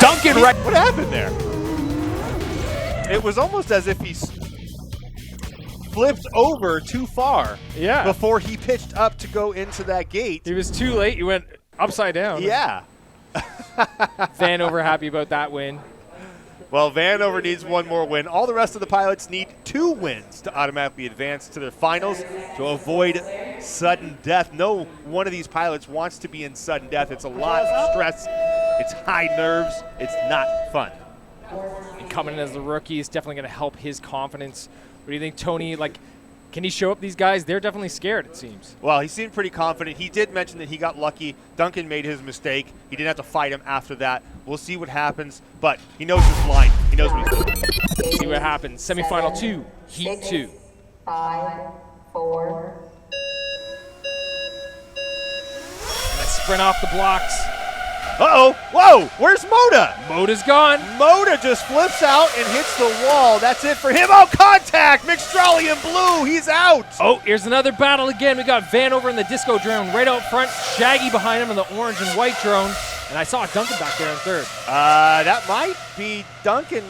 [SPEAKER 8] Duncan right.
[SPEAKER 3] What happened there? It was almost as if he flipped over too far before he pitched up to go into that gate.
[SPEAKER 2] He was too late. He went upside down.
[SPEAKER 3] Yeah.
[SPEAKER 2] Vanover happy about that win.
[SPEAKER 3] Well, Vanover needs one more win. All the rest of the pilots need 2 wins to automatically advance to their finals to avoid sudden death. No one of these pilots wants to be in sudden death. It's a lot of stress. It's high nerves. It's not fun.
[SPEAKER 2] And coming in as the rookie is definitely going to help his confidence. What do you think, Tony? Can he show up these guys? They're definitely scared, it seems.
[SPEAKER 3] Well, he seemed pretty confident. He did mention that he got lucky. Duncan made his mistake. He didn't have to fight him after that. We'll see what happens, but he knows his line. He knows what he's doing.
[SPEAKER 2] See what happens. Semifinal 2, Heat 2.
[SPEAKER 4] 5, 4.
[SPEAKER 2] Let's sprint off the blocks.
[SPEAKER 3] Uh-oh. Whoa. Where's Moda?
[SPEAKER 2] Moda's gone.
[SPEAKER 3] Moda just flips out and hits the wall. That's it for him. Oh, contact. McStrolly in blue. He's out.
[SPEAKER 2] Oh, here's another battle again. We got Vanover in the disco drone right out front. Shaggy behind him in the orange and white drone. And I saw Duncan back there in third.
[SPEAKER 3] That might be Duncan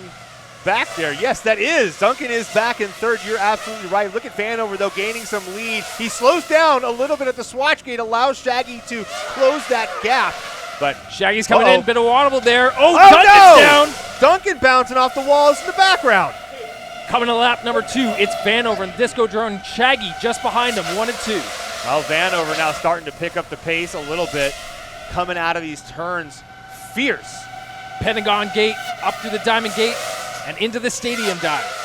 [SPEAKER 3] back there. Yes, that is. Duncan is back in third. You're absolutely right. Look at Vanover, though, gaining some lead. He slows down a little bit at the swatch gate, allows Shaggy to close that gap. But
[SPEAKER 2] Shaggy's coming in, bit of audible there.
[SPEAKER 3] Oh,
[SPEAKER 2] Duncan's down.
[SPEAKER 3] Duncan bouncing off the walls in the background.
[SPEAKER 2] Coming to lap number 2, it's Vanover and Disco Drone. Shaggy just behind him, 1 and 2.
[SPEAKER 3] Well, Vanover now starting to pick up the pace a little bit, coming out of these turns fierce.
[SPEAKER 2] Pentagon Gate, up through the Diamond Gate, and into the Stadium Dive.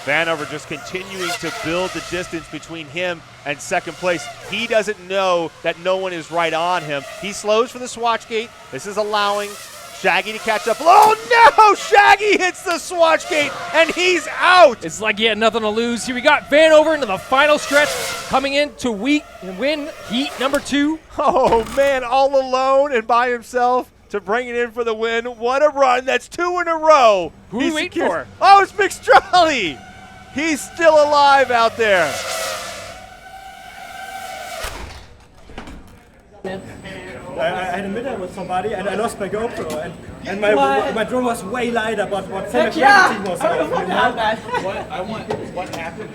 [SPEAKER 3] Vanover just continuing to build the distance between him and second place. He doesn't know that no one is right on him. He slows for the swatch gate. This is allowing Shaggy to catch up. Oh no! Shaggy hits the swatch gate and he's out.
[SPEAKER 2] It's like he had nothing to lose. Here we got Vanover into the final stretch, coming in to win Heat number 2.
[SPEAKER 3] Oh man, all alone and by himself to bring it in for the win. What a run. That's 2 in a row.
[SPEAKER 2] Who are we waiting for?
[SPEAKER 3] Oh, it's McStrolly. He's still alive out there.
[SPEAKER 15] I had a meeting with somebody and I lost my GoPro and my drone was way lighter, but what semi-gravity was off, you know?
[SPEAKER 16] What happened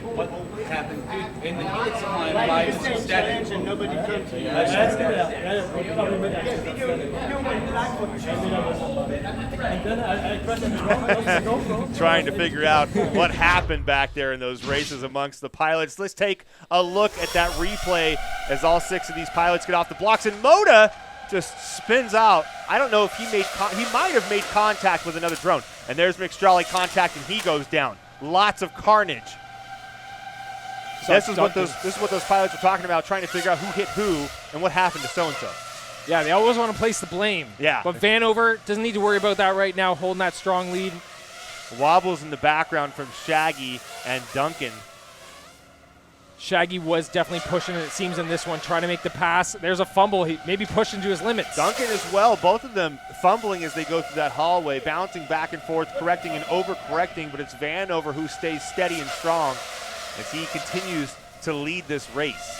[SPEAKER 16] in the Helix climb live was static and nobody came to you.
[SPEAKER 3] Trying to figure out what happened back there in those races amongst the pilots. Let's take a look at that replay as all 6 of these pilots get off the blocks. And Moda just spins out. I don't know if he might have made contact with another drone. And there's McStrolly contact and he goes down. Lots of carnage. This is what those pilots are talking about, trying to figure out who hit who and what happened to so-and-so.
[SPEAKER 2] Yeah, they always want to place the blame.
[SPEAKER 3] Yeah.
[SPEAKER 2] But Vanover doesn't need to worry about that right now, holding that strong lead.
[SPEAKER 3] Wobbles in the background from Shaggy and Duncan.
[SPEAKER 2] Shaggy was definitely pushing, it seems, in this one, trying to make the pass. There's a fumble. He maybe pushing to his limits.
[SPEAKER 3] Duncan as well. Both of them fumbling as they go through that hallway, bouncing back and forth, correcting and overcorrecting, but it's Vanover who stays steady and strong as he continues to lead this race.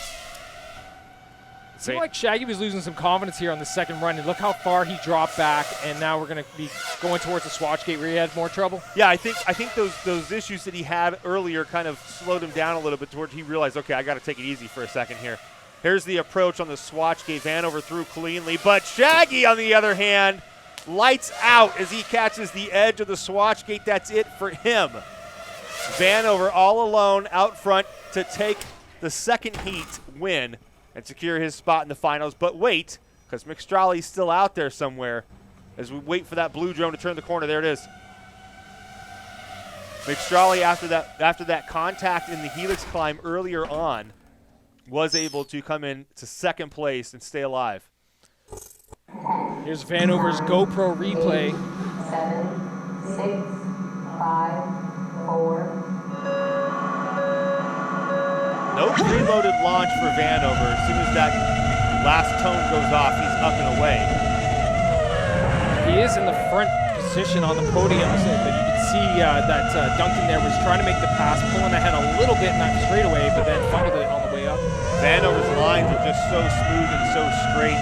[SPEAKER 2] It seemed like Shaggy was losing some confidence here on the second run, and look how far he dropped back, and now we're going to be going towards the swatch gate where he had more trouble.
[SPEAKER 3] Yeah, I think those issues that he had earlier kind of slowed him down a little bit towards he realized, okay, I got to take it easy for a second here. Here's the approach on the swatch gate. Vanover through cleanly, but Shaggy, on the other hand, lights out as he catches the edge of the swatch gate. That's it for him. Vanover all alone out front to take the second heat win and secure his spot in the finals. But wait, because McStrolly's still out there somewhere as we wait for that blue drone to turn the corner. There it is. McStrawley, after that contact in the helix climb earlier on, was able to come in to second place and stay alive.
[SPEAKER 2] Here's Vanover's GoPro replay.
[SPEAKER 4] 7, 6, 5, 4.
[SPEAKER 3] No preloaded launch for Vanover. As soon as that last tone goes off, he's up and away.
[SPEAKER 2] He is in the front position on the podium, so but you can see that Duncan there was trying to make the pass, pulling ahead a little bit in that straightaway, but then fumbled it on the way up.
[SPEAKER 3] Vanover's lines are just so smooth and so straight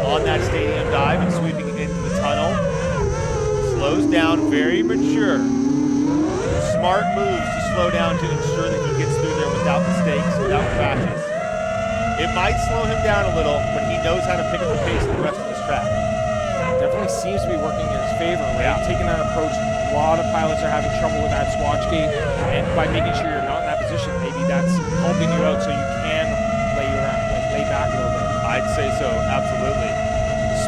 [SPEAKER 3] on that stadium dive and sweeping into the tunnel. Slows down, very mature. Smart moves to slow down to ensure that he gets through there without mistakes, without crashes. It might slow him down a little, but he knows how to pick up the pace of the rest of this track.
[SPEAKER 2] Definitely seems to be working in his favor, right? Yeah. Taking that approach, a lot of pilots are having trouble with that swatch gate, and by making sure you're not in that position, maybe that's helping you out so you can lay back a little bit.
[SPEAKER 3] I'd say so, absolutely.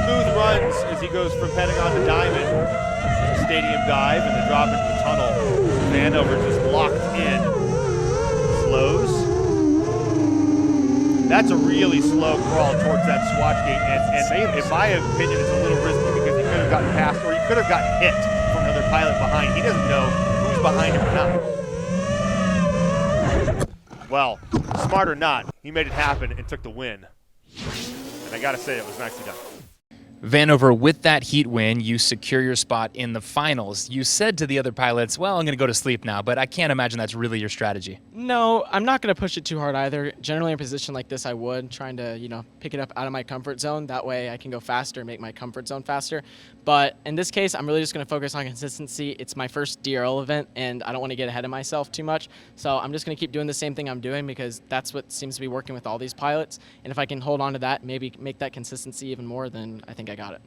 [SPEAKER 3] Smooth runs as he goes from Pentagon to Diamond. Stadium dive and the drop into the tunnel. Vanover just locked in. Slows. That's a really slow crawl towards that swatch gate, and in my opinion, it's a little risky because he could have gotten past, or he could have gotten hit from another pilot behind. He doesn't know who's behind him or not. Well, smart or not, he made it happen and took the win. And I gotta say, it was nicely done.
[SPEAKER 5] Vanover, with that heat win, you secure your spot in the finals. You said to the other pilots, well, I'm going to go to sleep now, but I can't imagine that's really your strategy.
[SPEAKER 7] No, I'm not going to push it too hard either. Generally in a position like this, I would, trying to, pick it up out of my comfort zone. That way I can go faster, make my comfort zone faster. But in this case, I'm really just going to focus on consistency. It's my first DRL event, and I don't want to get ahead of myself too much. So I'm just going to keep doing the same thing I'm doing because that's what seems to be working with all these pilots. And if I can hold on to that, maybe make that consistency even more, then I think I got it.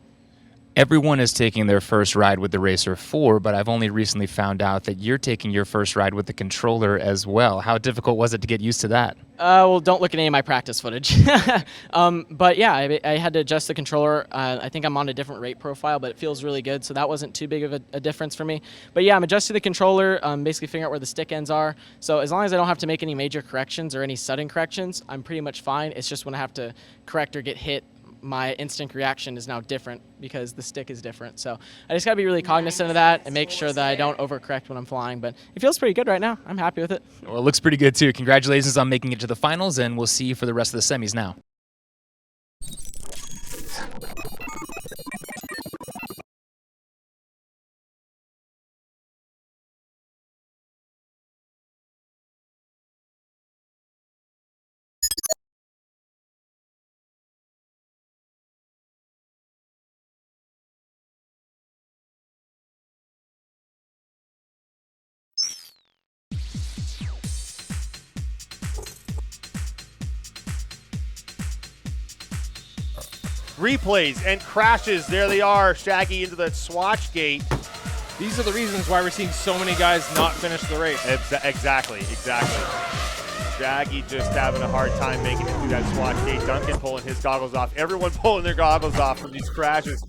[SPEAKER 5] Everyone is taking their first ride with the Racer4, but I've only recently found out that you're taking your first ride with the controller as well. How difficult was it to get used to that?
[SPEAKER 7] Well, don't look at any of my practice footage. But yeah, I had to adjust the controller. I think I'm on a different rate profile, but it feels really good, so that wasn't too big of a difference for me. But yeah, I'm adjusting the controller, basically figuring out where the stick ends are. So as long as I don't have to make any major corrections or any sudden corrections, I'm pretty much fine. It's just when I have to correct or get hit, my instant reaction is now different because the stick is different. So I just got to be really cognizant of that and make sure that I don't overcorrect when I'm flying. But it feels pretty good right now. I'm happy with it.
[SPEAKER 5] Well, it looks pretty good too. Congratulations on making it to the finals, and we'll see you for the rest of the semis now.
[SPEAKER 3] Replays and crashes. There they are, Shaggy into that swatch gate.
[SPEAKER 2] These are the reasons why we're seeing so many guys not finish the race.
[SPEAKER 3] Exactly. Shaggy just having a hard time making it through that swatch gate. Duncan pulling his goggles off. Everyone pulling their goggles off from these crashes.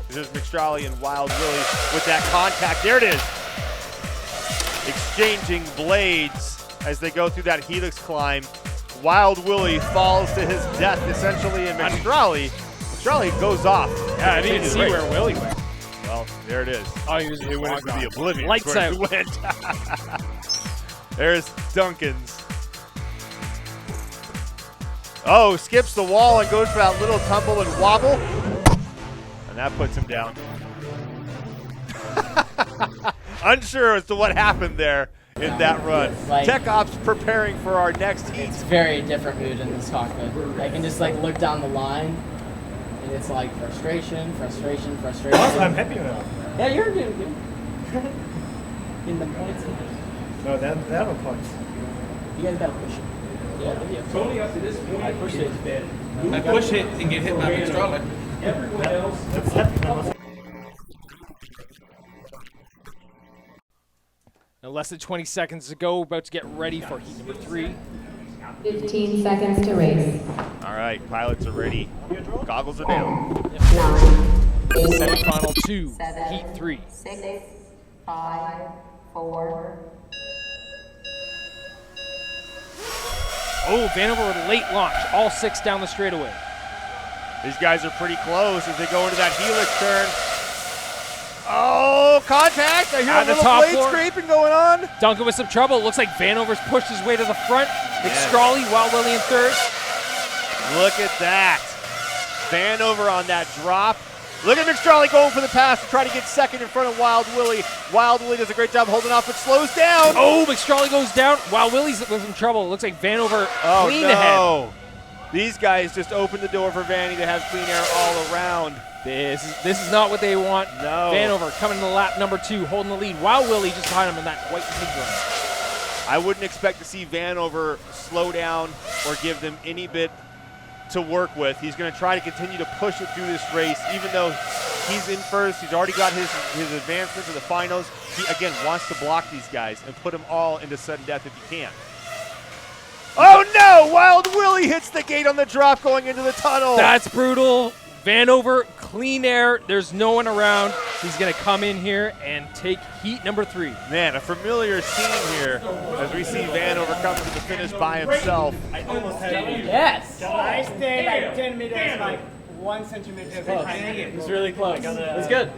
[SPEAKER 3] This is McStrawley and Wild Willie with that contact. There it is. Exchanging blades as they go through that helix climb. Wild Willie falls to his death essentially, and McStrawley goes off.
[SPEAKER 2] Yeah, I didn't see where Willie went.
[SPEAKER 3] Well, there it is.
[SPEAKER 2] Oh,
[SPEAKER 3] it went into the oblivion.
[SPEAKER 2] Lights out.
[SPEAKER 3] It went. There's Duncan's. Oh, skips the wall and goes for that little tumble and wobble. And that puts him down. Unsure as to what happened there in that run. Tech Ops preparing for our next heat.
[SPEAKER 7] It's very different mood in this cockpit. I can just look down the line, and it's like frustration.
[SPEAKER 15] I'm happy now.
[SPEAKER 7] Yeah, you're doing good. In the points.
[SPEAKER 15] No, they have a points.
[SPEAKER 7] You guys gotta push it. Yeah.
[SPEAKER 16] Tony, up to this point,
[SPEAKER 7] I push it.
[SPEAKER 14] I push it and get hit by McStrawley.
[SPEAKER 16] Everyone else.
[SPEAKER 15] That's happy.
[SPEAKER 2] Now less than 20 seconds to go. About to get ready for heat number 3.
[SPEAKER 4] 15 seconds to race.
[SPEAKER 3] All right, pilots are ready. Goggles are down.
[SPEAKER 2] Semifinal 2, Heat 3.
[SPEAKER 4] 6, 5, 4.
[SPEAKER 2] Oh, Vanover with a late launch, all 6 down the straightaway.
[SPEAKER 3] These guys are pretty close as they go into that helix turn. Oh, contact! I hear a little blade scraping going on.
[SPEAKER 2] Duncan with some trouble. It looks like Vanover's pushed his way to the front. McStrawley, Wild Willie in third.
[SPEAKER 3] Look at that. Vanover on that drop. Look at McStrawley going for the pass to try to get second in front of Wild Willie. Wild Willie does a great job holding off, but slows down.
[SPEAKER 2] Oh, McStrawley goes down. Wild Willie's with some trouble. It looks like Vanover clean ahead.
[SPEAKER 3] These guys just opened the door for Vanny to have clean air all around.
[SPEAKER 2] This is not what they want.
[SPEAKER 3] No.
[SPEAKER 2] Vanover coming to lap number 2, holding the lead. Wild Willie just behind him in that white pig run.
[SPEAKER 3] I wouldn't expect to see Vanover slow down or give them any bit to work with. He's going to try to continue to push it through this race, even though he's in first. He's already got his advancement to the finals. He, again, wants to block these guys and put them all into sudden death if he can. Oh, no! Wild Willie hits the gate on the drop going into the tunnel.
[SPEAKER 2] That's brutal. Vanover, clean air. There's no one around. He's going to come in here and take heat number 3.
[SPEAKER 3] Man, a familiar scene here as we see Vanover come to the finish by himself.
[SPEAKER 15] I almost had it.
[SPEAKER 7] Yes.
[SPEAKER 15] I stayed like 10 meters, like 1 centimeter behind him.
[SPEAKER 7] It was really close. It was good.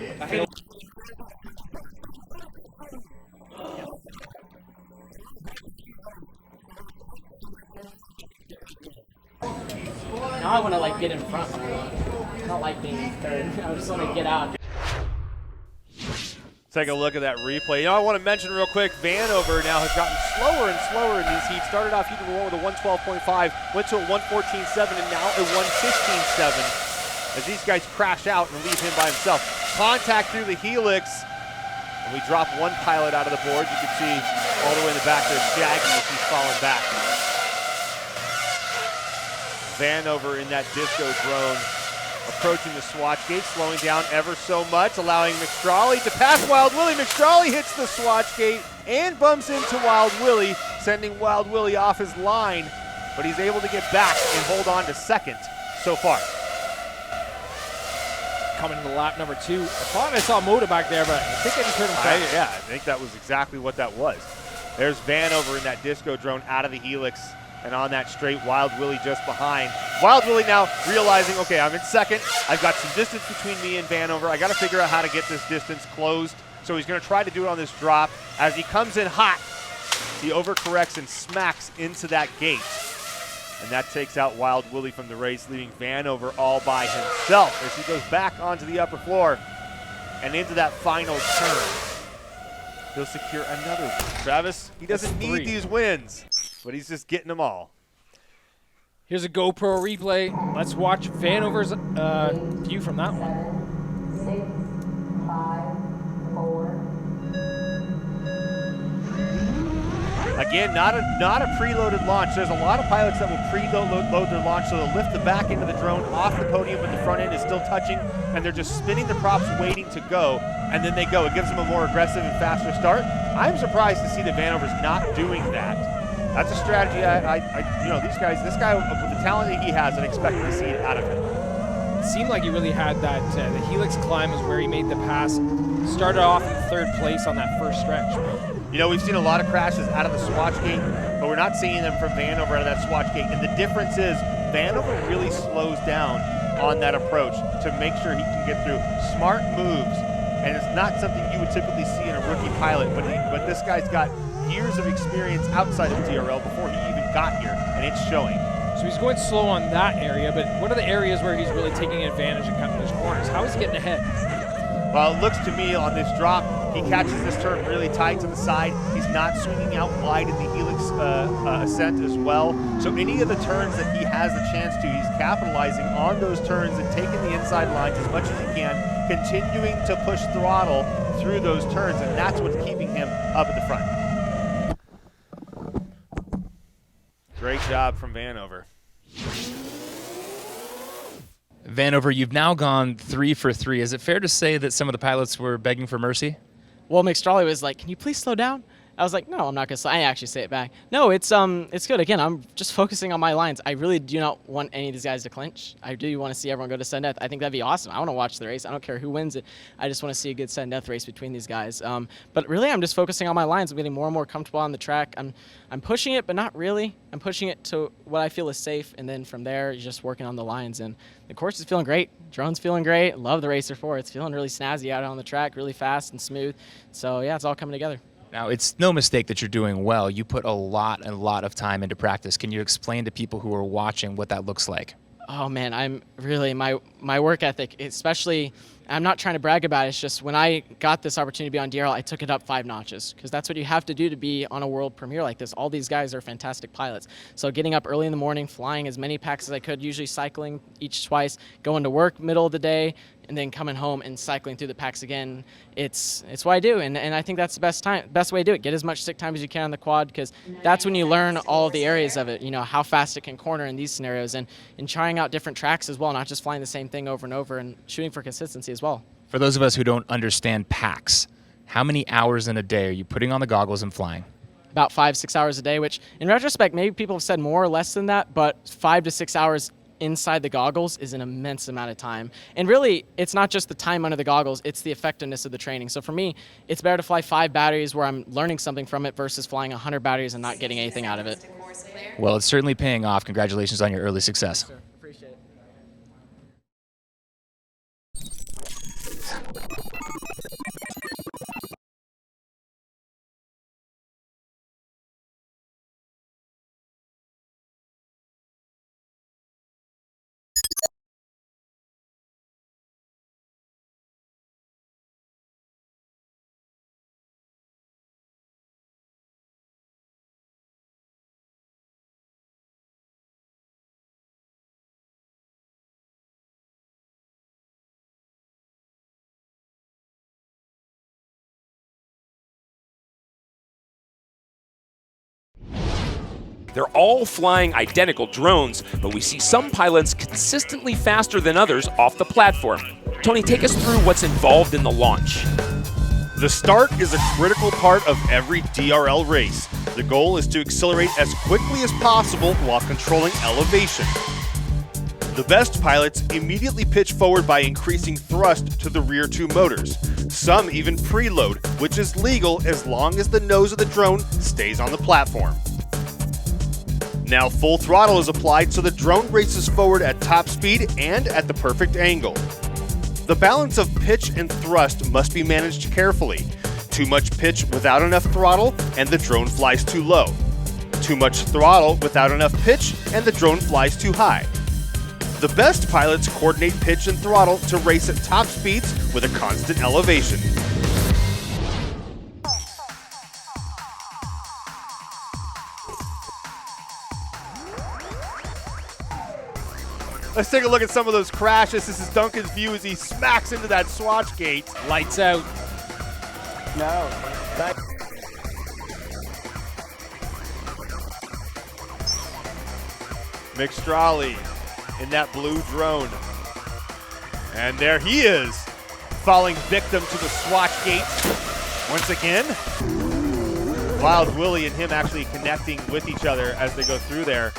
[SPEAKER 7] Now I want to get in front. I don't like being in third. I just want to get out.
[SPEAKER 3] Take a look at that replay. I want to mention real quick, Vanover now has gotten slower and slower in these heats. Started off heat number 1 with a 112.5, went to a 114.7, and now a 115.7 as these guys crash out and leave him by himself. Contact through the helix, and we drop one pilot out of the board. You can see all the way in the back there, Shaggy, as he's falling back. Vanover in that disco drone, approaching the swatch gate, slowing down ever so much, allowing McStrawley to pass Wild Willie. McStrawley hits the swatch gate and bumps into Wild Willie, sending Wild Willie off his line, but he's able to get back and hold on to second so far.
[SPEAKER 2] Coming to the lap number 2. I thought I saw Moda back there, but I think I just heard him crash.
[SPEAKER 3] Yeah, I think that was exactly what that was. There's Vanover in that disco drone out of the helix. And on that straight, Wild Willie just behind. Wild Willie now realizing, okay, I'm in second. I've got some distance between me and Vanover. I got to figure out how to get this distance closed. So he's going to try to do it on this drop. As he comes in hot, he overcorrects and smacks into that gate. And that takes out Wild Willie from the race, leaving Vanover all by himself as he goes back onto the upper floor and into that final turn. He'll secure another win. Travis, he doesn't need these wins, but he's just getting them all.
[SPEAKER 2] Here's a GoPro replay. Let's watch Vanover's view from that one.
[SPEAKER 4] 6, 5, 4.
[SPEAKER 3] Again, not a preloaded launch. There's a lot of pilots that will preload their launch, so they'll lift the back end of the drone off the podium, but the front end is still touching, and they're just spinning the props waiting to go, and then they go. It gives them a more aggressive and faster start. I'm surprised to see that Vanover's not doing that. That's a strategy this guy with the talent that he has, I'd expect to see it out of him.
[SPEAKER 2] It seemed like he really had that. The helix climb is where he made the pass. Started off in third place on that first stretch.
[SPEAKER 3] You know, we've seen a lot of crashes out of the swatch gate, but we're not seeing them from Vanover out of that swatch gate. And the difference is Vanover really slows down on that approach to make sure he can get through. Smart moves, and it's not something you would typically see in a rookie pilot, but this guy's got years of experience outside of DRL before he even got here, and it's showing.
[SPEAKER 2] So he's going slow on that area, but what are the areas where he's really taking advantage and cutting his corners? How is he getting ahead?
[SPEAKER 3] Well, it looks to me on this drop, he catches this turn really tight to the side. He's not swinging out wide in the helix ascent as well. So any of the turns that he has the chance to, he's capitalizing on those turns and taking the inside lines as much as he can, continuing to push throttle through those turns, and that's what's keeping him up at the front. Great job from Vanover.
[SPEAKER 5] Vanover, you've now gone 3 for 3. Is it fair to say that some of the pilots were begging for mercy?
[SPEAKER 7] Well, McStrawley was like, "Can you please slow down?" I was like, no, I'm not going to I actually say it back. No, it's good. Again, I'm just focusing on my lines. I really do not want any of these guys to clinch. I do want to see everyone go to sudden death. I think that'd be awesome. I want to watch the race. I don't care who wins it. I just want to see a good sudden death race between these guys. But really, I'm just focusing on my lines. I'm getting more and more comfortable on the track. I'm pushing it, but not really. I'm pushing it to what I feel is safe, and then from there, you're just working on the lines. And the course is feeling great. Drone's feeling great. Love the Racer4. It's feeling really snazzy out on the track, really fast and smooth. So yeah, it's all coming together.
[SPEAKER 5] Now, it's no mistake that you're doing well. You put a lot of time into practice. Can you explain to people who are watching what that looks like?
[SPEAKER 7] Oh man, I'm really, my work ethic, especially, I'm not trying to brag about it, it's just when I got this opportunity to be on DRL, I took it up 5 notches, because that's what you have to do to be on a world premiere like this. All these guys are fantastic pilots. So getting up early in the morning, flying as many packs as I could, usually cycling each twice, going to work middle of the day, and then coming home and cycling through the packs again. It's what I do, and I think that's the best way to do it. Get as much stick time as you can on the quad, because that's when you learn all of the areas of it, you know, how fast it can corner in these scenarios, and trying out different tracks as well, not just flying the same thing over and over, and shooting for consistency as well.
[SPEAKER 5] For those of us who don't understand packs, how many hours in a day are you putting on the goggles and flying?
[SPEAKER 7] About 5-6 hours a day, which in retrospect, maybe people have said more or less than that, but 5 to 6 hours inside the goggles is an immense amount of time. And really, it's not just the time under the goggles, it's the effectiveness of the training. So for me, it's better to fly 5 batteries where I'm learning something from it versus flying 100 batteries and not getting anything out of it.
[SPEAKER 5] Well, it's certainly paying off. Congratulations on your early success.
[SPEAKER 7] Sure. Appreciate it.
[SPEAKER 8] They're all flying identical drones, but we see some pilots consistently faster than others off the platform. Tony, take us through what's involved in the launch.
[SPEAKER 3] The start is a critical part of every DRL race. The goal is to accelerate as quickly as possible while controlling elevation. The best pilots immediately pitch forward by increasing thrust to the rear 2 motors. Some even preload, which is legal as long as the nose of the drone stays on the platform. Now full throttle is applied so the drone races forward at top speed and at the perfect angle. The balance of pitch and thrust must be managed carefully. Too much pitch without enough throttle and the drone flies too low. Too much throttle without enough pitch and the drone flies too high. The best pilots coordinate pitch and throttle to race at top speeds with a constant elevation. Let's take a look at some of those crashes. This is Duncan's view as he smacks into that swatch gate.
[SPEAKER 2] Lights out.
[SPEAKER 15] No.
[SPEAKER 3] McStrolli in that blue drone. And there he is, falling victim to the swatch gate once again. Wild Willie and him actually connecting with each other as they go through there.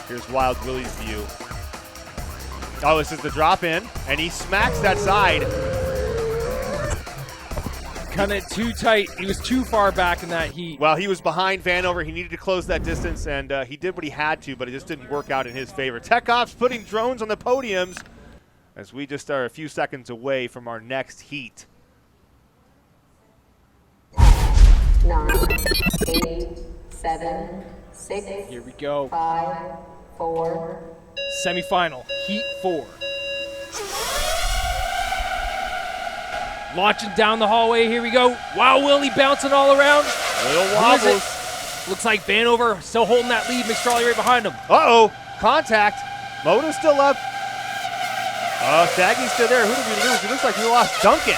[SPEAKER 3] Here's Wild Willie's view. Oh, this is the drop in, and he smacks that side.
[SPEAKER 2] Kind of too tight. He was too far back in that heat.
[SPEAKER 3] Well, he was behind Vanover. He needed to close that distance, and he did what he had to, but it just didn't work out in his favor. Tech Ops putting drones on the podiums as we just are a few seconds away from our next heat.
[SPEAKER 4] 9, 8, 7, 6.
[SPEAKER 2] Here we go.
[SPEAKER 4] 5, 4.
[SPEAKER 2] Semifinal, Heat 4. Launching down the hallway, here we go. Wow, Willie bouncing all around.
[SPEAKER 3] Little wobbles.
[SPEAKER 2] Looks like Vanover still holding that lead. McStrolli right behind him.
[SPEAKER 3] Uh-oh, contact. Moto's still up. Oh, Shaggy's still there. Who did we lose? It looks like we lost Duncan.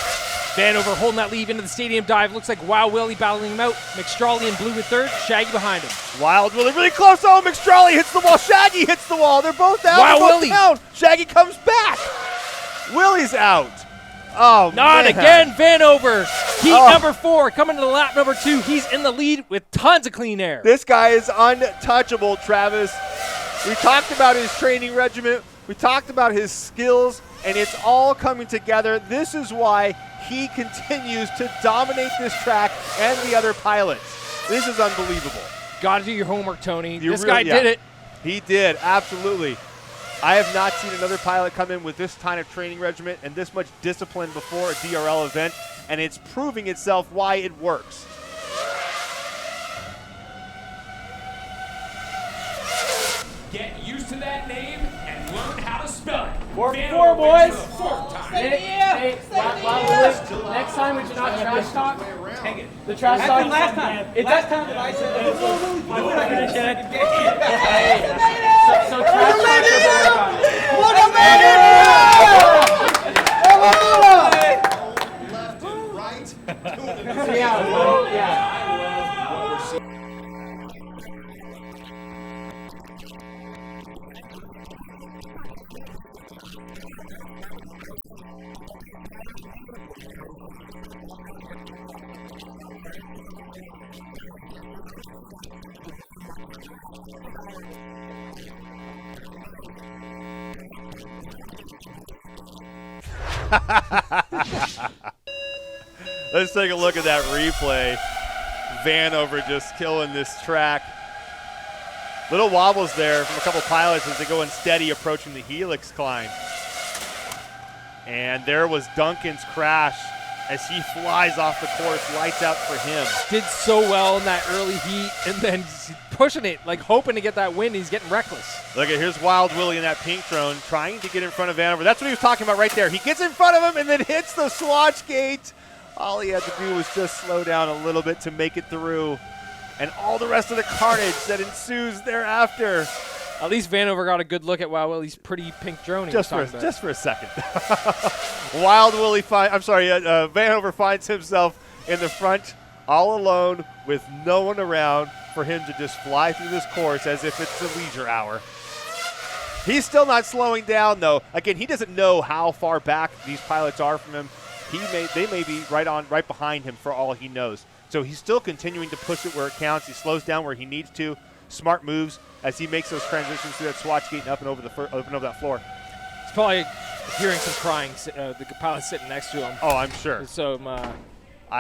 [SPEAKER 2] Vanover holding that lead into the stadium dive. Looks like Wow Willie battling him out. McStrolli in blue in third, Shaggy behind him.
[SPEAKER 3] Wild Willie really close. Oh, McStrolli hits the wall. Shaggy hits the wall. They're both down.
[SPEAKER 2] Wow
[SPEAKER 3] They're both
[SPEAKER 2] Willie.
[SPEAKER 3] down. Shaggy comes back. Willie's out. Oh,
[SPEAKER 2] Not
[SPEAKER 3] man.
[SPEAKER 2] again, Vanover. Heat number 4 coming to the lap number 2. He's in the lead with tons of clean air.
[SPEAKER 3] This guy is untouchable, Travis. We talked about his training regimen. We talked about his skills, and it's all coming together. This is why he continues to dominate this track and the other pilots. This is unbelievable.
[SPEAKER 2] Got to do your homework, Tony.
[SPEAKER 3] You
[SPEAKER 2] This
[SPEAKER 3] really-
[SPEAKER 2] guy did it.
[SPEAKER 3] He did, absolutely. I have not seen another pilot come in with this kind of training regimen and this much discipline before a DRL event, and it's proving itself why it works.
[SPEAKER 8] Get used to that name and learn how to spell it.
[SPEAKER 7] 4-4, boys.
[SPEAKER 8] Hey,
[SPEAKER 7] Next time we should not trash talk. The trash talk last time. It's last time that I said that. I'm not gonna check. So trash talk. What a
[SPEAKER 16] Left and right.
[SPEAKER 7] Yeah.
[SPEAKER 3] Let's take a look at that replay. Vanover just killing this track. Little wobbles there from a couple pilots as they go unsteady approaching the helix climb. And there was Duncan's crash as he flies off the course, lights out for him.
[SPEAKER 2] Did so well in that early heat, and then just pushing it, like hoping to get that win. He's getting reckless.
[SPEAKER 3] Look at, here's Wild Willie in that pink drone trying to get in front of Vanover. That's what he was talking about right there. He gets in front of him and then hits the swatch gate. All he had to do was just slow down a little bit to make it through. And all the rest of the carnage that ensues thereafter.
[SPEAKER 2] At least Vanover got a good look at Wild Willie's pretty pink drone.
[SPEAKER 3] Just for a second. Wild Willie Vanover finds himself in the front all alone with no one around for him to just fly through this course as if it's a leisure hour. He's still not slowing down, though. Again, he doesn't know how far back these pilots are from him. They may be right behind him for all he knows. So he's still continuing to push it where it counts. He slows down where he needs to. Smart moves as he makes those transitions through that swatch gate and up and over that floor.
[SPEAKER 2] He's probably hearing some crying. The pilot sitting next to him.
[SPEAKER 3] Oh, I'm sure.
[SPEAKER 2] So,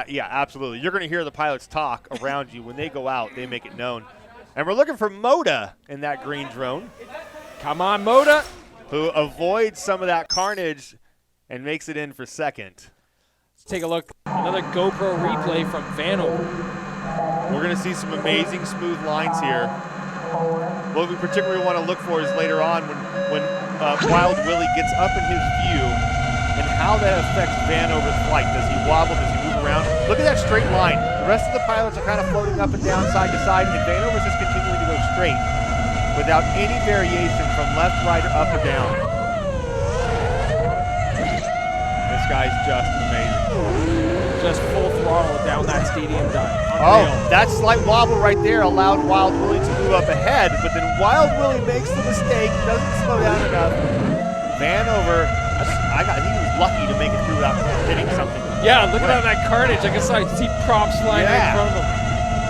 [SPEAKER 3] yeah, absolutely. You're going to hear the pilots talk around you. When they go out, they make it known. And we're looking for Moda in that green drone.
[SPEAKER 2] Come on, Moda.
[SPEAKER 3] Who avoids some of that carnage and makes it in for second.
[SPEAKER 2] Let's take a look. Another GoPro replay from Vanover.
[SPEAKER 3] We're going to see some amazing smooth lines here. What we particularly want to look for is later on when Wild Willie gets up in his view and how that affects Vanover's flight. Does he wobble? Does he move around? Look at that straight line. The rest of the pilots are kind of floating up and down, side to side, and Vanover's just continuing to go straight without any variation from left, right, or up, or down. This guy's just amazing.
[SPEAKER 2] Just full throttle down that stadium dive.
[SPEAKER 3] Oh, that slight wobble right there allowed Wild Willie to move up ahead, but then Wild Willie makes the mistake, doesn't slow down enough. Vanover, he was lucky to make it through without hitting something.
[SPEAKER 2] Yeah, look at that carnage. I guess I see props flying right in front of him.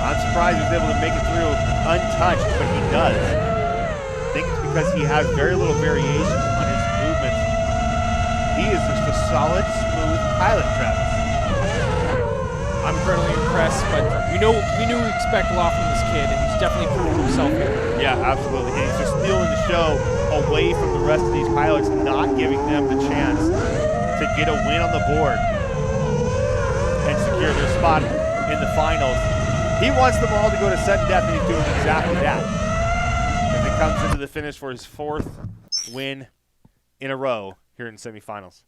[SPEAKER 3] I'm surprised he was able to make it through untouched, but he does. I think it's because he has very little variation on his movements. He is just a solid, smooth pilot, Travis.
[SPEAKER 2] I'm incredibly impressed, but we knew we expect a lot from this kid, and he's definitely proved himself here.
[SPEAKER 3] Yeah, absolutely. And he's just stealing the show away from the rest of these pilots, not giving them the chance to get a win on the board and secure their spot in the finals. He wants them all to go to sudden death, and he's doing exactly that. As it comes into the finish for his 4th win in a row here in semifinals.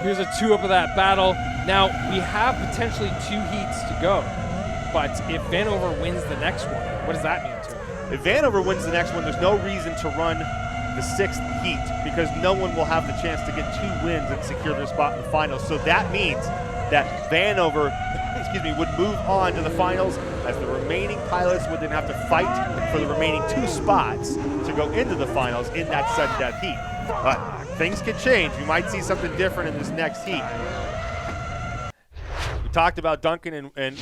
[SPEAKER 2] Here's a 2-up of that battle. Now, we have potentially 2 heats to go, but if Vanover wins the next one, what does that mean to him?
[SPEAKER 3] If Vanover wins the next one, there's no reason to run the 6th heat because no one will have the chance to get 2 wins and secure their spot in the finals. So that means that Vanover would move on to the finals, as the remaining pilots would then have to fight for the remaining 2 spots to go into the finals in that sudden death heat. But things could change. We might see something different in this next heat. We talked about Duncan and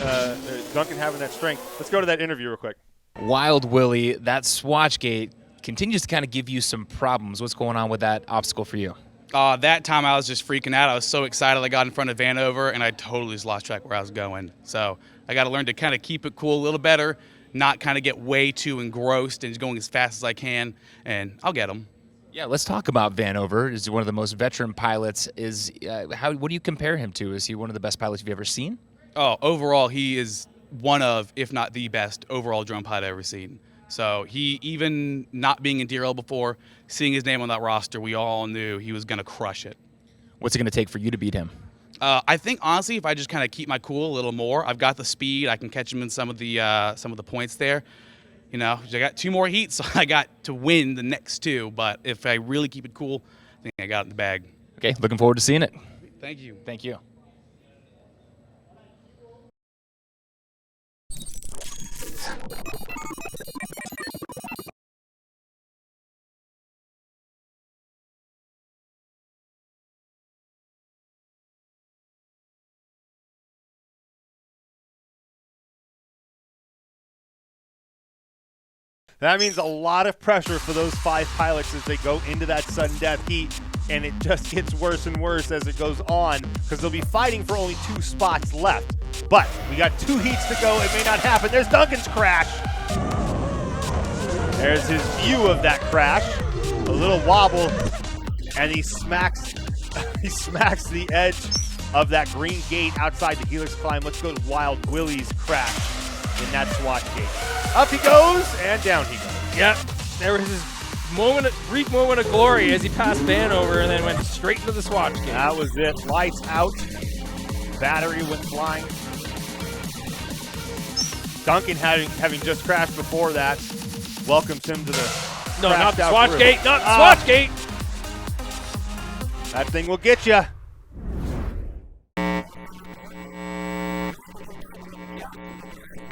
[SPEAKER 3] Duncan having that strength. Let's go to that interview real quick.
[SPEAKER 5] Wild Willie, that swatch gate continues to kind of give you some problems. What's going on with that obstacle for you?
[SPEAKER 14] That time I was just freaking out. I was so excited I got in front of Vanover, and I totally just lost track where I was going. So I got to learn to kind of keep it cool a little better, not kind of get way too engrossed and just going as fast as I can, and I'll get them.
[SPEAKER 5] Yeah, let's talk about Vanover. He's one of the most veteran pilots. What do you compare him to? Is he one of the best pilots you've ever seen?
[SPEAKER 14] Oh, overall, he is one of, if not the best overall drone pilot I've ever seen. So he, even not being in DRL before, seeing his name on that roster, we all knew he was going to crush it.
[SPEAKER 5] What's it going to take for you to beat him?
[SPEAKER 14] I think, honestly, if I just kind of keep my cool a little more, I've got the speed. I can catch him in some of the points there. You know, I got 2 more heats, so I got to win the next 2. But if I really keep it cool, I think I got it in the bag.
[SPEAKER 5] Okay, looking forward to seeing it.
[SPEAKER 14] Thank you.
[SPEAKER 5] Thank you.
[SPEAKER 3] That means a lot of pressure for those 5 pilots as they go into that sudden death heat, and it just gets worse and worse as it goes on because they'll be fighting for only 2 spots left. But we got 2 heats to go. It may not happen. There's Duncan's crash. There's his view of that crash. A little wobble, and he smacks the edge of that green gate outside the Helix climb. Let's go to Wild Willie's crash in that swatch gate. Up he goes, and down he goes.
[SPEAKER 2] Yep, there was his brief moment of glory as he passed Vanover and then went straight into the swatch gate.
[SPEAKER 3] That was it. Lights out. Battery went flying. Duncan, having just crashed before that, welcomes him to the
[SPEAKER 2] No, not the
[SPEAKER 3] swatch
[SPEAKER 2] swatch gate, not the swatch gate.
[SPEAKER 3] That thing will get you.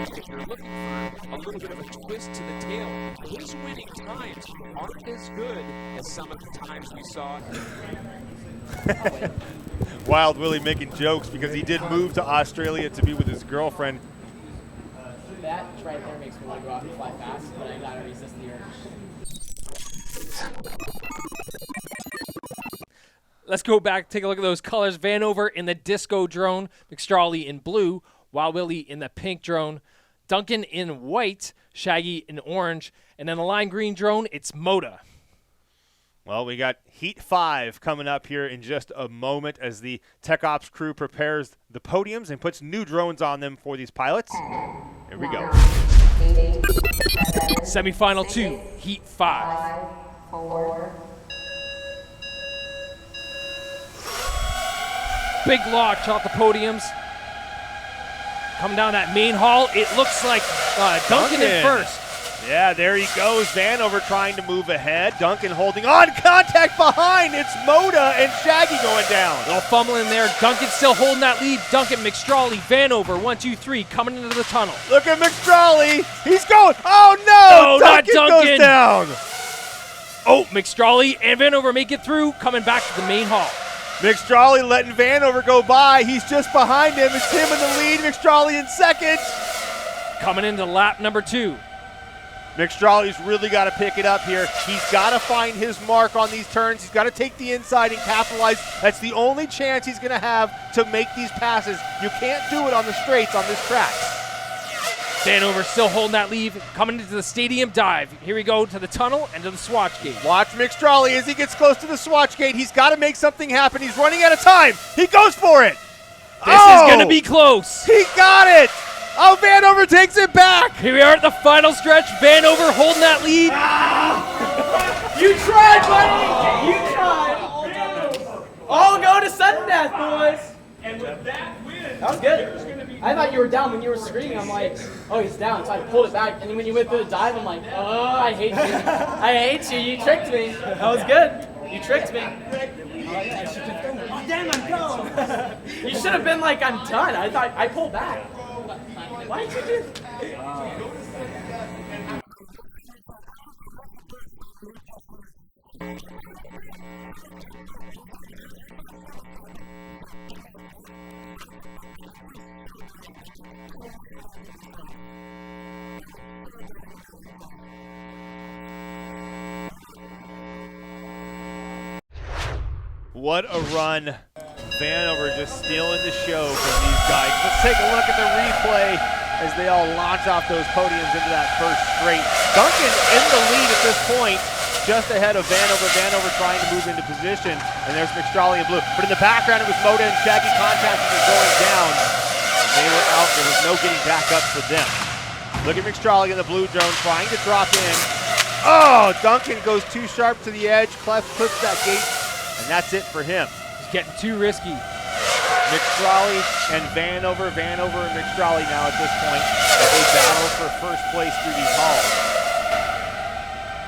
[SPEAKER 8] If you're looking for a little bit of a twist to the tail, his winning times aren't as good as some of the times we saw.
[SPEAKER 3] Wild Willie making jokes because he did move to Australia to be with his girlfriend.
[SPEAKER 7] That right there makes me want to go out and fly fast, but I gotta resist the urge.
[SPEAKER 2] Let's go back, take a look at those colors. Vanover in the disco drone, McStrawley in blue, Wild Willie in the pink drone, Duncan in white, Shaggy in orange, and then the lime green drone, it's Moda.
[SPEAKER 3] Well, we got Heat 5 coming up here in just a moment as the Tech Ops crew prepares the podiums and puts new drones on them for these pilots. Here we go.
[SPEAKER 2] Semifinal 2, Heat 5.
[SPEAKER 4] 4.
[SPEAKER 2] Big launch off the podiums. Coming down that main hall, it looks like Duncan in first.
[SPEAKER 3] Yeah, there he goes. Vanover trying to move ahead. Duncan holding on. Contact behind. It's Moda and Shaggy going down.
[SPEAKER 2] A little fumbling there. Duncan still holding that lead. Duncan, McStrawley, Vanover, 1, 2, 3, coming into the tunnel.
[SPEAKER 3] Look at McStrawley. He's going. Oh, no. Duncan goes down.
[SPEAKER 2] Oh, McStrawley and Vanover make it through, coming back to the main hall.
[SPEAKER 3] McStrawley letting Vanover go by. He's just behind him. It's him in the lead. McStrawley in second.
[SPEAKER 2] Coming into lap number 2.
[SPEAKER 3] McStrawley's really got to pick it up here. He's got to find his mark on these turns. He's got to take the inside and capitalize. That's the only chance he's going to have to make these passes. You can't do it on the straights on this track.
[SPEAKER 2] Vanover still holding that lead, coming into the stadium dive. Here we go to the tunnel and to the swatch gate.
[SPEAKER 3] Watch McStrawley as he gets close to the swatch gate. He's got to make something happen. He's running out of time. He goes for it.
[SPEAKER 2] This is going to be close.
[SPEAKER 3] He got it. Oh, Vanover takes it back.
[SPEAKER 2] Here we are at the final stretch. Vanover holding that lead.
[SPEAKER 7] You tried, buddy. You tried. All go to sudden death, boys.
[SPEAKER 16] And with that win,
[SPEAKER 7] that was good. I thought you were down when you were screaming. I'm like, oh, he's down. So I pulled it back. And then when you went through the dive, I'm like, oh, I hate you. I hate you. You tricked me. That was good. You tricked me. Oh, damn, I'm gone. You should have been like, I'm done. I thought I pulled back. Why did you do?
[SPEAKER 3] What a run. Vanover just stealing the show from these guys. Let's take a look at the replay as they all launch off those podiums into that first straight. Duncan in the lead at this point, just ahead of Vanover. Vanover trying to move into position, and there's McStrawley in blue. But in the background, it was Moda and Shaggy. Contacts were going down. They were out. There was no getting back up for them. Look at McStrawley in the blue drone trying to drop in. Oh, Duncan goes too sharp to the edge. Clips that gate, and that's it for him.
[SPEAKER 2] He's getting too risky.
[SPEAKER 3] McStrawley and Vanover. Vanover and McStrawley now at this point as they battle for first place through these halls.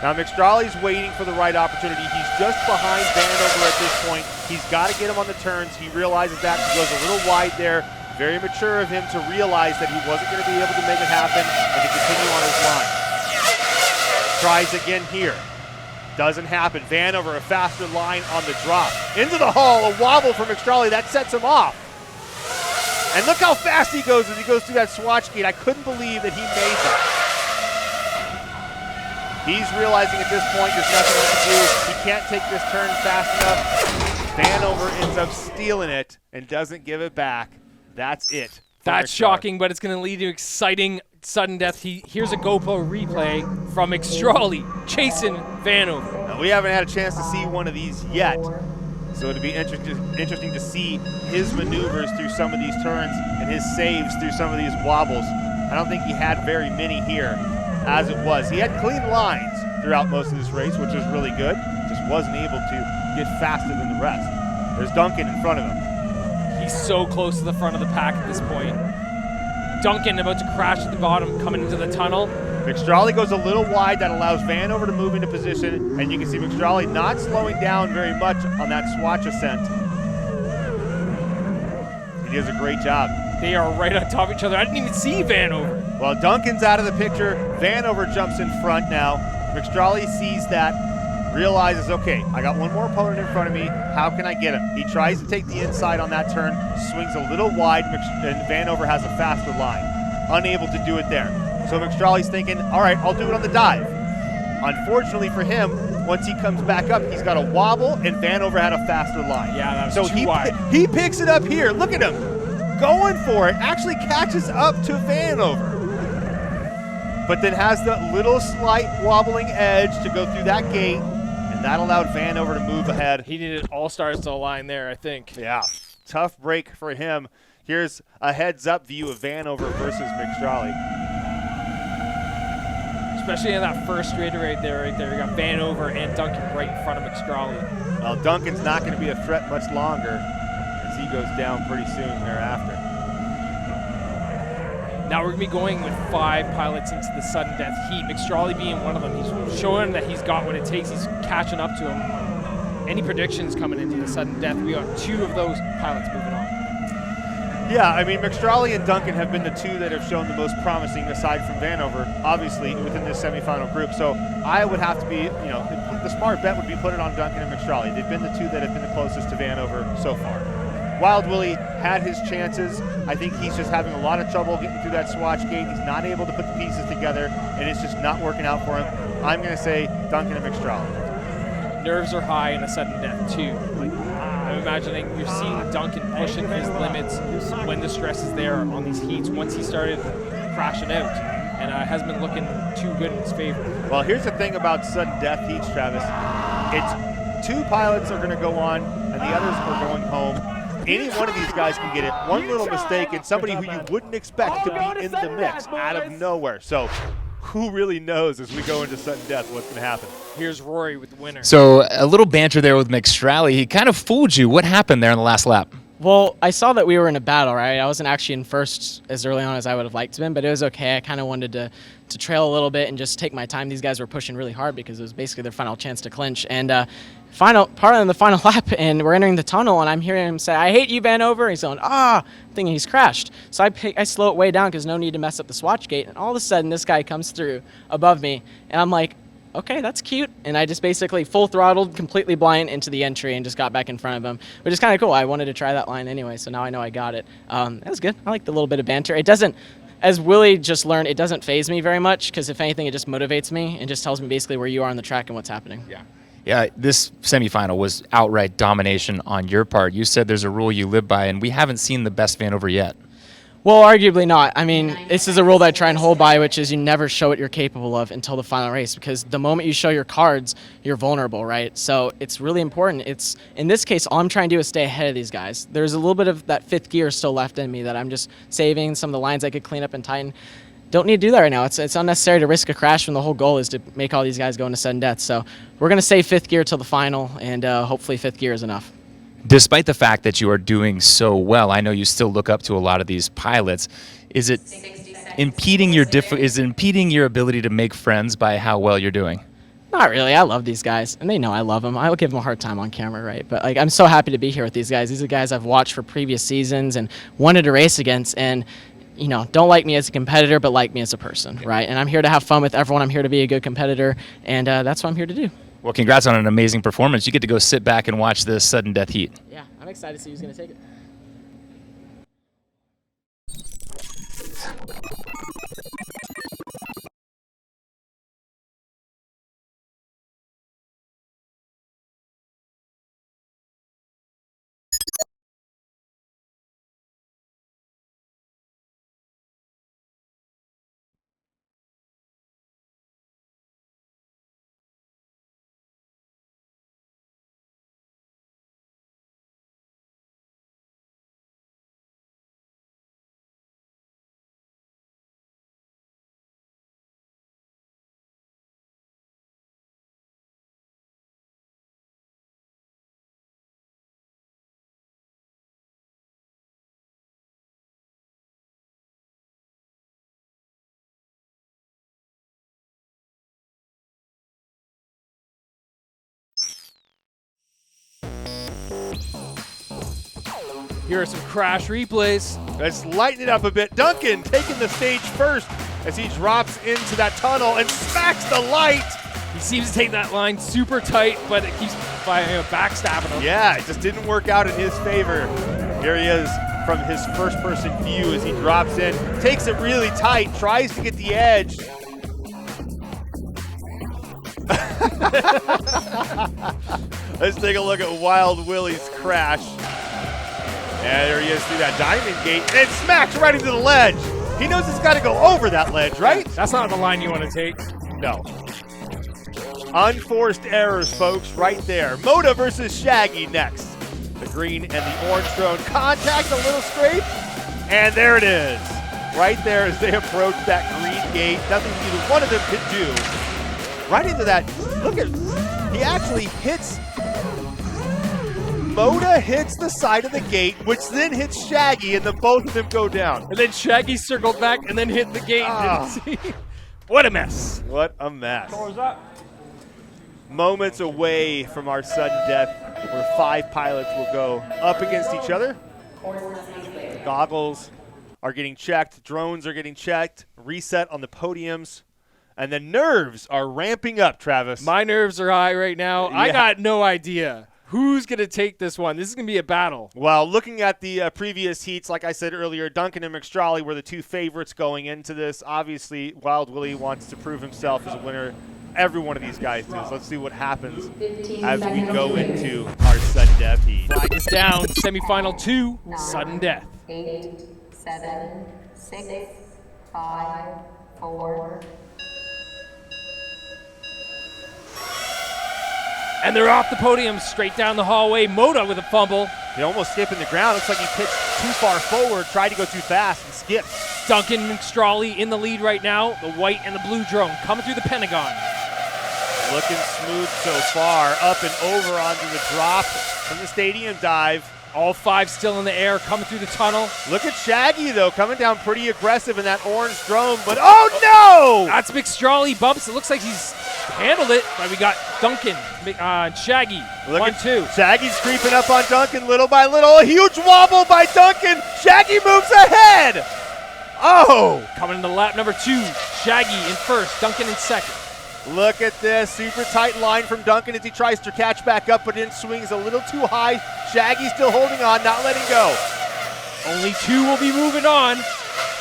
[SPEAKER 3] Now McStrawley's waiting for the right opportunity. He's just behind Vanover at this point. He's got to get him on the turns. He realizes that. He goes a little wide there. Very mature of him to realize that he wasn't going to be able to make it happen and to continue on his line. Tries again here. Doesn't happen. Vanover, a faster line on the drop. Into the hall, a wobble for McStrawley. That sets him off. And look how fast he goes as he goes through that swatch gate. I couldn't believe that he made that. He's realizing at this point there's nothing he can do. He can't take this turn fast enough. Vanover ends up stealing it and doesn't give it back. That's it.
[SPEAKER 2] That's shocking, but it's going to lead to exciting sudden death. Here's a GoPro replay from McStrawley chasing Vanover.
[SPEAKER 3] Now, we haven't had a chance to see one of these yet, so it'd be interesting to see his maneuvers through some of these turns and his saves through some of these wobbles. I don't think he had very many here as it was. He had clean lines throughout most of this race, which was really good. Just wasn't able to get faster than the rest. There's Duncan in front of him.
[SPEAKER 2] He's so close to the front of the pack at this point. Duncan about to crash at the bottom, coming into the tunnel.
[SPEAKER 3] McStrawley goes a little wide. That allows Vanover to move into position, and you can see McStrawley not slowing down very much on that swatch ascent. He does a great job.
[SPEAKER 2] They are right on top of each other. I didn't even see Vanover.
[SPEAKER 3] Well, Duncan's out of the picture. Vanover jumps in front now. McStrawley sees that, realizes, okay, I got one more opponent in front of me. How can I get him? He tries to take the inside on that turn, swings a little wide, and Vanover has a faster line. Unable to do it there. So McStrawley's thinking, all right, I'll do it on the dive. Unfortunately for him, once he comes back up, he's got a wobble, and Vanover had a faster line.
[SPEAKER 2] Yeah, that was too wide.
[SPEAKER 3] He picks it up here. Look at him. Going for it. Actually catches up to Vanover. But then has the little slight wobbling edge to go through that gate. That allowed Vanover to move ahead.
[SPEAKER 2] He needed all-stars to align there, I think.
[SPEAKER 3] Yeah, tough break for him. Here's a heads-up view of Vanover versus McStrawley.
[SPEAKER 2] Especially in that first straight right there. You got Vanover and Duncan right in front of McStrawley.
[SPEAKER 3] Well, Duncan's not going to be a threat much longer as he goes down pretty soon thereafter.
[SPEAKER 2] Now we're going to be going with 5 pilots into the sudden death heat. McStrawley being one of them. He's showing that he's got what it takes. He's catching up to him. Any predictions coming into the sudden death? We got 2 of those pilots moving on.
[SPEAKER 3] Yeah, I mean, McStrawley and Duncan have been the 2 that have shown the most promising aside from Vanover, obviously, within this semifinal group. So I would have to be, the smart bet would be put it on Duncan and McStrawley. They've been the 2 that have been the closest to Vanover so far. Wild Willie had his chances. I think he's just having a lot of trouble getting through that swatch gate. He's not able to put the pieces together, and it's just not working out for him. I'm going to say Duncan and McStrawley.
[SPEAKER 2] Nerves are high in a sudden death, too. I'm imagining you're seeing Duncan pushing his limits when the stress is there on these heats once he started crashing out, and hasn't been looking too good in his favor.
[SPEAKER 3] Well, here's the thing about sudden death heats, Travis. It's 2 pilots are going to go on, and the others are going home. Any one of these guys can get it. One little mistake, and somebody who you wouldn't expect to be in the mix out of nowhere. So who really knows as we go into sudden death what's going to happen?
[SPEAKER 2] Here's Rory with the winner.
[SPEAKER 5] So a little banter there with McStrawley. He kind of fooled you. What happened there in the last lap?
[SPEAKER 7] Well, I saw that we were in a battle, right? I wasn't actually in first as early on as I would have liked to been, but it was okay. I kind of wanted to trail a little bit and just take my time. These guys were pushing really hard because it was basically their final chance to clinch. And part of the final lap, and we're entering the tunnel, and I'm hearing him say, "I hate you, Vanover." He's going, thinking he's crashed. So I slow it way down because no need to mess up the swatch gate. And all of a sudden, this guy comes through above me, and I'm like, okay, that's cute. And I just basically full throttled, completely blind into the entry and just got back in front of him, which is kind of cool. I wanted to try that line anyway, so now I know I got it. That was good. I like the little bit of banter. It doesn't, as Willie just learned, it doesn't phase me very much because if anything, it just motivates me and just tells me basically where you are on the track and what's happening.
[SPEAKER 5] Yeah. Yeah, this semifinal was outright domination on your part. You said there's a rule you live by, and we haven't seen the best Vanover yet.
[SPEAKER 7] Well, arguably not. I mean, this is a rule that I try and hold by, which is you never show what you're capable of until the final race, because the moment you show your cards, you're vulnerable, right? So it's really important. It's, in this case, all I'm trying to do is stay ahead of these guys. There's a little bit of that fifth gear still left in me that I'm just saving. Some of the lines I could clean up and tighten. Don't need to do that right now. It's unnecessary to risk a crash when the whole goal is to make all these guys go into sudden death. So we're going to save fifth gear till the final, and hopefully fifth gear is enough.
[SPEAKER 5] Despite the fact that you are doing so well, I know you still look up to a lot of these pilots. Is it impeding your ability to make friends by how well you're doing?
[SPEAKER 7] Not really. I love these guys, and they know I love them. I will give them a hard time on camera, right? But like, I'm so happy to be here with these guys. These are guys I've watched for previous seasons and wanted to race against, and you know, don't like me as a competitor, but like me as a person, right? And I'm here to have fun with everyone. I'm here to be a good competitor, and that's what I'm here to do.
[SPEAKER 5] Well, congrats on an amazing performance. You get to go sit back and watch this sudden death heat.
[SPEAKER 7] Yeah, I'm excited to see who's going to take it.
[SPEAKER 2] Here are some crash replays.
[SPEAKER 3] Let's lighten it up a bit. Duncan taking the stage first as he drops into that tunnel and smacks the light.
[SPEAKER 2] He seems to take that line super tight, but it keeps backstabbing him.
[SPEAKER 3] Yeah, it just didn't work out in his favor. Here he is from his first-person view as he drops in, takes it really tight, tries to get the edge. Let's take a look at Wild Willie's crash. And there he is through that diamond gate, and it smacks right into the ledge. He knows it's got to go over that ledge, right?
[SPEAKER 2] That's not the line you want to take.
[SPEAKER 3] No. Unforced errors, folks, right there. Moda versus Shaggy next. The green and the orange drone contact, a little scrape, and there it is. Right there as they approach that green gate. Nothing either one of them could do. Right into that, look at, he actually hits, Moda hits the side of the gate, which then hits Shaggy, and the both of them go down.
[SPEAKER 2] And then Shaggy circled back and then hit the gate. What a mess.
[SPEAKER 3] What a mess. Moments away from our sudden death, where 5 pilots will go up against each other. The goggles are getting checked, drones are getting checked, reset on the podiums, and the nerves are ramping up, Travis.
[SPEAKER 2] My nerves are high right now.
[SPEAKER 3] Yeah.
[SPEAKER 2] I got no idea who's going to take this one. This is going to be a battle.
[SPEAKER 3] Well, looking at the previous heats, like I said earlier, Duncan and McStrawley were the 2 favorites going into this. Obviously, Wild Willie wants to prove himself as a winner. Every one of these guys does. Let's see what happens as we go into our sudden death heat.
[SPEAKER 2] Flag is down. Semifinal 2, sudden death.
[SPEAKER 4] 8, 7, 6, 5, 4.
[SPEAKER 2] And they're off the podium, straight down the hallway. Moda with a fumble.
[SPEAKER 3] He almost skipping the ground. Looks like he pitched too far forward, tried to go too fast, and skipped.
[SPEAKER 2] Duncan McStrawley in the lead right now. The white and the blue drone coming through the Pentagon.
[SPEAKER 3] Looking smooth so far. Up and over onto the drop from the stadium dive.
[SPEAKER 2] All 5 still in the air, coming through the tunnel.
[SPEAKER 3] Look at Shaggy, though, coming down pretty aggressive in that orange drone. But, oh, no!
[SPEAKER 2] That's McStrawley bumps. It looks like he's handled it, but we got Duncan, Shaggy,
[SPEAKER 3] Look
[SPEAKER 2] 1,
[SPEAKER 3] at
[SPEAKER 2] 2.
[SPEAKER 3] Shaggy's creeping up on Duncan little by little. A huge wobble by Duncan. Shaggy moves ahead. Oh!
[SPEAKER 2] Coming into lap number 2, Shaggy in first, Duncan in second.
[SPEAKER 3] Look at this, super tight line from Duncan as he tries to catch back up, but in swings a little too high. Shaggy still holding on, not letting go.
[SPEAKER 2] Only 2 will be moving on.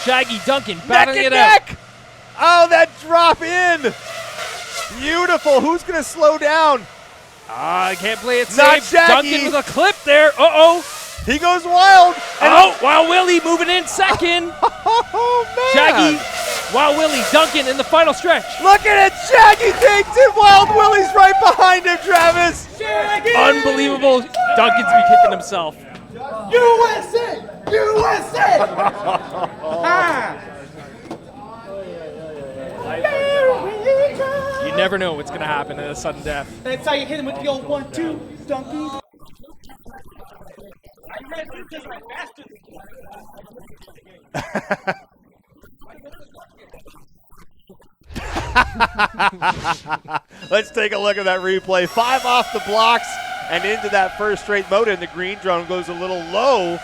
[SPEAKER 2] Shaggy, Duncan, battling
[SPEAKER 3] Neck
[SPEAKER 2] it
[SPEAKER 3] and
[SPEAKER 2] out.
[SPEAKER 3] neck. Oh, that drop in. Beautiful. Who's going to slow down?
[SPEAKER 2] I can't play it
[SPEAKER 3] Not
[SPEAKER 2] safe.
[SPEAKER 3] Shaggy.
[SPEAKER 2] Duncan with a clip there. Uh-oh.
[SPEAKER 3] He goes wild.
[SPEAKER 2] Oh, Wild Willie moving in second.
[SPEAKER 3] Oh, man.
[SPEAKER 2] Shaggy, Wild Willie, Duncan in the final stretch.
[SPEAKER 3] Look at it. Shaggy takes it. Wild Willie's right behind him, Travis.
[SPEAKER 15] Shaggy!
[SPEAKER 2] Unbelievable. Duncan's be kicking himself.
[SPEAKER 15] USA! USA!
[SPEAKER 2] You never know what's going to happen in a sudden death.
[SPEAKER 15] That's how you hit him with the old 1-2, donkey. I read it just like faster.
[SPEAKER 3] Let's take a look at that replay. 5 off the blocks and into that first straight motor, and the green drone goes a little low,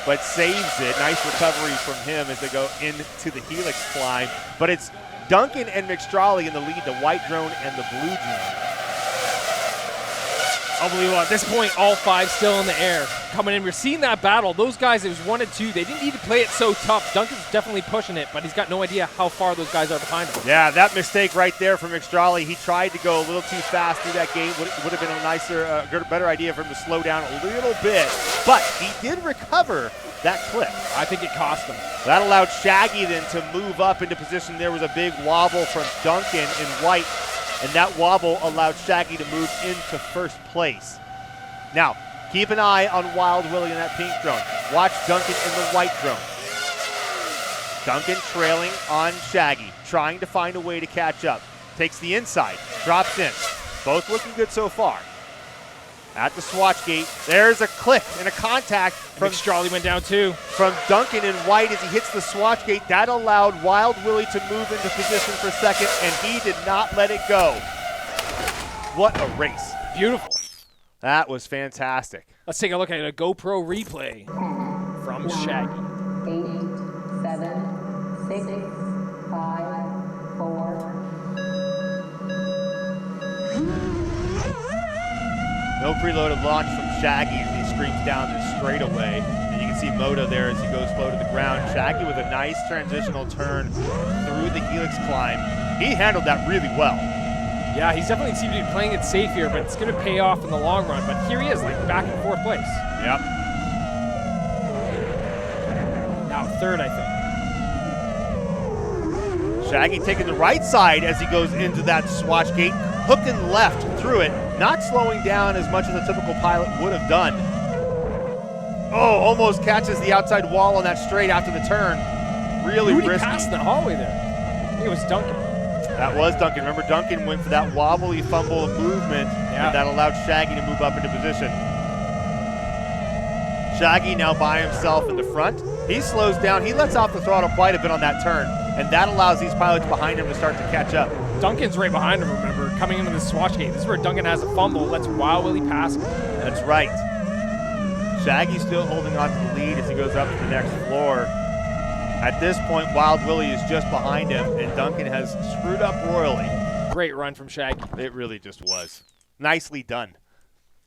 [SPEAKER 3] but saves it. Nice recovery from him as they go into the helix climb. But it's Duncan and McStrawley in the lead, the white drone and the blue drone.
[SPEAKER 2] Unbelievable. At this point, all 5 still in the air. Coming in, we're seeing that battle. Those guys, it was 1 and 2. They didn't need to play it so tough. Duncan's definitely pushing it, but he's got no idea how far those guys are behind him.
[SPEAKER 3] Yeah, that mistake right there from McStrawley. He tried to go a little too fast through that gate. Would have been a nicer, better idea for him to slow down a little bit. But he did recover that clip.
[SPEAKER 2] I think it cost him.
[SPEAKER 3] That allowed Shaggy then to move up into position. There was a big wobble from Duncan in white, and that wobble allowed Shaggy to move into first place. Now, keep an eye on Wild Willie in that pink drone. Watch Duncan in the white drone. Duncan trailing on Shaggy, trying to find a way to catch up. Takes the inside, drops in. Both looking good so far. At the swatch gate, there's a click and a contact from
[SPEAKER 2] McStrawley went down too.
[SPEAKER 3] From Duncan in white as he hits the swatch gate. That allowed Wild Willie to move into position for second, and he did not let it go. What a race.
[SPEAKER 2] Beautiful.
[SPEAKER 3] That was fantastic.
[SPEAKER 2] Let's take a look at a GoPro replay from Shaggy.
[SPEAKER 4] 8, 7, 6, 5, 4.
[SPEAKER 3] No preloaded launch from Shaggy as he screams down the straightaway. And you can see Moto there as he goes slow to the ground. Shaggy with a nice transitional turn through the helix climb. He handled that really well.
[SPEAKER 2] Yeah, he's definitely seemed to be playing it safe here, but it's going to pay off in the long run. But here he is, like back in 4th place.
[SPEAKER 3] Yep.
[SPEAKER 2] Now 3rd, I think.
[SPEAKER 3] Shaggy taking the right side as he goes into that swatch gate, hooking left through it, not slowing down as much as a typical pilot would have done. Oh, almost catches the outside wall on that straight after the turn. Really risky.
[SPEAKER 2] Passed in the hallway there. I think it was Duncan.
[SPEAKER 3] That was Duncan. Remember, Duncan went for that wobbly fumble movement, and that allowed Shaggy to move up into position. Shaggy now by himself in the front. He slows down. He lets off the throttle quite a bit on that turn, and that allows these pilots behind him to start to catch up.
[SPEAKER 2] Duncan's right behind him, remember, coming into the swatch gate. This is where Duncan has a fumble, lets Wild Willie pass him.
[SPEAKER 3] That's right. Shaggy's still holding on to the lead as he goes up to the next floor. At this point, Wild Willie is just behind him, and Duncan has screwed up royally.
[SPEAKER 2] Great run from Shaggy.
[SPEAKER 3] It really just was. Nicely done.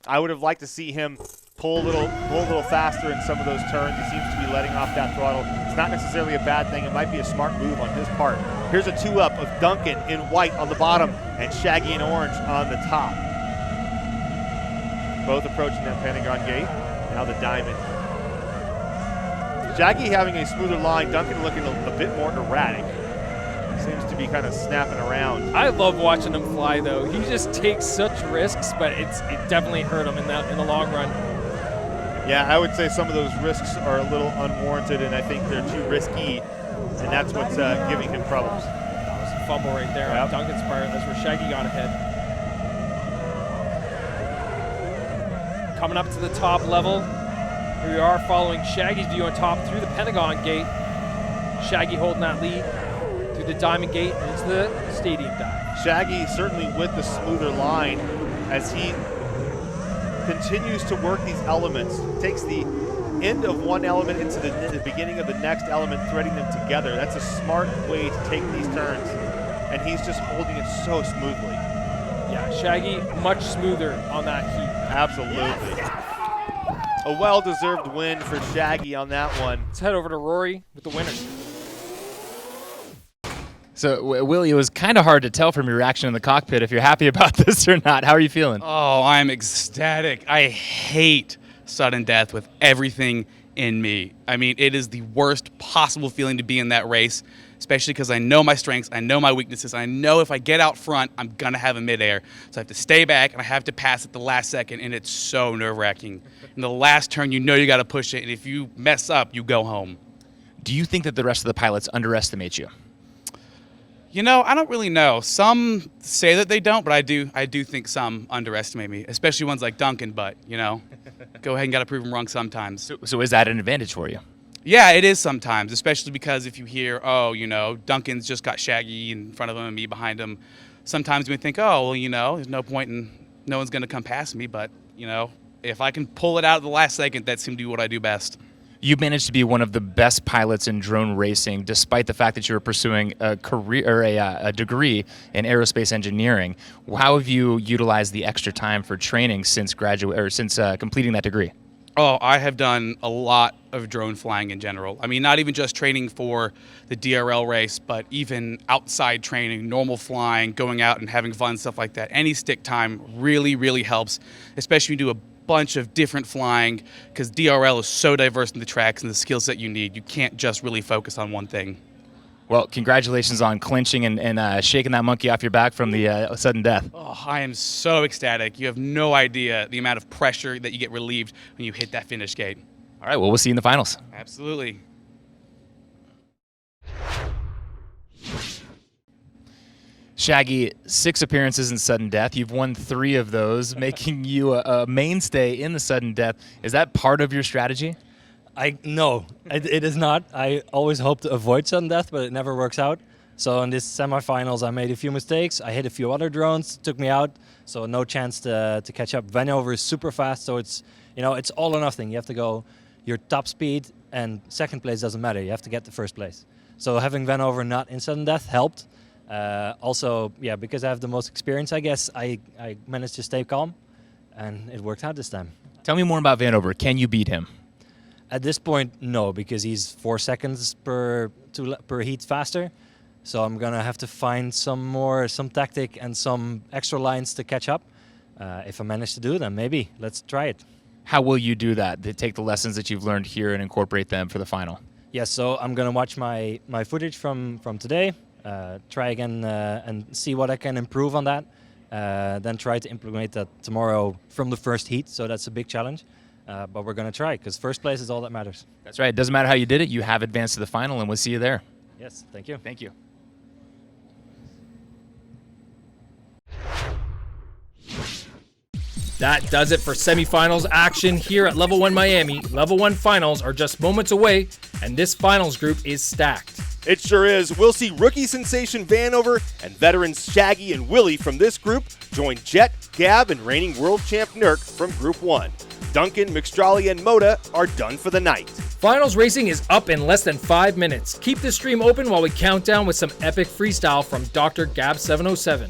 [SPEAKER 3] I would have liked to see him pull a little faster in some of those turns. He seems to be letting off that throttle. It's not necessarily a bad thing. It might be a smart move on his part. Here's a 2-up of Duncan in white on the bottom and Shaggy in orange on the top. Both approaching that Pentagon gate. Now the diamond. Shaggy having a smoother line. Duncan looking a bit more erratic. Seems to be kind of snapping around.
[SPEAKER 2] I love watching him fly, though. He just takes such risks, but it definitely hurt him in the long run.
[SPEAKER 3] Yeah, I would say some of those risks are a little unwarranted, and I think they're too risky, and that's what's giving him problems.
[SPEAKER 2] That was a fumble right there on Duncan's part. That's where Shaggy got ahead. Coming up to the top level, here we are following Shaggy's view on top through the Pentagon gate. Shaggy holding that lead through the diamond gate and into the stadium dive.
[SPEAKER 3] Shaggy certainly with the smoother line as he continues to work these elements, takes the end of one element into the beginning of the next element, threading them together. That's a smart way to take these turns. and he's just holding it so smoothly.
[SPEAKER 2] Yeah, Shaggy, much smoother on that heat.
[SPEAKER 3] Absolutely. A well-deserved win for Shaggy on that one.
[SPEAKER 2] Let's head over to Rory with the winner.
[SPEAKER 5] So, Willie, it was kind of hard to tell from your reaction in the cockpit if you're happy about this or not. How are you feeling?
[SPEAKER 14] Oh, I'm ecstatic. I hate sudden death with everything in me. I mean, it is the worst possible feeling to be in that race, especially because I know my strengths, I know my weaknesses, I know if I get out front, I'm going to have a midair. So I have to stay back, and I have to pass at the last second, and it's so nerve-wracking. In the last turn, you know you got to push it, and if you mess up, you go home.
[SPEAKER 5] Do you think that the rest of the pilots underestimate you?
[SPEAKER 14] You know, I don't really know. Some say that they don't, but I do think some underestimate me, especially ones like Duncan, but, you know, go ahead and got to prove them wrong sometimes.
[SPEAKER 5] So is that an advantage for you?
[SPEAKER 14] Yeah, it is sometimes, especially because if you hear, oh, you know, Duncan's just got Shaggy in front of him and me behind him, sometimes we think, oh, well, you know, there's no point in, no one's going to come past me, but, you know, if I can pull it out at the last second, that seems to be what I do best.
[SPEAKER 5] You've managed to be one of the best pilots in drone racing, despite the fact that you were pursuing a career or a degree in aerospace engineering. How have you utilized the extra time for training since completing that degree?
[SPEAKER 14] Oh, I have done a lot of drone flying in general. I mean, not even just training for the DRL race, but even outside training, normal flying, going out and having fun, stuff like that. Any stick time really, really helps, especially when you do a bunch of different flying, because DRL is so diverse in the tracks and the skill set you need. You can't just really focus on one thing.
[SPEAKER 5] Well, congratulations on clinching and shaking that monkey off your back from the sudden death.
[SPEAKER 14] Oh, I am so ecstatic. You have no idea the amount of pressure that you get relieved when you hit that finish gate.
[SPEAKER 5] All right, well, we'll see you in the finals.
[SPEAKER 14] Absolutely.
[SPEAKER 5] Shaggy, 6 appearances in sudden death. You've won 3 of those, making you a mainstay in the sudden death. Is that part of your strategy?
[SPEAKER 17] No, it is not. I always hope to avoid sudden death, but it never works out. So in this semifinals, I made a few mistakes. I hit a few other drones, took me out, so no chance to catch up. Vanover is super fast, so it's all or nothing. You have to go your top speed, and second place doesn't matter. You have to get to first place. So having Vanover not in sudden death helped. Also, yeah, because I have the most experience, I guess, I managed to stay calm, and it worked out this time.
[SPEAKER 5] Tell me more about Vanover. Can you beat him?
[SPEAKER 17] At this point, no, because he's 4 seconds per heat faster. So I'm going to have to find some tactic and some extra lines to catch up. If I manage to do them, maybe. Let's try it.
[SPEAKER 5] How will you do that? To take the lessons that you've learned here and incorporate them for the final?
[SPEAKER 17] Yes, so I'm going to watch my footage from today, try again and see what I can improve on that. Then try to implement that tomorrow from the first heat, so that's a big challenge. But we're going to try, because first place is all that matters.
[SPEAKER 5] That's right. It doesn't matter how you did it. You have advanced to the final, and we'll see you there.
[SPEAKER 17] Yes, thank you.
[SPEAKER 5] Thank you.
[SPEAKER 2] That does it for semifinals action here at Level 1 Miami. Level 1 finals are just moments away, and this finals group is stacked.
[SPEAKER 3] It sure is. We'll see rookie sensation Vanover and veterans Shaggy and Willie from this group join Jet, Gab, and reigning world champ Nurk from Group 1. Duncan, McStrolly, and Moda are done for the night.
[SPEAKER 2] Finals racing is up in less than 5 minutes. Keep the stream open while we count down with some epic freestyle from Dr. Gab 707.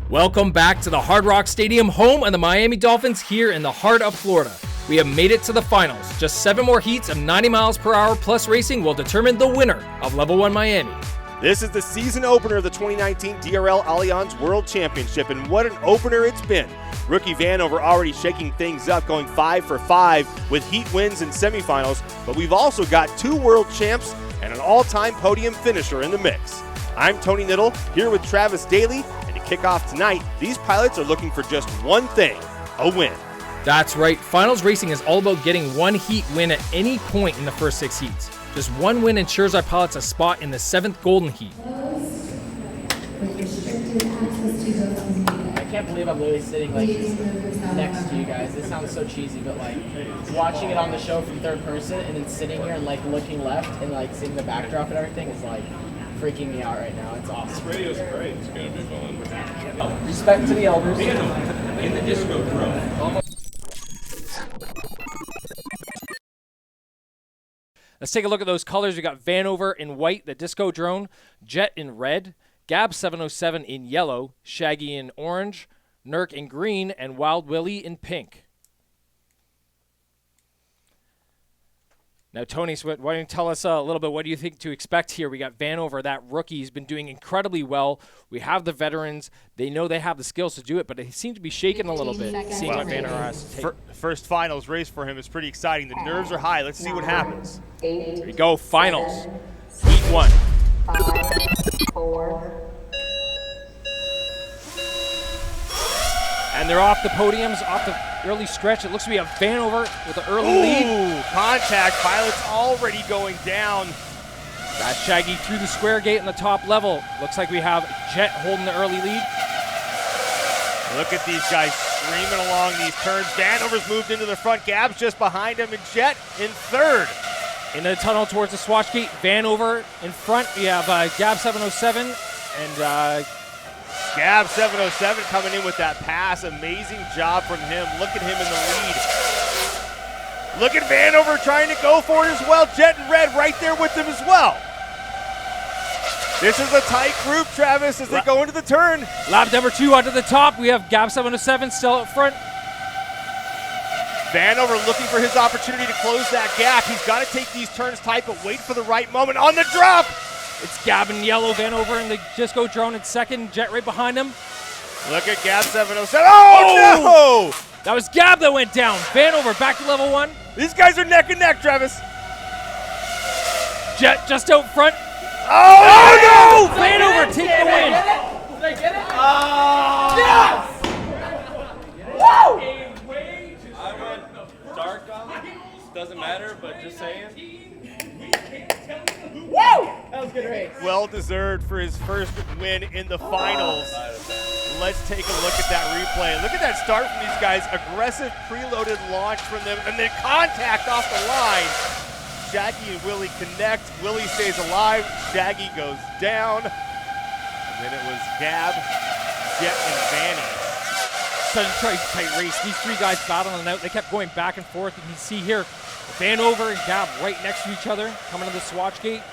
[SPEAKER 2] Welcome back to the Hard Rock Stadium, home of the Miami Dolphins here in the heart of Florida. We have made it to the finals. Just 7 more heats of 90 miles per hour plus racing will determine the winner of Level 1 Miami.
[SPEAKER 3] This is the season opener of the 2019 DRL Allianz World Championship, and what an opener it's been. Rookie Vanover already shaking things up, going 5 for 5 with heat wins and semifinals, but we've also got 2 world champs and an all-time podium finisher in the mix. I'm Tony Niddle, here with Travis Daly, and to kick off tonight, these pilots are looking for just one thing, a win.
[SPEAKER 2] That's right, finals racing is all about getting one heat win at any point in the first 6 heats. Just one win ensures our pilots a spot in the 7th Golden Heat.
[SPEAKER 7] I can't believe I'm literally sitting like next to you guys. This sounds so cheesy, but like watching it on the show from third person and then sitting here and like looking left and like seeing the backdrop and everything is like freaking me out right now. It's awesome.
[SPEAKER 11] This radio's great. It's gonna be fun.
[SPEAKER 7] Respect to the elders.
[SPEAKER 11] In the disco drone.
[SPEAKER 2] Let's take a look at those colors. We got Vanover in white, the Disco Drone, Jet in red, Gab 707 in yellow, Shaggy in orange, Nurk in green, and Wild Willie in pink. Now, Tony, why don't you tell us a little bit, what do you think to expect here? We got Vanover, that rookie. He's been doing incredibly well. We have the veterans. They know they have the skills to do it, but they seem to be shaking a little bit, seeing what Vanover has to take.
[SPEAKER 3] First finals race for him is pretty exciting. The nerves are high. Let's see what happens.
[SPEAKER 2] Here we go, finals. Heat 1.
[SPEAKER 4] 5, 4.
[SPEAKER 2] And they're off the podiums, off the early stretch. It looks like we have Vanover with an early lead.
[SPEAKER 3] Contact. Pilots already going down.
[SPEAKER 2] Got Shaggy through the square gate in the top level. Looks like we have Jet holding the early lead.
[SPEAKER 3] Look at these guys streaming along these turns. Vanover's moved into the front. Gab's just behind him, and Jet in third.
[SPEAKER 2] In the tunnel towards the swatch gate, Vanover in front. We have Gab 707 and
[SPEAKER 3] Gab 707 coming in with that pass. Amazing job from him. Look at him in the lead. Look at Vanover trying to go for it as well. Jet and Red right there with him as well. This is a tight group, Travis, as they go into the turn.
[SPEAKER 2] Lap number 2 onto the top. We have Gab 707 still up front.
[SPEAKER 3] Vanover looking for his opportunity to close that gap. He's got to take these turns tight, but wait for the right moment. On the drop!
[SPEAKER 2] It's Gab in yellow, Vanover in the Disco Drone in second, Jet right behind him.
[SPEAKER 3] Look at Gab 707. Oh, no!
[SPEAKER 2] That was Gab that went down. Vanover back to level 1.
[SPEAKER 3] These guys are neck and neck, Travis.
[SPEAKER 2] Jet just out front.
[SPEAKER 3] Oh,
[SPEAKER 2] no! Vanover take the win.
[SPEAKER 7] Did I get it? Yes! Woo!
[SPEAKER 11] I went dark on it. Doesn't matter, but just saying.
[SPEAKER 7] Woo! That was a good race.
[SPEAKER 3] Well deserved for his first win in the finals. Let's take a look at that replay. Look at that start from these guys. Aggressive preloaded launch from them, and then contact off the line. Shaggy and Willie connect. Willie stays alive. Shaggy goes down. And then it was Gab, Jet, and Vanny.
[SPEAKER 2] Such a tight race. These 3 guys battling it out. They kept going back and forth. You can see here, Vanover and Gab right next to each other, coming to the swatch gate.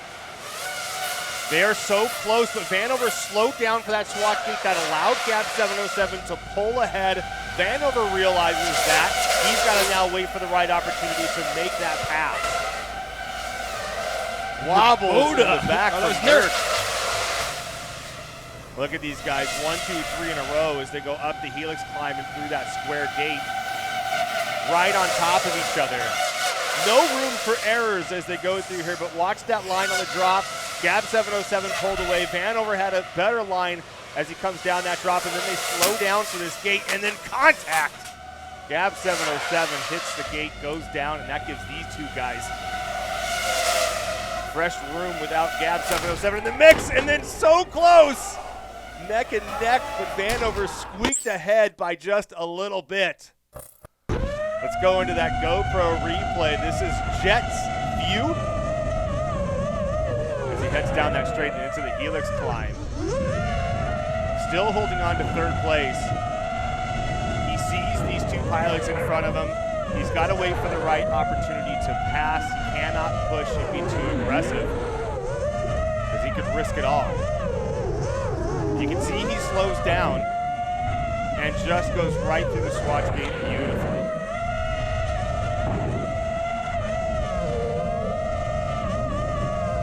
[SPEAKER 3] They are so close, but Vanover slowed down for that swatch gate that allowed Gab 707 to pull ahead. Vanover realizes that. He's got to now wait for the right opportunity to make that pass. Wobbles in the back from Nurk. Look at these guys, 1, 2, 3 in a row as they go up the helix climb and through that square gate. Right on top of each other. No room for errors as they go through here, but watch that line on the drop. Gab 707 pulled away. Vanover had a better line as he comes down that drop, and then they slow down for this gate, and then contact. Gab 707 hits the gate, goes down, and that gives these 2 guys fresh room without Gab 707 in the mix, and then so close. Neck and neck, but Vanover squeaked ahead by just a little bit. Let's go into that GoPro replay. This is Jet's view as he heads down that straight and into the helix climb. Still holding on to third place. He sees these 2 pilots in front of him. He's got to wait for the right opportunity to pass. He cannot push and be too aggressive because he could risk it all. You can see he slows down. and just goes right through the swatch gate beautifully.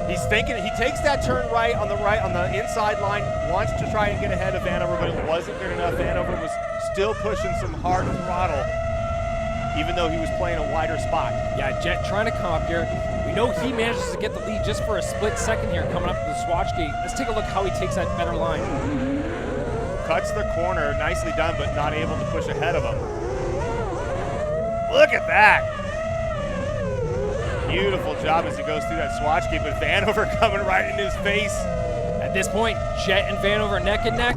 [SPEAKER 3] He's thinking, he takes that turn right on the inside line, wants to try and get ahead of Vanover, but it wasn't good enough. Vanover was still pushing some hard throttle, even though he was playing a wider spot.
[SPEAKER 2] Yeah, Jet trying to come up here. We know he manages to get the lead just for a split second here coming up to the swatch gate. Let's take a look how he takes that better line.
[SPEAKER 3] Cuts the corner, nicely done, but not able to push ahead of him. Look at that. Beautiful job as he goes through that swatch gate, but Vanover coming right in his face.
[SPEAKER 2] At this point, Jet and Vanover neck and neck.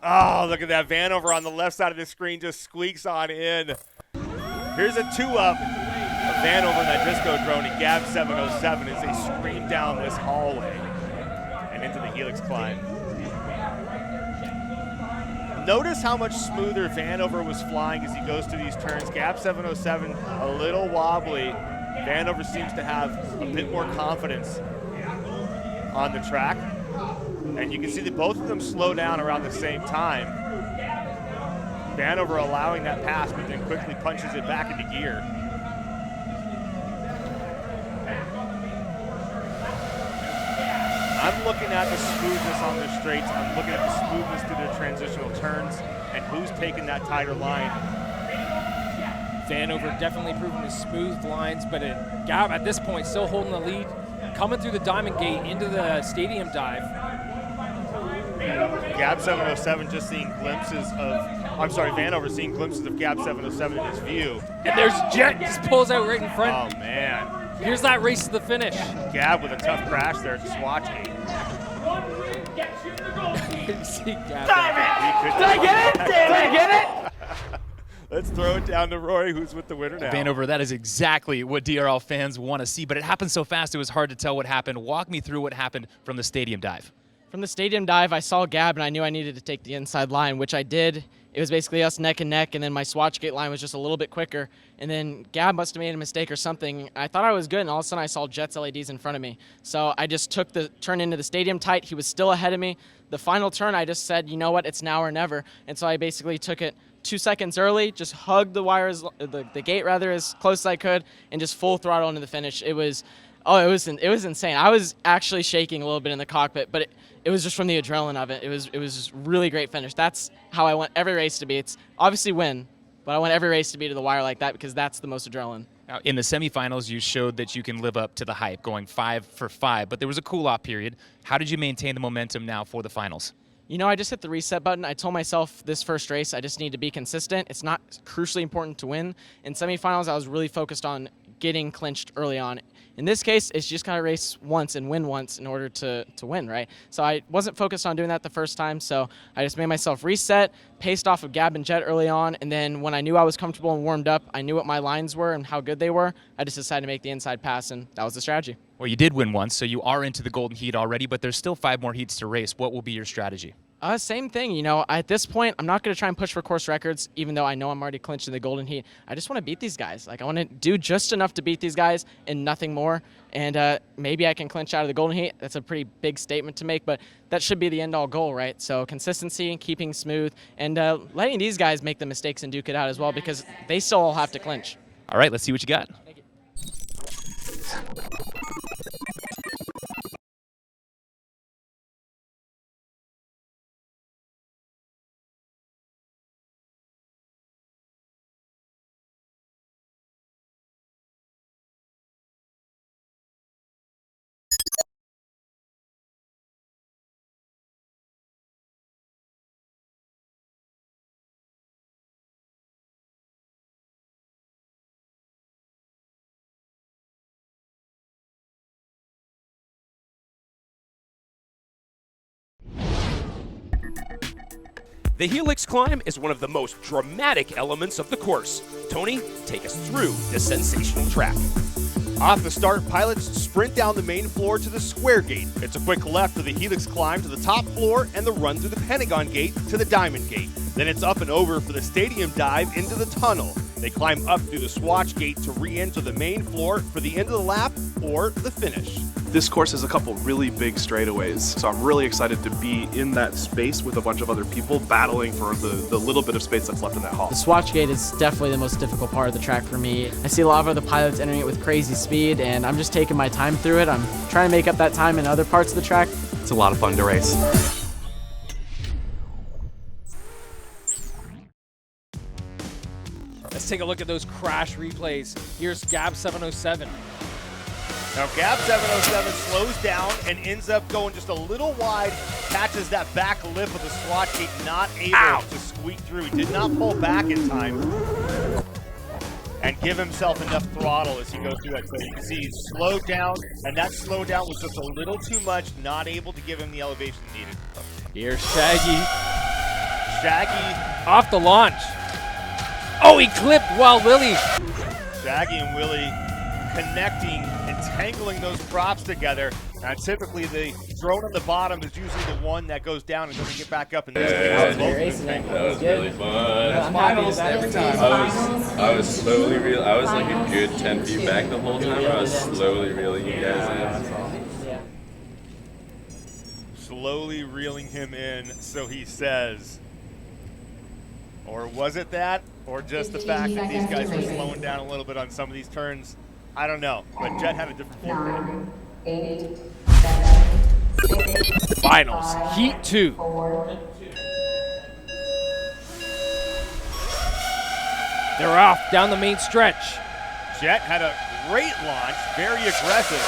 [SPEAKER 3] Oh, look at that. Vanover on the left side of the screen just squeaks on in. Here's a 2-up of Vanover and that disco drone, and Gab 707 as they scream down this hallway and into the helix climb. Notice how much smoother Vanover was flying as he goes through these turns. Gab 707 a little wobbly. Vanover seems to have a bit more confidence on the track. And you can see that both of them slow down around the same time. Vanover allowing that pass, but then quickly punches it back into gear. I'm looking at the smoothness on their straights. I'm looking at the smoothness through their transitional turns and who's taking that tighter line.
[SPEAKER 2] Vanover definitely proving his smooth lines, but Gab at this point still holding the lead, coming through the diamond gate into the stadium dive.
[SPEAKER 3] Gab 707 just seeing glimpses of, Vanover seeing glimpses of Gab 707 in his view.
[SPEAKER 2] And there's Jet, just pulls out right in front.
[SPEAKER 3] Oh, man.
[SPEAKER 2] Here's that race to the finish.
[SPEAKER 3] Gab with a tough crash there at the swatch gate.
[SPEAKER 2] See Gab.
[SPEAKER 3] Did I get it? Did I get it? Let's throw it down to Rory, who's with the winner now.
[SPEAKER 5] Vanover, that is exactly what DRL fans want to see, but it happened so fast it was hard to tell what happened. Walk me through what happened from the stadium dive.
[SPEAKER 7] From the stadium dive, I saw Gab, and I knew I needed to take the inside line, which I did. It was basically us neck and neck, and then my swatch gate line was just a little bit quicker. And then Gab must have made a mistake or something. I thought I was good, and all of a sudden I saw Jet's LEDs in front of me. So I just took the turn into the stadium tight. He was still ahead of me. The final turn, I just said, you know what, it's now or never. And so I basically took it 2 seconds early, just hugged the wires, the gate rather, as close as I could, and just full throttle into the finish. It was insane. I was actually shaking a little bit in the cockpit, but it was just from the adrenaline of it. It was just really great finish. That's how I want every race to be. It's obviously win, but I want every race to be to the wire like that because that's the most adrenaline.
[SPEAKER 5] Now, in the semifinals, you showed that you can live up to the hype, going 5 for 5, but there was a cool-off period. How did you maintain the momentum now for the finals?
[SPEAKER 7] You know, I just hit the reset button. I told myself this first race, I just need to be consistent. It's not crucially important to win. In semifinals, I was really focused on getting clinched early on. In this case, it's just gotta race once and win once in order to win, right? So I wasn't focused on doing that the first time, so I just made myself reset, paced off of Gab and Jet early on, and then when I knew I was comfortable and warmed up, I knew what my lines were and how good they were, I just decided to make the inside pass, and that was the strategy.
[SPEAKER 5] Well, you did win once, so you are into the golden heat already, but there's still 5 more heats to race. What will be your strategy?
[SPEAKER 7] Same thing. You know, at this point, I'm not going to try and push for course records, even though I know I'm already clinched in the golden heat. I just want to beat these guys. Like, I want to do just enough to beat these guys and nothing more. And maybe I can clinch out of the golden heat. That's a pretty big statement to make, but that should be the end-all goal, right? So consistency, keeping smooth, and letting these guys make the mistakes and duke it out as well because they still all have to clinch.
[SPEAKER 5] All right, let's see what you got.
[SPEAKER 7] Thank you.
[SPEAKER 8] The helix climb is one of the most dramatic elements of the course. Tony, take us through this sensational track.
[SPEAKER 3] Off the start, pilots sprint down the main floor to the square gate. It's a quick left for the helix climb to the top floor and the run through the Pentagon gate to the Diamond gate. Then it's up and over for the stadium dive into the tunnel. They climb up through the swatch gate to re-enter the main floor for the end of the lap or the finish.
[SPEAKER 12] This course has a couple really big straightaways, so I'm really excited to be in that space with a bunch of other people battling for the little bit of space that's left in that hall.
[SPEAKER 7] The swatch gate is definitely the most difficult part of the track for me. I see a lot of other pilots entering it with crazy speed, and I'm just taking my time through it. I'm trying to make up that time in other parts of the track.
[SPEAKER 14] It's a lot of fun to race.
[SPEAKER 2] Let's take a look at those crash replays. Here's Gab 707.
[SPEAKER 3] Now Gab 707 slows down and ends up going just a little wide, catches that back lip of the swatch gate, not able to squeak through. He did not pull back in time and give himself enough throttle as he goes through that. So you can see he slowed down, and that slowdown was just a little too much, not able to give him the elevation needed.
[SPEAKER 2] Here's Shaggy.
[SPEAKER 3] Shaggy
[SPEAKER 2] off the launch. Oh, he clipped Wild Willie.
[SPEAKER 3] Shaggy and Willie connecting and tangling those props together. And typically the drone on the bottom is usually the one that goes down and doesn't get back up. In this case,
[SPEAKER 13] That was really fun.
[SPEAKER 16] Finals every time.
[SPEAKER 13] I was slowly reeling. I was like a good 10 feet back the whole time. I was slowly reeling you guys in.
[SPEAKER 3] Slowly reeling him in, so he says. Or was it that? Or just the fact that these guys were slowing down a little bit on some of these turns? I don't know, but Jet had a different view.
[SPEAKER 4] 8, 7, 6,
[SPEAKER 2] Finals,
[SPEAKER 4] 5,
[SPEAKER 2] Heat 2.
[SPEAKER 4] 4.
[SPEAKER 2] They're off down the main stretch.
[SPEAKER 3] Jet had a great launch, very aggressive.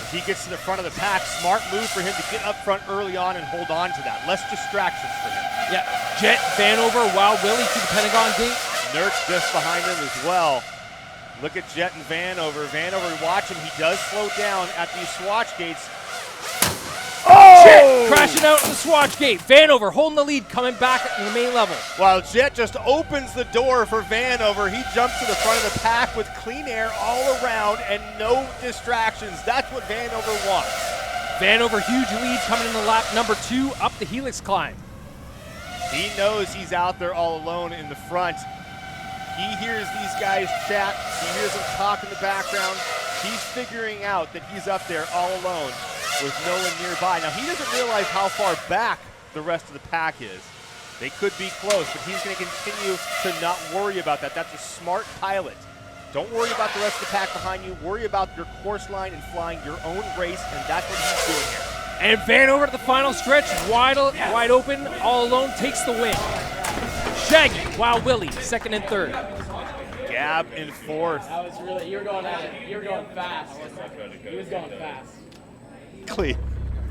[SPEAKER 3] As he gets to the front of the pack, smart move for him to get up front early on and hold on to that. Less distractions for him.
[SPEAKER 2] Yeah, Jet, Vanover, Wild Willie to the Pentagon gate.
[SPEAKER 3] Nurk's just behind him as well. Look at Jet and Vanover. Vanover, watch him. He does slow down at these swatch gates.
[SPEAKER 2] Oh! Jet crashing out in the swatch gate. Vanover holding the lead, coming back in the main level.
[SPEAKER 3] While Jet just opens the door for Vanover, he jumps to the front of the pack with clean air all around and no distractions. That's what Vanover wants.
[SPEAKER 2] Vanover, huge lead coming in the lap number 2 up the helix climb.
[SPEAKER 3] He knows he's out there all alone in the front. He hears these guys chat. He hears them talk in the background. He's figuring out that he's up there all alone with no one nearby. Now, he doesn't realize how far back the rest of the pack is. They could be close, but he's going to continue to not worry about that. That's a smart pilot. Don't worry about the rest of the pack behind you. Worry about your course line and flying your own race, and that's what he's doing here.
[SPEAKER 2] And Vanover at the final stretch, wide open, all alone, takes the win. Shaggy, Wild Willie, 2nd and 3rd.
[SPEAKER 3] Gab in 4th.
[SPEAKER 7] That was really, you were going at it. You were going fast. He was going fast.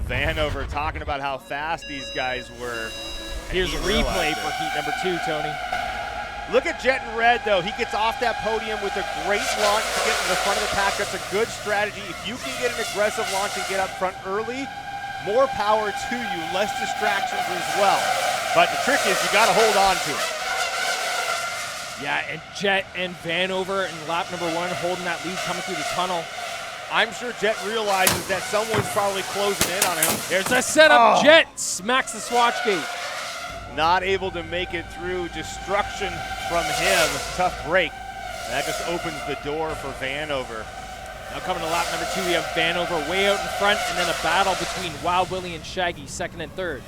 [SPEAKER 3] Vanover talking about how fast these guys were.
[SPEAKER 2] Here's a replay for heat number 2, Tony.
[SPEAKER 3] Look at Jet in red, though. He gets off that podium with a great launch to get to the front of the pack. That's a good strategy. If you can get an aggressive launch and get up front early, more power to you, less distractions as well. But the trick is you got to hold on to it.
[SPEAKER 2] Yeah, and Jet and Vanover in lap number 1 holding that lead coming through the tunnel.
[SPEAKER 3] I'm sure Jet realizes that someone's probably closing in on him.
[SPEAKER 2] There's a setup. Jet smacks the swatch gate.
[SPEAKER 3] Not able to make it through. Destruction from him. Tough break. And that just opens the door for Vanover.
[SPEAKER 2] Now coming to lap number 2, we have Vanover way out in front, and then a battle between Wild Willie and Shaggy, 2nd and 3rd.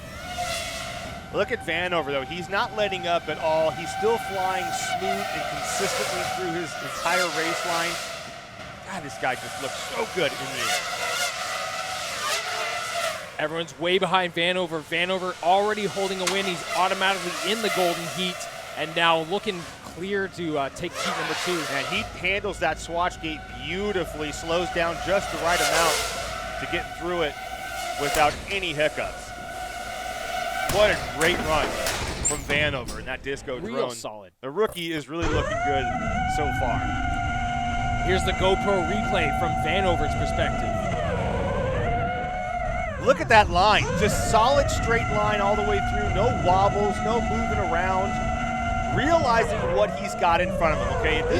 [SPEAKER 3] Look at Vanover, though. He's not letting up at all. He's still flying smooth and consistently through his entire race line. God, this guy just looks so good in the air.
[SPEAKER 2] Everyone's way behind Vanover. Vanover already holding a win. He's automatically in the golden heat, and now looking clear to take heat number 2.
[SPEAKER 3] And he handles that swatch gate beautifully, slows down just the right amount to get through it without any hiccups. What a great run from Vanover in that disco drone.
[SPEAKER 2] Real solid.
[SPEAKER 3] The rookie is really looking good so far.
[SPEAKER 2] Here's the GoPro replay from Vanover's perspective.
[SPEAKER 3] Look at that line. Just solid straight line all the way through. No wobbles, no moving around. Realizing what he's got in front of him, okay? At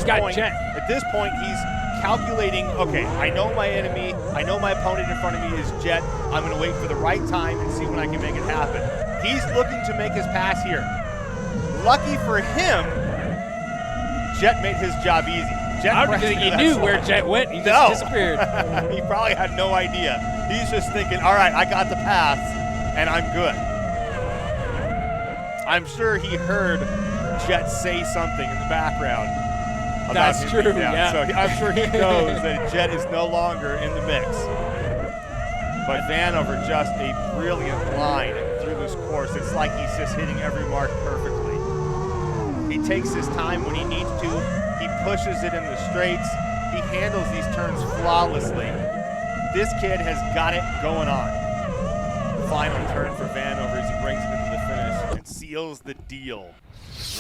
[SPEAKER 3] this point, he's calculating, okay, I know my enemy, I know my opponent in front of me is Jet. I'm going to wait for the right time and see when I can make it happen. He's looking to make his pass here. Lucky for him, Jet made his job easy. Jet
[SPEAKER 2] I don't think he knew where Jet went. He just disappeared.
[SPEAKER 3] He probably had no idea. He's just thinking, all right, I got the pass, and I'm good. I'm sure he heard Jet say something in the background about
[SPEAKER 2] That's
[SPEAKER 3] him
[SPEAKER 2] true,
[SPEAKER 3] being down.
[SPEAKER 2] yeah.
[SPEAKER 3] So I'm sure he knows that Jet is no longer in the mix. But Vanover, just a brilliant line through this course. It's like he's just hitting every mark perfectly. He takes his time when he needs to. He pushes it in the straights. He handles these turns flawlessly. This kid has got it going on. Final turn for Vanover as he brings it into the finish and seals the deal.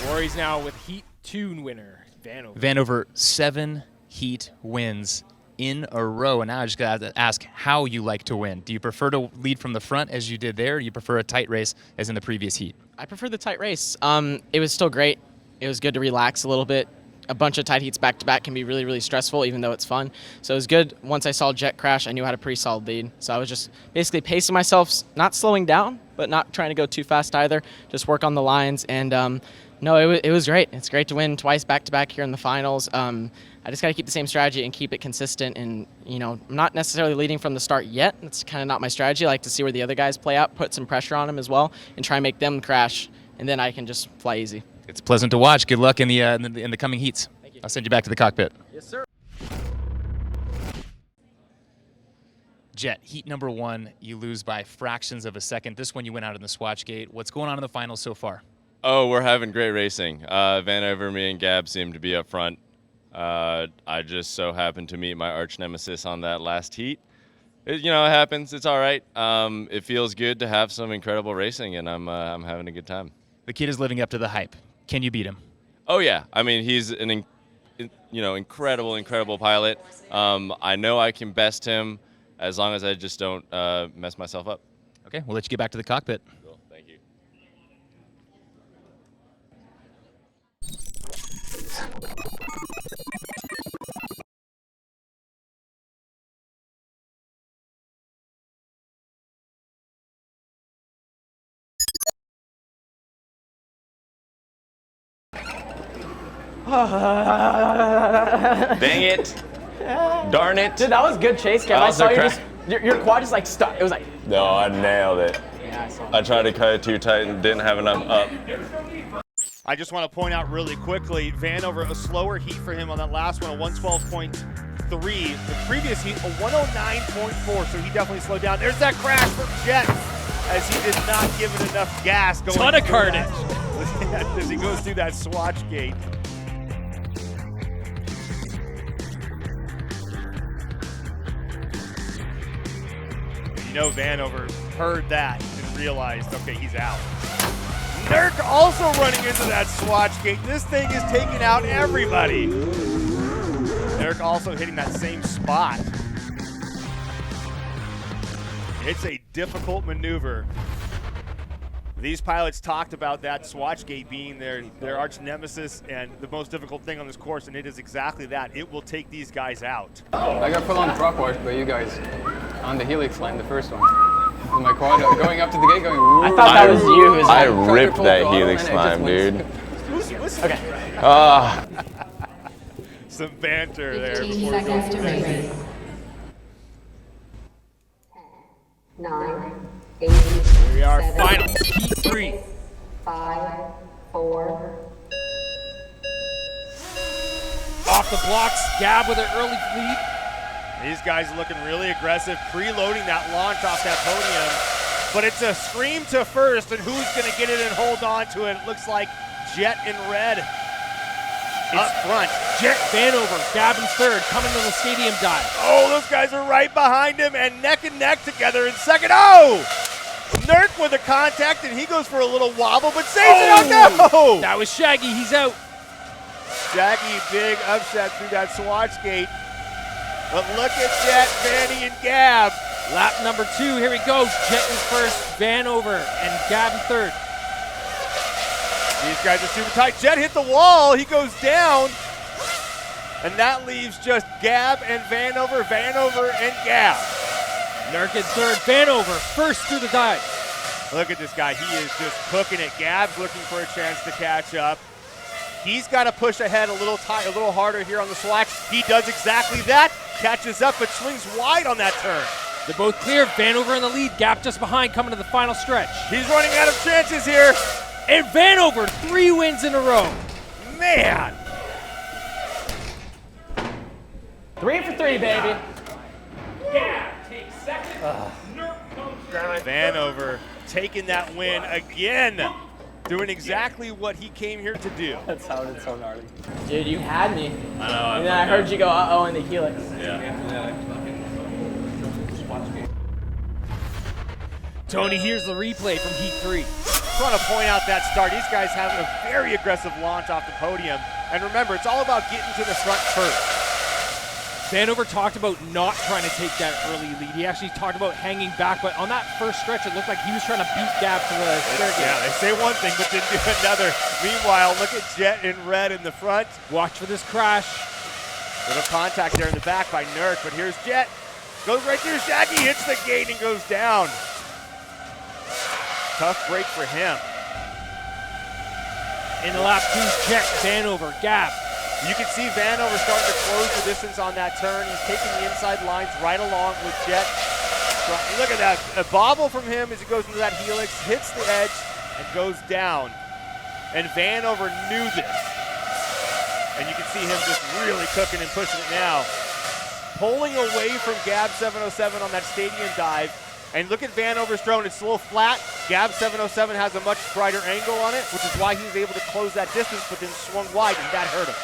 [SPEAKER 2] Rory's now with Heat 2 winner, Vanover.
[SPEAKER 5] Vanover, 7 heat wins in a row. And now I just got to ask how you like to win. Do you prefer to lead from the front as you did there, or do you prefer a tight race as in the previous heat?
[SPEAKER 7] I prefer the tight race. It was still great. It was good to relax a little bit. A bunch of tight heats back-to-back can be really, really stressful, even though it's fun. So it was good. Once I saw Jet crash, I knew I had a pretty solid lead. So I was just basically pacing myself, not slowing down, but not trying to go too fast either. Just work on the lines. And no, it was great. It's great to win twice back-to-back here in the finals. I just got to keep the same strategy and keep it consistent. And, you know, I'm not necessarily leading from the start yet. That's kind of not my strategy. I like to see where the other guys play out, put some pressure on them as well, and try and make them crash. And then I can just fly easy.
[SPEAKER 5] It's pleasant to watch. Good luck in the coming heats. Thank you. I'll send you back to the cockpit.
[SPEAKER 7] Yes, sir.
[SPEAKER 5] Jet, heat number 1, you lose by fractions of a second. This one you went out in the swatch gate. What's going on in the finals so far?
[SPEAKER 13] Oh, we're having great racing. Vanover, me, and Gab seem to be up front. I just so happened to meet my arch nemesis on that last heat. It happens. It's all right. It feels good to have some incredible racing, and I'm having a good time.
[SPEAKER 5] The kid is living up to the hype. Can you beat him?
[SPEAKER 13] Oh yeah, I mean he's an incredible pilot. I know I can best him as long as I just don't mess myself up.
[SPEAKER 5] Okay, we'll let you get back to the cockpit.
[SPEAKER 13] Cool, thank you. Dang it. Darn it.
[SPEAKER 7] Dude, that was good chase, Kev. I saw your quad just like stuck. It was like.
[SPEAKER 13] No, I nailed it.
[SPEAKER 7] Yeah, I saw.
[SPEAKER 13] I tried to cut it too tight and didn't have enough up.
[SPEAKER 3] I just want to point out really quickly, Vanover, a slower heat for him on that last one, a 112.3. The previous heat, a 109.4, so he definitely slowed down. There's that crash from Jet as he did not give it enough gas going.
[SPEAKER 2] Ton of carnage.
[SPEAKER 3] As he goes through that swatch gate. You know Vanover heard that and realized, okay, he's out. Nurk also running into that swatch gate. This thing is taking out everybody. Nurk also hitting that same spot. It's a difficult maneuver. These pilots talked about that swatch gate being their arch nemesis and the most difficult thing on this course, and it is exactly that. It will take these guys out.
[SPEAKER 6] I got full on drop wash by you guys on the helix line, the first one. With my quad going up to the gate going, woo.
[SPEAKER 7] I thought that was you. Who was
[SPEAKER 13] I
[SPEAKER 7] like,
[SPEAKER 13] ripped that helix climb, dude.
[SPEAKER 7] Okay.
[SPEAKER 3] Some banter there.
[SPEAKER 4] 15 seconds to race. 9, 8,
[SPEAKER 2] Here we are,
[SPEAKER 4] 7,
[SPEAKER 2] finals, heat 3.
[SPEAKER 4] 5, 4.
[SPEAKER 2] Off the blocks, Gab with an early lead.
[SPEAKER 3] These guys looking really aggressive, preloading that launch off that podium. But it's a scream to first, and who's going to get it and hold on to it? It looks like Jet in red up front.
[SPEAKER 2] Jet Vanover, Gab in third, coming to the stadium dive.
[SPEAKER 3] Oh, those guys are right behind him and neck together in second. Oh! Nurk with a contact, and he goes for a little wobble, but saves it. Oh, no!
[SPEAKER 2] That was Shaggy, he's out.
[SPEAKER 3] Shaggy, big upset through that swatch gate. But look at Jet, Vanny, and Gab.
[SPEAKER 2] Lap number 2, here we go. Jet in first, Vanover, and Gab in third.
[SPEAKER 3] These guys are super tight. Jet hit the wall, he goes down. And that leaves just Gab and Vanover and Gab.
[SPEAKER 2] Nurk in third, Vanover first through the dive.
[SPEAKER 3] Look at this guy, he is just cooking it. Gab's looking for a chance to catch up. He's got to push ahead a little harder here on the swatch. He does exactly that. Catches up, but swings wide on that turn.
[SPEAKER 2] They're both clear. Vanover in the lead. Gap just behind, coming to the final stretch.
[SPEAKER 3] He's running out of chances here.
[SPEAKER 2] And Vanover, 3 wins in a row.
[SPEAKER 3] Man.
[SPEAKER 7] 3 for 3, baby.
[SPEAKER 2] Gap takes second.
[SPEAKER 3] Vanover taking that win again. Doing exactly what he came here to do.
[SPEAKER 11] That sounded so gnarly.
[SPEAKER 7] Dude, you had me.
[SPEAKER 11] I know.
[SPEAKER 7] And then I heard you go, uh-oh, in the helix.
[SPEAKER 2] Tony, here's the replay from Heat 3.
[SPEAKER 3] Just want to point out that start. These guys having a very aggressive launch off the podium. And remember, it's all about getting to the front first.
[SPEAKER 2] Vanover talked about not trying to take that early lead. He actually talked about hanging back, but on that first stretch, it looked like he was trying to beat Gap to the square game.
[SPEAKER 3] Yeah, they say one thing, but then do another. Meanwhile, look at Jet in red in the front.
[SPEAKER 2] Watch for this crash.
[SPEAKER 3] Little contact there in the back by Nurk, but here's Jet. Goes right through Shaggy, hits the gate and goes down. Tough break for him.
[SPEAKER 2] In the lap 2, Jet, Vanover, Gap.
[SPEAKER 3] You can see Vanover starting to close the distance on that turn. He's taking the inside lines right along with Jet. Look at that, a bobble from him as he goes into that helix, hits the edge, and goes down. And Vanover knew this. And you can see him just really cooking and pushing it now. Pulling away from Gab 707 on that stadium dive. And look at Vanover's drone, it's a little flat. Gab 707 has a much brighter angle on it, which is why he was able to close that distance, but then swung wide, and that hurt him.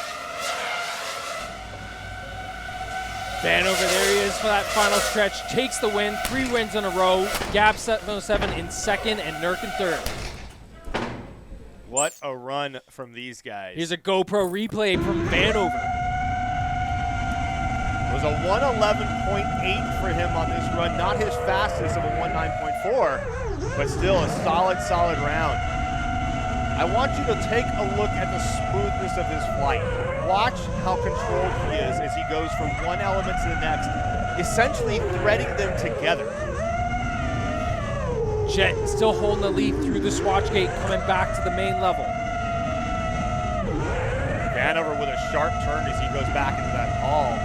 [SPEAKER 2] Vanover, there he is for that final stretch. Takes the win, 3 wins in a row. Gab 707 in second and Nurk in third.
[SPEAKER 3] What a run from these guys.
[SPEAKER 2] Here's a GoPro replay from Vanover.
[SPEAKER 3] It was a 111.8 for him on this run. Not his fastest of a 19.4, but still a solid round. I want you to take a look at the smoothness of his flight. Watch how controlled he is as he goes from one element to the next, essentially threading them together.
[SPEAKER 2] Jet still holding the lead through the swatch gate, coming back to the main level.
[SPEAKER 3] Vanover with a sharp turn as he goes back into that hall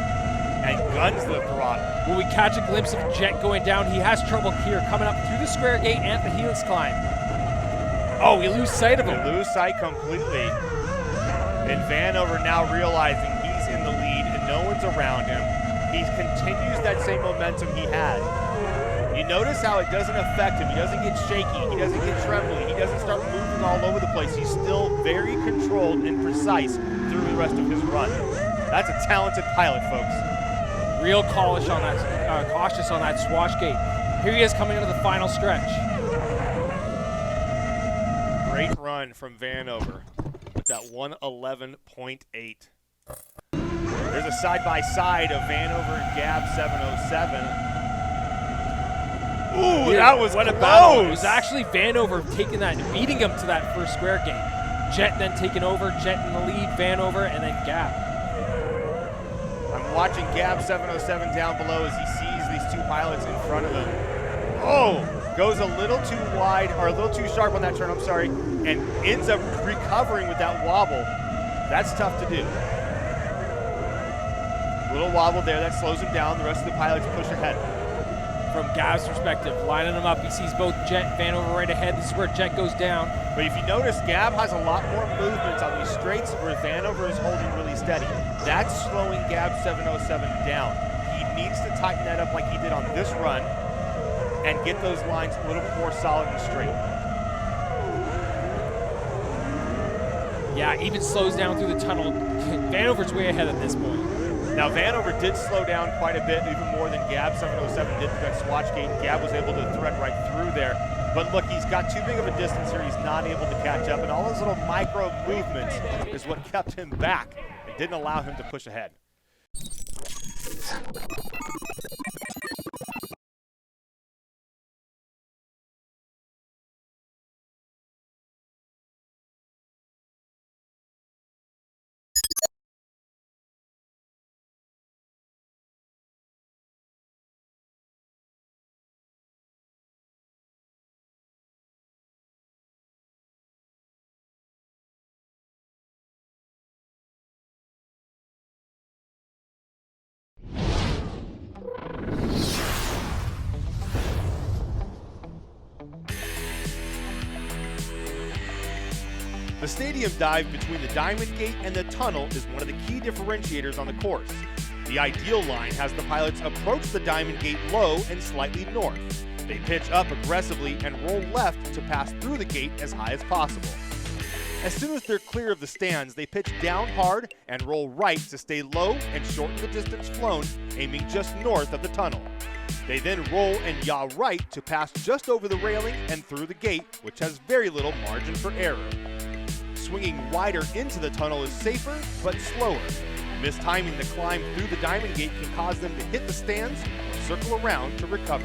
[SPEAKER 3] and guns the throttle.
[SPEAKER 2] Will we catch a glimpse of Jet going down? He has trouble here, coming up through the square gate and the helix climb. Oh, we lose sight of him.
[SPEAKER 3] We lose sight completely. And Vanover now realizing he's in the lead and no one's around him. He continues that same momentum he had. You notice how it doesn't affect him. He doesn't get shaky. He doesn't get trembly. He doesn't start moving all over the place. He's still very controlled and precise through the rest of his run. That's a talented pilot, folks.
[SPEAKER 2] Real cautious on that swatch gate. Here he is coming into the final stretch.
[SPEAKER 3] Great run from Vanover with that 111.8. There's a side-by-side of Vanover and Gab 707. Ooh,
[SPEAKER 2] Yeah,
[SPEAKER 3] that was
[SPEAKER 2] what
[SPEAKER 3] close.
[SPEAKER 2] a battle. It was actually Vanover taking that and beating him to that first square gate. Jet then taking over, Jet in the lead, Vanover, and then Gab.
[SPEAKER 3] I'm watching Gab 707 down below as he sees these two pilots in front of him. Oh, goes a little too wide, or a little too sharp on that turn, I'm sorry, and ends up recovering with that wobble. That's tough to do. Little wobble there, that slows him down. The rest of the pilots push ahead.
[SPEAKER 2] From Gab's perspective, lining them up, he sees both Jet and Vanover right ahead. This is where Jet goes down.
[SPEAKER 3] But if you notice, Gab has a lot more movement on these straights where Vanover is holding really steady. That's slowing Gab 707 down. He needs to tighten that up like he did on this run and get those lines a little more solid and straight.
[SPEAKER 2] Yeah, even slows down through the tunnel. Vanover's way ahead at this point.
[SPEAKER 3] Now, Vanover did slow down quite a bit, even more than Gab 707 did through that swatch gate. Gab was able to thread right through there. But look, he's got too big of a distance here. He's not able to catch up. And all those little micro movements is what kept him back and didn't allow him to push ahead. The stadium dive between the Diamond Gate and the tunnel is one of the key differentiators on the course. The ideal line has the pilots approach the Diamond Gate low and slightly north. They pitch up aggressively and roll left to pass through the gate as high as possible. As soon as they're clear of the stands, they pitch down hard and roll right to stay low and shorten the distance flown, aiming just north of the tunnel. They then roll and yaw right to pass just over the railing and through the gate, which has very little margin for error. Swinging wider into the tunnel is safer, but slower. Mistiming the climb through the Diamond Gate can cause them to hit the stands or circle around to recover.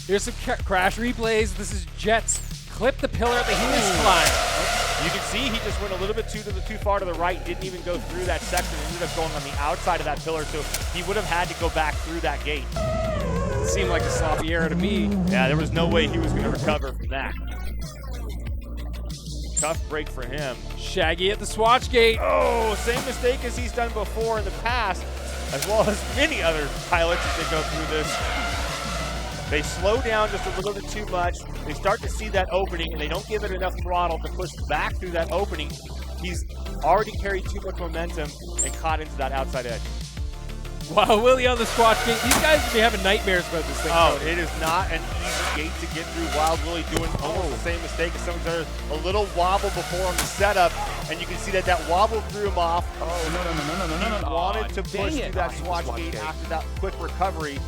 [SPEAKER 2] Here's some crash replays. This is Jet's clip the pillar at the Helix climb.
[SPEAKER 3] You can see he just went a little bit too far to the right, didn't even go through that section, ended up going on the outside of that pillar, so he would have had to go back through that gate.
[SPEAKER 2] It seemed like a sloppy error to me.
[SPEAKER 3] Yeah, there was no way he was going to recover from that. Tough break for him.
[SPEAKER 2] Shaggy at the swatch gate.
[SPEAKER 3] Oh, same mistake as he's done before in the past, as well as many other pilots as they go through this. They slow down just a little bit too much. They start to see that opening, and they don't give it enough throttle to push back through that opening. He's already carried too much momentum and caught into that outside edge.
[SPEAKER 2] Wow, Willie on the swatch gate. These guys will be having nightmares about this thing.
[SPEAKER 3] Oh, it is not an easy gate to get through. Wild Willie doing almost the same mistake as some of the a little wobble before on the setup, and you can see that wobble threw him off.
[SPEAKER 14] Oh,
[SPEAKER 3] no. He wanted to push through that swatch gate after that quick recovery,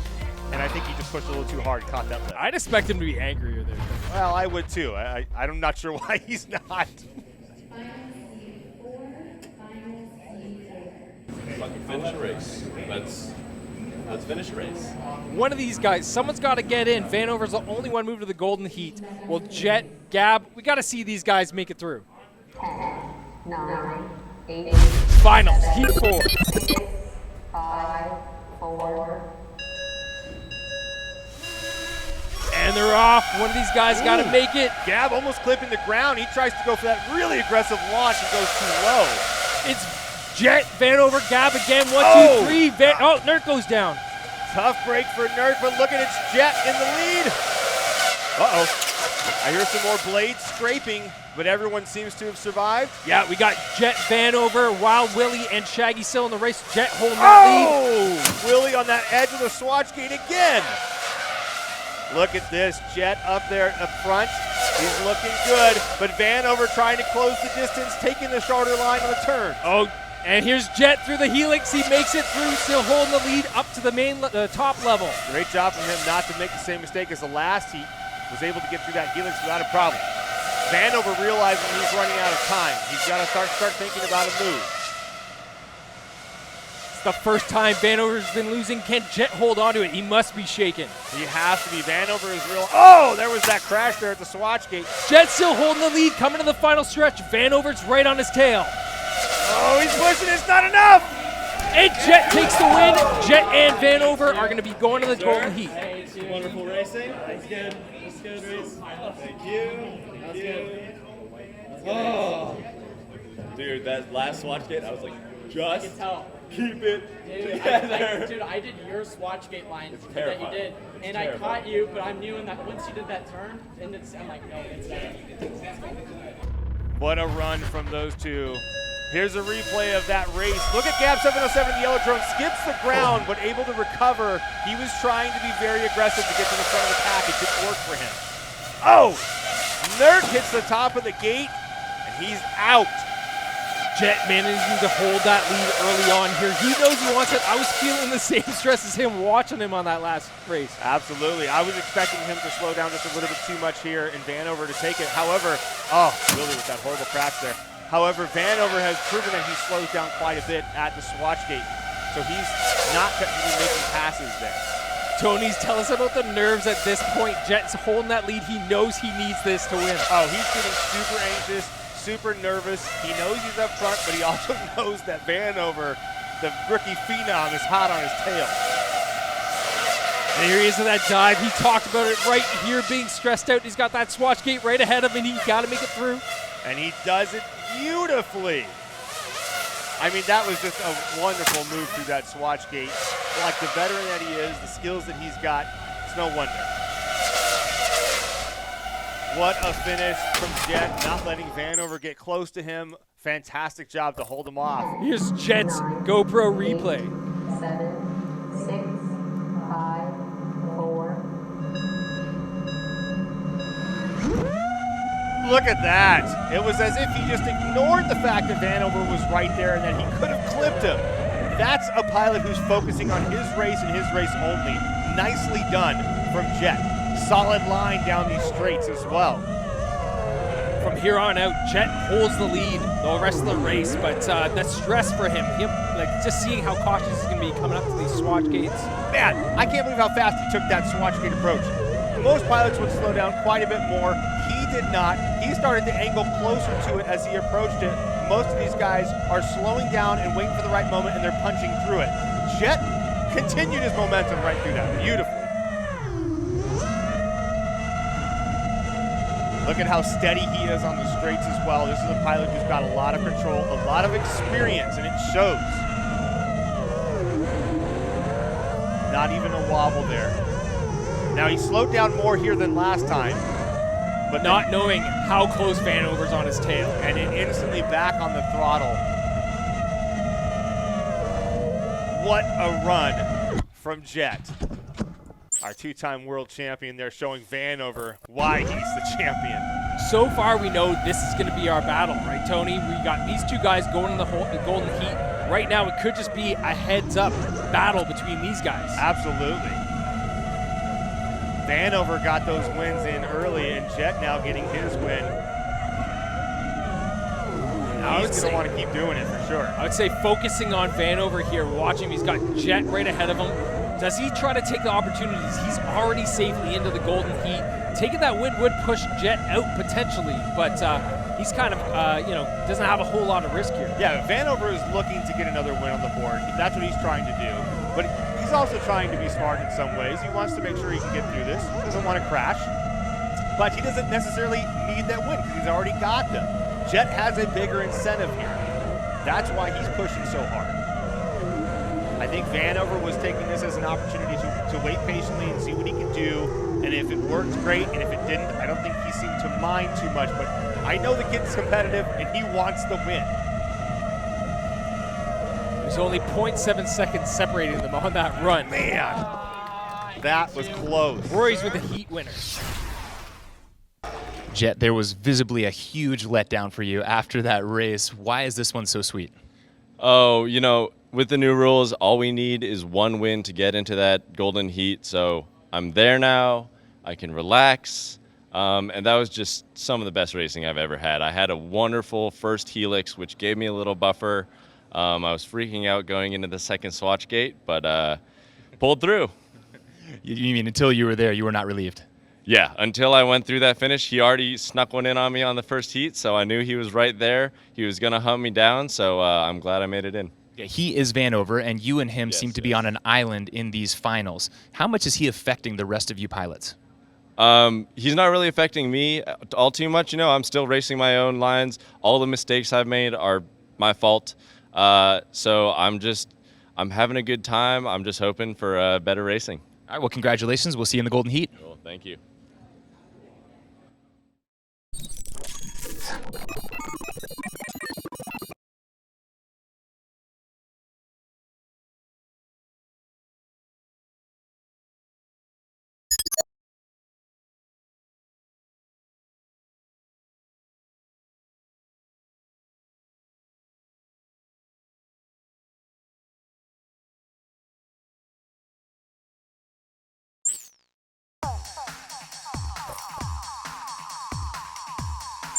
[SPEAKER 3] and I think he just pushed a little too hard, caught that lip.
[SPEAKER 2] I'd expect him to be angrier there.
[SPEAKER 3] Well, I would too. I'm not sure why he's not.
[SPEAKER 13] Finish a race. Let's finish a race.
[SPEAKER 2] One of these guys, someone's got to get in. Vanover's the only one moved to the golden heat. Well, Jet, Gab, we got to see these guys make it through.
[SPEAKER 4] 10, 9, 8,
[SPEAKER 2] Finals, heat 4.
[SPEAKER 4] 5, 4.
[SPEAKER 2] And they're off. One of these guys got to make it.
[SPEAKER 3] Gab almost clipping the ground. He tries to go for that really aggressive launch and goes too low.
[SPEAKER 2] It's Jet, Vanover, Gab again. 1, 2, 3. Nert goes down.
[SPEAKER 3] Tough break for Nert, but look at it's Jet in the lead. Uh-oh. I hear some more blades scraping, but everyone seems to have survived.
[SPEAKER 2] Yeah, we got Jet, Vanover, Wild Willie, and Shaggy still in the race. Jet holding that lead.
[SPEAKER 3] Willie on that edge of the swatch gate again. Look at this, Jet up there up front. He's looking good, but Vanover trying to close the distance, taking the shorter line on the turn.
[SPEAKER 2] Oh, and here's Jet through the Helix. He makes it through, still holding the lead up to the top level.
[SPEAKER 3] Great job from him not to make the same mistake as the last heat. Was able to get through that Helix without a problem. Vanover realizing he's running out of time. He's got to start thinking about a move.
[SPEAKER 2] It's the first time Vanover's been losing. Can Jet hold on to it? He must be shaken.
[SPEAKER 3] He has to be. Vanover is real. Oh, there was that crash there at the swatch gate.
[SPEAKER 2] Jet still holding the lead, coming to the final stretch. Vanover's right on his tail.
[SPEAKER 3] Oh, he's pushing. It's not enough.
[SPEAKER 2] And Jet takes the win. Jet and Vanover are going to be going to the golden heat.
[SPEAKER 15] Hey, wonderful racing. That's good. That's good race. Thank you. That's good. Oh.
[SPEAKER 11] Dude, that last swatch gate, I was like, just
[SPEAKER 7] can tell.
[SPEAKER 11] keep it together.
[SPEAKER 7] I did your swatch gate line that you
[SPEAKER 11] terrifying.
[SPEAKER 7] did, and I caught you, but I'm new in that. Once you did that turn, and I'm like, no, it's that.
[SPEAKER 3] What a run from those two. Here's a replay of that race. Look at Gab 707, the yellow drone, skips the ground, but able to recover. He was trying to be very aggressive to get to the front of the pack. It didn't work for him. Oh! Nerd hits the top of the gate, and he's out.
[SPEAKER 2] Jet managing to hold that lead early on here. He knows he wants it. I was feeling the same stress as him watching him on that last race.
[SPEAKER 3] Absolutely. I was expecting him to slow down just a little bit too much here and Vanover to take it. However, oh, Willie with that horrible crash there. However, Vanover has proven that he slows down quite a bit at the swatch gate. So he's not technically making passes there.
[SPEAKER 2] Tony's tell us about the nerves at this point. Jet's holding that lead. He knows he needs this to win.
[SPEAKER 3] Oh, he's getting super anxious, super nervous. He knows he's up front, but he also knows that Vanover, the rookie phenom, is hot on his tail.
[SPEAKER 2] And here he is in that dive. He talked about it right here, being stressed out. He's got that swatch gate right ahead of him, and he got to make it through.
[SPEAKER 3] And he does it beautifully. I mean, that was just a wonderful move through that swatch gate. Like the veteran that he is, the skills that he's got, it's no wonder. What a finish from Jet, not letting Vanover get close to him. Fantastic job to hold him off.
[SPEAKER 2] Here's Jet's GoPro replay.
[SPEAKER 4] 7, 6, 5, 4.
[SPEAKER 3] Look at that. It was as if he just ignored the fact that Vanover was right there and that he could have clipped him. That's a pilot who's focusing on his race and his race only. Nicely done from Jet. Solid line down these straights as well.
[SPEAKER 2] From here on out, Jet holds the lead the rest of the race, but the stress for him, like just seeing how cautious he's going to be coming up to these swatch gates.
[SPEAKER 3] Man, I can't believe how fast he took that swatch gate approach. Most pilots would slow down quite a bit more. He did not. He started to angle closer to it as he approached it. Most of these guys are slowing down and waiting for the right moment, and they're punching through it. Jet continued his momentum right through that. Beautifully. Look at how steady he is on the straights as well. This is a pilot who's got a lot of control, a lot of experience, and it shows. Not even a wobble there. Now, he slowed down more here than last time.
[SPEAKER 2] But not knowing how close Vanover's on his tail.
[SPEAKER 3] And then instantly back on the throttle. What a run from Jet. Our two-time world champion there, showing Vanover why he's the champion.
[SPEAKER 2] So far, we know this is going to be our battle, right, Tony? We got these two guys going in the Golden Heat. Right now, it could just be a heads-up battle between these guys.
[SPEAKER 3] Absolutely. Vanover got those wins in early, and Jet now getting his win. He's going to want to keep doing it for sure.
[SPEAKER 2] I would say focusing on Vanover here, watching him. He's got Jet right ahead of him. Does he try to take the opportunities? He's already safely into the Golden Heat. Taking that win would push Jet out potentially, but he's kind of, doesn't have a whole lot of risk here.
[SPEAKER 3] Yeah, Vanover is looking to get another win on the board. That's what he's trying to do. But he's also trying to be smart in some ways. He wants to make sure he can get through this. He doesn't want to crash. But he doesn't necessarily need that win because he's already got them. Jet has a bigger incentive here. That's why he's pushing so hard. I think Vanover was taking this as an opportunity to wait patiently and see what he can do. And if it worked, great. And if it didn't, I don't think he seemed to mind too much. But I know the kid's competitive, and he wants the win.
[SPEAKER 2] There's only 0.7 seconds separating them on that run.
[SPEAKER 3] Man, that was close.
[SPEAKER 2] Rory's with the heat winner.
[SPEAKER 5] Jet, there was visibly a huge letdown for you after that race. Why is this one so sweet?
[SPEAKER 13] Oh, with the new rules, all we need is one win to get into that Golden Heat. So I'm there now. I can relax. And that was just some of the best racing I've ever had. I had a wonderful first helix, which gave me a little buffer. I was freaking out going into the second swatch gate, but pulled through.
[SPEAKER 5] You mean until you were there, you were not relieved?
[SPEAKER 13] Yeah, until I went through that finish. He already snuck one in on me on the first heat, so I knew he was right there. He was going to hunt me down, so I'm glad I made it in.
[SPEAKER 5] Yeah, he is Vanover, and you and him seem to be on an island in these finals. How much is he affecting the rest of you pilots?
[SPEAKER 13] He's not really affecting me all too much. I'm still racing my own lines. All the mistakes I've made are my fault. So I'm having a good time. I'm just hoping for better racing.
[SPEAKER 5] All right, well, congratulations. We'll see you in the Golden Heat.
[SPEAKER 13] Cool, thank you.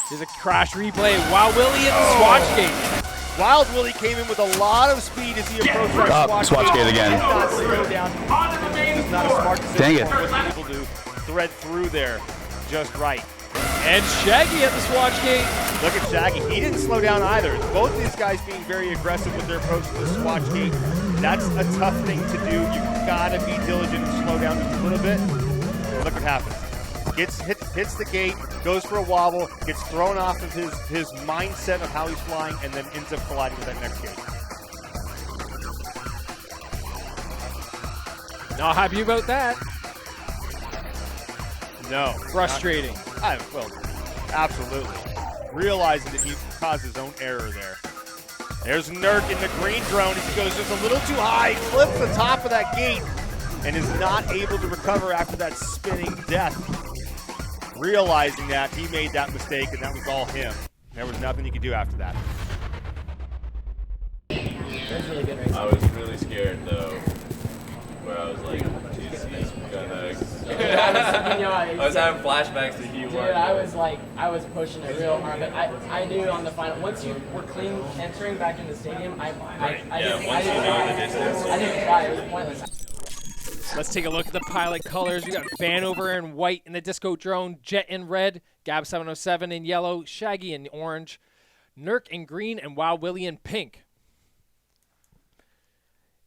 [SPEAKER 2] There's a crash replay. Wild Willie at the swatch gate.
[SPEAKER 3] Wild Willie came in with a lot of speed as he approached that
[SPEAKER 18] swatch gate again.
[SPEAKER 3] Did not slow down. It's not a smart decision.
[SPEAKER 18] Dang it.
[SPEAKER 3] He was able to thread through there just right.
[SPEAKER 2] And Shaggy at the swatch gate.
[SPEAKER 3] Look at Shaggy. He didn't slow down either. Both these guys being very aggressive with their approach to the swatch gate. That's a tough thing to do. You've got to be diligent and slow down just a little bit. Look what happens. Hits the gate, goes for a wobble, gets thrown off of his mindset of how he's flying, and then ends up colliding with that next gate.
[SPEAKER 2] Not happy about that.
[SPEAKER 3] No.
[SPEAKER 2] Frustrating.
[SPEAKER 3] Well, absolutely. Realizing that he caused his own error there. There's Nurk in the green drone as he goes just a little too high, flips the top of that gate, and is not able to recover after that spinning death. Realizing that, he made that mistake, and that was all him. There was nothing he could do after that.
[SPEAKER 7] That was really good racing.
[SPEAKER 13] I was really scared though, where I was like, he's gonna. I was having flashbacks to he
[SPEAKER 7] Dude,
[SPEAKER 13] won.
[SPEAKER 7] I was pushing it real hard, but I knew on the final, once you were clean entering back in the stadium, I didn't try, it was pointless.
[SPEAKER 2] Let's take a look at the pilot colors. We got Vanover in white in the disco drone, Jet in red, Gab 707 in yellow, Shaggy in orange, Nurk in green, and Wow Willie in pink.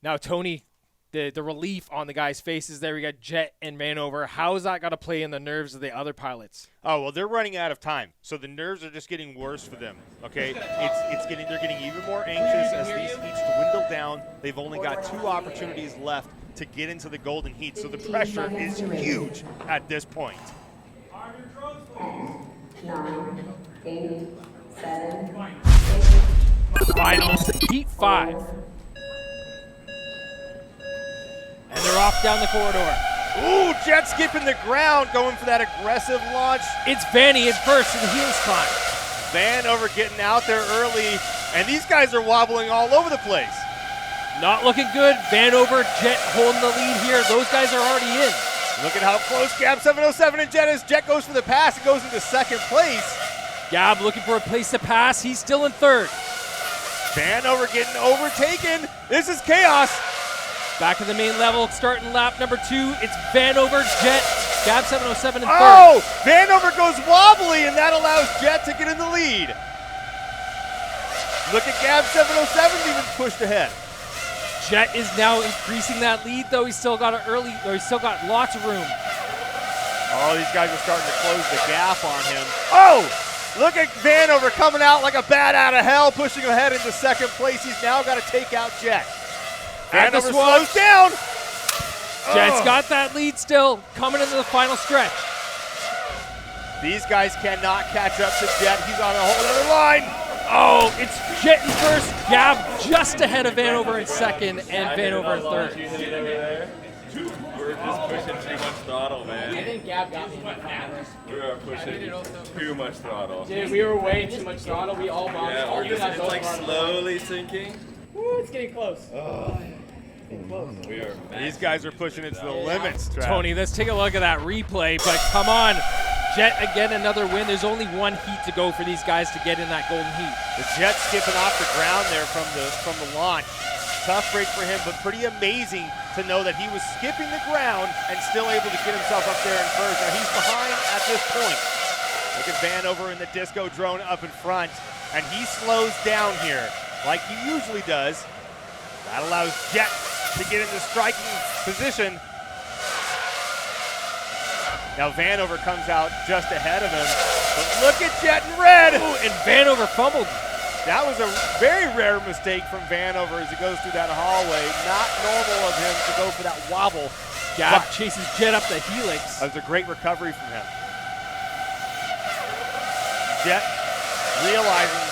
[SPEAKER 2] Now, Tony, the relief on the guys' faces there. We got Jet and Vanover. How is that going to play in the nerves of the other pilots?
[SPEAKER 3] Oh, well, they're running out of time, so the nerves are just getting worse for them. Okay, they're getting even more anxious as these heats dwindle down. They've only got 2 opportunities left to get into the golden heat, so the pressure is huge at this point.
[SPEAKER 4] 10, 9, 8, 7, 6.
[SPEAKER 2] Finals, Heat 5. And they're off down the corridor.
[SPEAKER 3] Ooh, Jet skipping the ground, going for that aggressive launch.
[SPEAKER 2] It's Vanny in first in the heels climb.
[SPEAKER 3] Vanover getting out there early, and these guys are wobbling all over the place.
[SPEAKER 2] Not looking good. Vanover, Jet holding the lead here. Those guys are already in.
[SPEAKER 3] Look at how close Gab 707 and Jet is. Jet goes for the pass and goes into second place.
[SPEAKER 2] Gab looking for a place to pass. He's still in third.
[SPEAKER 3] Vanover getting overtaken. This is chaos.
[SPEAKER 2] Back to the main level, starting lap number 2. It's Vanover, Jet, Gab 707 in third.
[SPEAKER 3] Oh, Vanover goes wobbly, and that allows Jet to get in the lead. Look at Gab 707 even pushed ahead.
[SPEAKER 2] Jet is now increasing that lead, though he's still got lots of room.
[SPEAKER 3] Oh, these guys are starting to close the gap on him. Oh, look at Vanover coming out like a bat out of hell, pushing ahead into second place. He's now got to take out Jet. Vanover slows down.
[SPEAKER 2] Jet's got that lead still, coming into the final stretch.
[SPEAKER 3] These guys cannot catch up to Jet. He's on a whole other line.
[SPEAKER 2] Oh, it's Jet in first, Gab just ahead of Vanover in second, and Vanover in third.
[SPEAKER 13] We're just pushing too much throttle, man.
[SPEAKER 7] I think Gab got me in the finals.
[SPEAKER 13] We are pushing too much throttle.
[SPEAKER 7] Dude, we were way too much throttle. We all bombed.
[SPEAKER 13] Yeah, we're just, it's like slowly sinking.
[SPEAKER 7] Woo, it's getting close.
[SPEAKER 3] These guys are pushing it to the limits, Trav.
[SPEAKER 2] Tony, let's take a look at that replay, but come on. Jet again, another win. There's only one heat to go for these guys to get in that golden heat.
[SPEAKER 3] The Jet skipping off the ground there from the launch. Tough break for him, but pretty amazing to know that he was skipping the ground and still able to get himself up there in first. Now he's behind at this point. Look at Vanover in the disco drone up in front, and he slows down here like he usually does. That allows Jet to get into striking position. Now Vanover comes out just ahead of him, but look at Jet in red.
[SPEAKER 2] Ooh, and Vanover fumbled.
[SPEAKER 3] That was a very rare mistake from Vanover as he goes through that hallway. Not normal of him to go for that wobble.
[SPEAKER 2] Gab chases Jet up the helix.
[SPEAKER 3] That was a great recovery from him. Jet realizing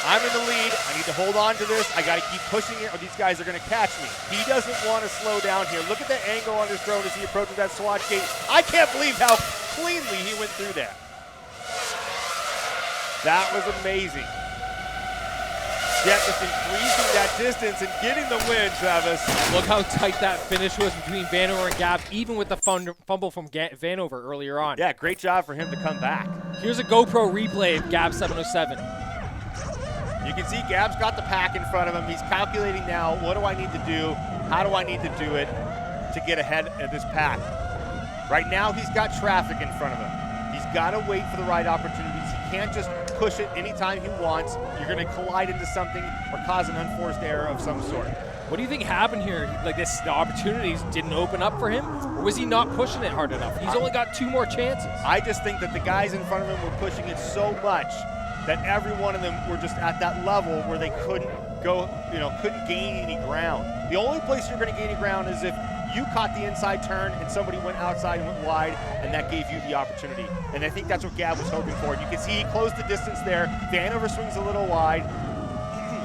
[SPEAKER 3] I'm in the lead. I need to hold on to this. I got to keep pushing it or these guys are going to catch me. He doesn't want to slow down here. Look at the angle on his drone as he approaches that swatch gate. I can't believe how cleanly he went through that. That was amazing. Jet just increasing that distance and getting the win, Travis.
[SPEAKER 2] Look how tight that finish was between Vanover and Gab, even with the fumble from Vanover earlier on.
[SPEAKER 3] Yeah, great job for him to come back.
[SPEAKER 2] Here's a GoPro replay of Gab 707.
[SPEAKER 3] You can see Gab's got the pack in front of him. He's calculating now, what do I need to do? How do I need to do it to get ahead of this pack? Right now, he's got traffic in front of him. He's got to wait for the right opportunities. He can't just push it anytime he wants. You're going to collide into something or cause an unforced error of some sort.
[SPEAKER 2] What do you think happened here? Like the opportunities didn't open up for him? Or was he not pushing it hard enough? He's only got 2 more chances.
[SPEAKER 3] I just think that the guys in front of him were pushing it so much that every one of them were just at that level where they couldn't go, couldn't gain any ground. The only place you're going to gain any ground is if you caught the inside turn and somebody went outside and went wide, and that gave you the opportunity. And I think that's what Gab was hoping for. And you can see he closed the distance there. Vanover swings a little wide,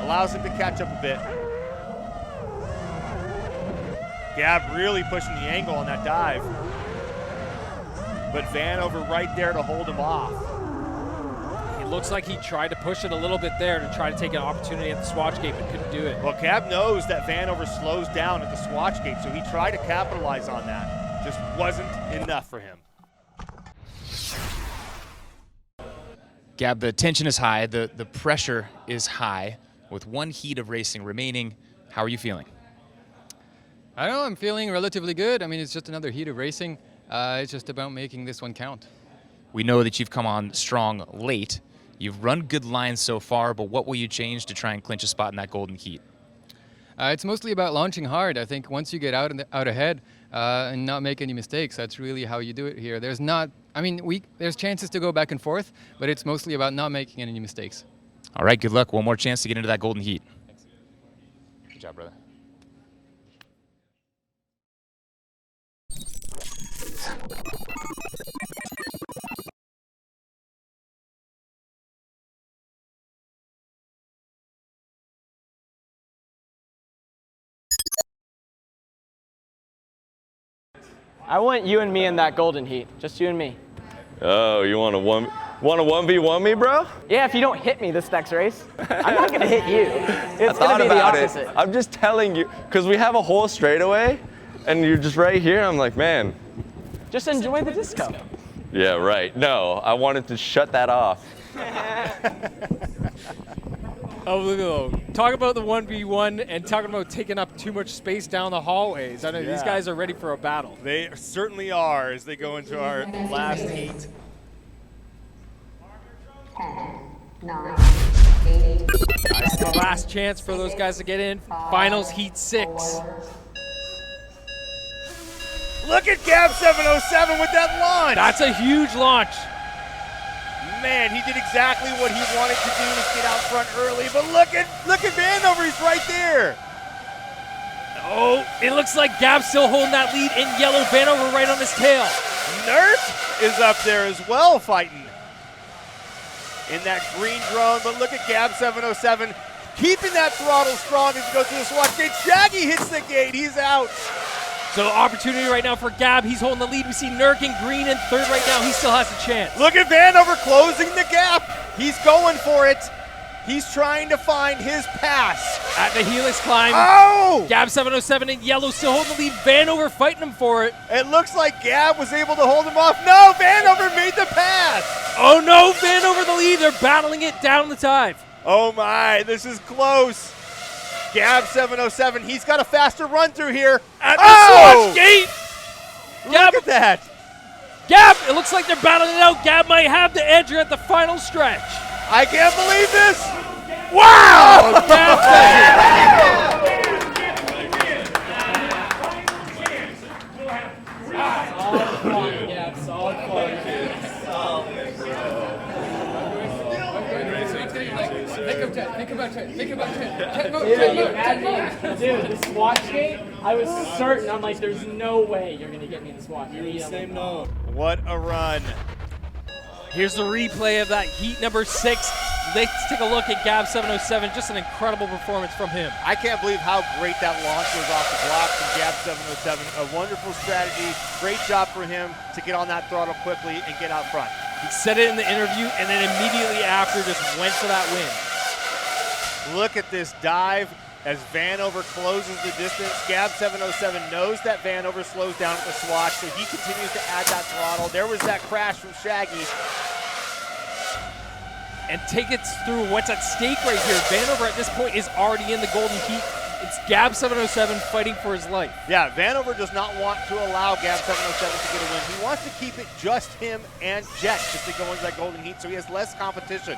[SPEAKER 3] allows him to catch up a bit. Gab really pushing the angle on that dive. But Vanover right there to hold him off.
[SPEAKER 2] It looks like he tried to push it a little bit there to try to take an opportunity at the swatch gate, but couldn't do it.
[SPEAKER 3] Well, Gab knows that Vanover slows down at the swatch gate, so he tried to capitalize on that. Just wasn't enough for him.
[SPEAKER 5] Gab, the tension is high, the pressure is high. With one heat of racing remaining, how are you feeling?
[SPEAKER 6] I don't know, I'm feeling relatively good. I mean, it's just another heat of racing. It's just about making this one count.
[SPEAKER 5] We know that you've come on strong late. You've run good lines so far, but what will you change to try and clinch a spot in that golden heat?
[SPEAKER 6] It's mostly about launching hard. I think once you get out ahead and not make any mistakes, that's really how you do it here. There's chances to go back and forth, but it's mostly about not making any mistakes.
[SPEAKER 5] All right, good luck. One more chance to get into that golden heat. Thanks. Good job, brother.
[SPEAKER 7] I want you and me in that golden heat. Just you and me.
[SPEAKER 13] Oh, you want to 1v1 me, bro?
[SPEAKER 7] Yeah, if you don't hit me this next race, I'm not going to hit you. It's going to be the opposite.
[SPEAKER 13] I'm just telling you, because we have a whole straightaway, and you're just right here. I'm like, man.
[SPEAKER 7] Just enjoy the disco.
[SPEAKER 13] Yeah, right. No, I wanted to shut that off.
[SPEAKER 2] Oh, look at talk about the 1v1 and talking about taking up too much space down the hallways. I know these guys are ready for a battle.
[SPEAKER 3] They certainly are as they go into our last heat.
[SPEAKER 4] 10, 9, 8.
[SPEAKER 2] That's the last chance for those guys to get in. Finals heat 6.
[SPEAKER 3] Look at Gab 707 with that launch.
[SPEAKER 2] That's a huge launch.
[SPEAKER 3] Man, he did exactly what he wanted to do to get out front early. But look at Vanover, he's right there.
[SPEAKER 2] Oh, it looks like Gab's still holding that lead in yellow. Vanover right on his tail.
[SPEAKER 3] Nert is up there as well fighting in that green drone. But look at Gab 707 keeping that throttle strong as he goes through the swatch gate. Shaggy hits the gate, he's out.
[SPEAKER 2] So opportunity right now for Gab. He's holding the lead. We see Nurk in green in third right now. He still has a chance.
[SPEAKER 3] Look at Vanover closing the gap. He's going for it. He's trying to find his pass.
[SPEAKER 2] At the Helix climb.
[SPEAKER 3] Oh!
[SPEAKER 2] Gab 707 in yellow still holding the lead. Vanover fighting him for it.
[SPEAKER 3] It looks like Gab was able to hold him off. No, Vanover made the pass.
[SPEAKER 2] Oh no, Vanover the lead. They're battling it down the dive.
[SPEAKER 3] Oh my, this is close. Gab 707, he's got a faster run through here.
[SPEAKER 2] At the swatch gate.
[SPEAKER 3] Look at that.
[SPEAKER 2] Gab, it looks like they're battling it out. Gab might have the edge at the final stretch.
[SPEAKER 3] I can't believe this.
[SPEAKER 2] Wow! Oh, Gab
[SPEAKER 7] Think about it. Dude, the swatch gate, I was certain. I'm like, there's no way you're going to get me in the swatch gate.
[SPEAKER 15] Same note.
[SPEAKER 3] What a run.
[SPEAKER 2] Here's the replay of that heat number 6. Let's take a look at Gab 707. Just an incredible performance from him.
[SPEAKER 3] I can't believe how great that launch was off the block from Gab 707. A wonderful strategy. Great job for him to get on that throttle quickly and get out front.
[SPEAKER 2] He said it in the interview and then immediately after just went for that win.
[SPEAKER 3] Look at this dive as Vanover closes the distance. Gab 707 knows that Vanover slows down at the swatch, so he continues to add that throttle. There was that crash from Shaggy.
[SPEAKER 2] And take it through what's at stake right here. Vanover at this point is already in the golden heat. It's Gab 707 fighting for his life.
[SPEAKER 3] Yeah, Vanover does not want to allow Gab 707 to get a win. He wants to keep it just him and Jet just to go into that golden heat so he has less competition.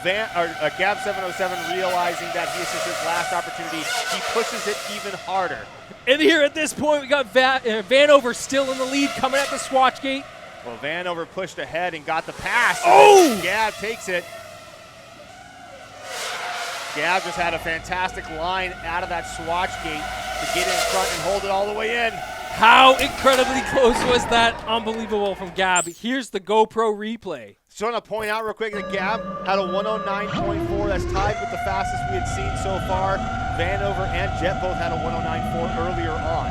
[SPEAKER 3] Gab 707 realizing that this is his last opportunity, he pushes it even harder.
[SPEAKER 2] And here at this point, we got Vanover still in the lead coming at the swatch gate.
[SPEAKER 3] Well, Vanover pushed ahead and got the pass.
[SPEAKER 2] Oh!
[SPEAKER 3] Gab takes it. Gab just had a fantastic line out of that swatch gate to get in front and hold it all the way in.
[SPEAKER 2] How incredibly close was that? Unbelievable from Gab. Here's the GoPro replay.
[SPEAKER 3] Just want to point out real quick that Gab had a 109.4. That's tied with the fastest we had seen so far. Vanover and Jet both had a 109.4 earlier on.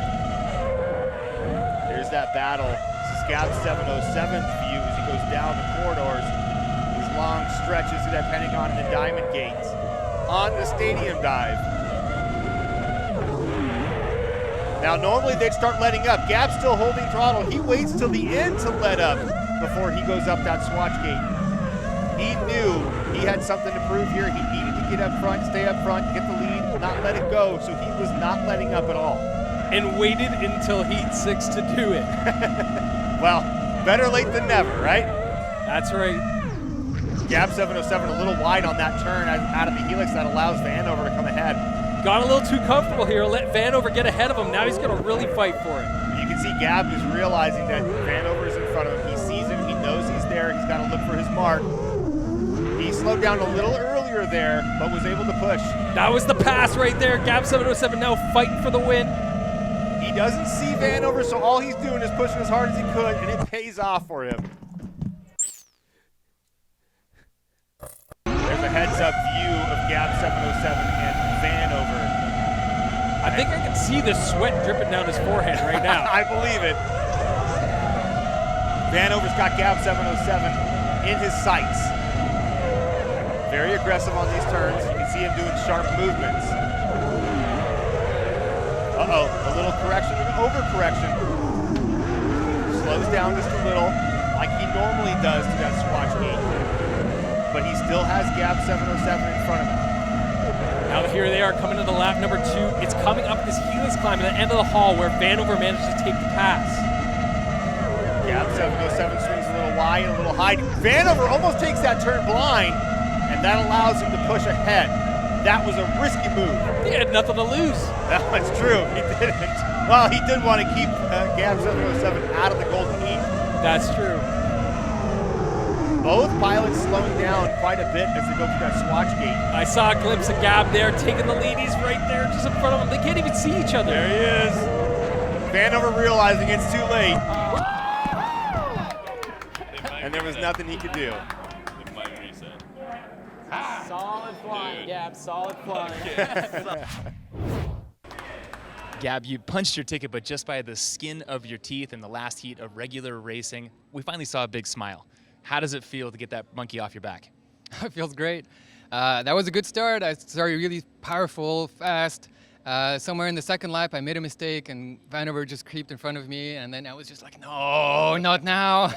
[SPEAKER 3] Here's that battle. This is Gab's 707 view as he goes down the corridors. These long stretches through that Pentagon and the Diamond Gates. On the stadium dive. Now normally they'd start letting up. Gab's still holding throttle. He waits till the end to let up before he goes up that swatch gate. He knew he had something to prove here. He needed to get up front, stay up front, get the lead, not let it go, so he was not letting up at all.
[SPEAKER 2] And waited until heat 6 to do it.
[SPEAKER 3] Well, better late than never, right?
[SPEAKER 2] That's right.
[SPEAKER 3] Gab 707 a little wide on that turn out of the helix that allows Vanover to come ahead.
[SPEAKER 2] Got a little too comfortable here. Let Vanover get ahead of him. Now he's going to really fight for it.
[SPEAKER 3] You can see Gab is realizing that Vanover is in front of him. He sees him. He knows he's there. He's got to look for his mark. He slowed down a little earlier there, but was able to push.
[SPEAKER 2] That was the pass right there. Gab 707 now fighting for the win.
[SPEAKER 3] He doesn't see Vanover, so all he's doing is pushing as hard as he could, and it pays off for him. There's a heads-up view of Gab 707 and Vanover.
[SPEAKER 2] I think I can see the sweat dripping down his forehead right now.
[SPEAKER 3] I believe it. Vanover's got Gab 707 in his sights. Very aggressive on these turns. You can see him doing sharp movements. Uh-oh, a little correction, an overcorrection. Slows down just a little, like he normally does to that swatch gate. But he still has Gab 707 in front of him.
[SPEAKER 2] Now here they are coming into lap number 2. It's coming up this helix climb at the end of the hall where Vanover managed to take the pass.
[SPEAKER 3] Gab 707 swings a little wide, a little high. Vanover almost takes that turn blind, and that allows him to push ahead. That was a risky move.
[SPEAKER 2] He had nothing to lose.
[SPEAKER 3] That's true, he didn't. Well, he did want to keep Gab 707 out of the golden heat.
[SPEAKER 2] That's true.
[SPEAKER 3] Both pilots slowing down quite a bit as they go through that swatch gate.
[SPEAKER 2] I saw a glimpse of Gab there taking the lead. He's right there just in front of him. They can't even see each other.
[SPEAKER 3] There he is. Vanover realizing it's too late. And there was nothing he could do.
[SPEAKER 7] Solid flying, Gab, solid flying.
[SPEAKER 5] Gab, you punched your ticket, but just by the skin of your teeth in the last heat of regular racing, we finally saw a big smile. How does it feel to get that monkey off your back?
[SPEAKER 6] It feels great. That was a good start. I started really powerful, fast. Somewhere in the second lap, I made a mistake, and Vanover just creeped in front of me, and then I was just like, no, not now.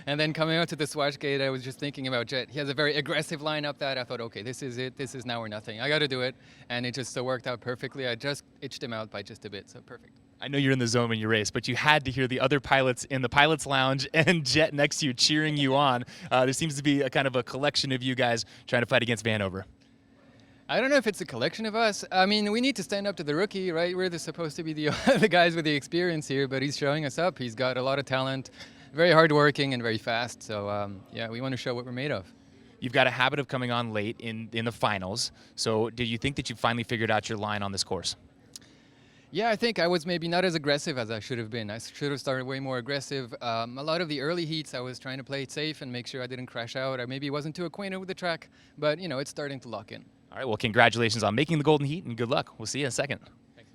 [SPEAKER 6] And then coming out to the swatch gate, I was just thinking about Jet. He has a very aggressive lineup that I thought, okay, this is it. This is now or nothing. I got to do it. And it just worked out perfectly. I just itched him out by just a bit, so perfect.
[SPEAKER 5] I know you're in the zone when you race, but you had to hear the other pilots in the pilot's lounge and Jet next to you cheering you on. There seems to be a kind of a collection of you guys trying to fight against Vanover.
[SPEAKER 6] I don't know if it's a collection of us. I mean, we need to stand up to the rookie, right? We're supposed to be the guys with the experience here, but he's showing us up. He's got a lot of talent, very hardworking and very fast. So, yeah, we want to show what we're made of.
[SPEAKER 5] You've got a habit of coming on late in the finals. So do you think that you finally figured out your line on this course?
[SPEAKER 6] Yeah, I think I was maybe not as aggressive as I should have been. I should have started way more aggressive. A lot of the early heats, I was trying to play it safe and make sure I didn't crash out. I maybe wasn't too acquainted with the track, but, you know, it's starting to lock in.
[SPEAKER 5] All right, well, congratulations on making the golden heat, and good luck. We'll see you in a second.
[SPEAKER 6] Thanks.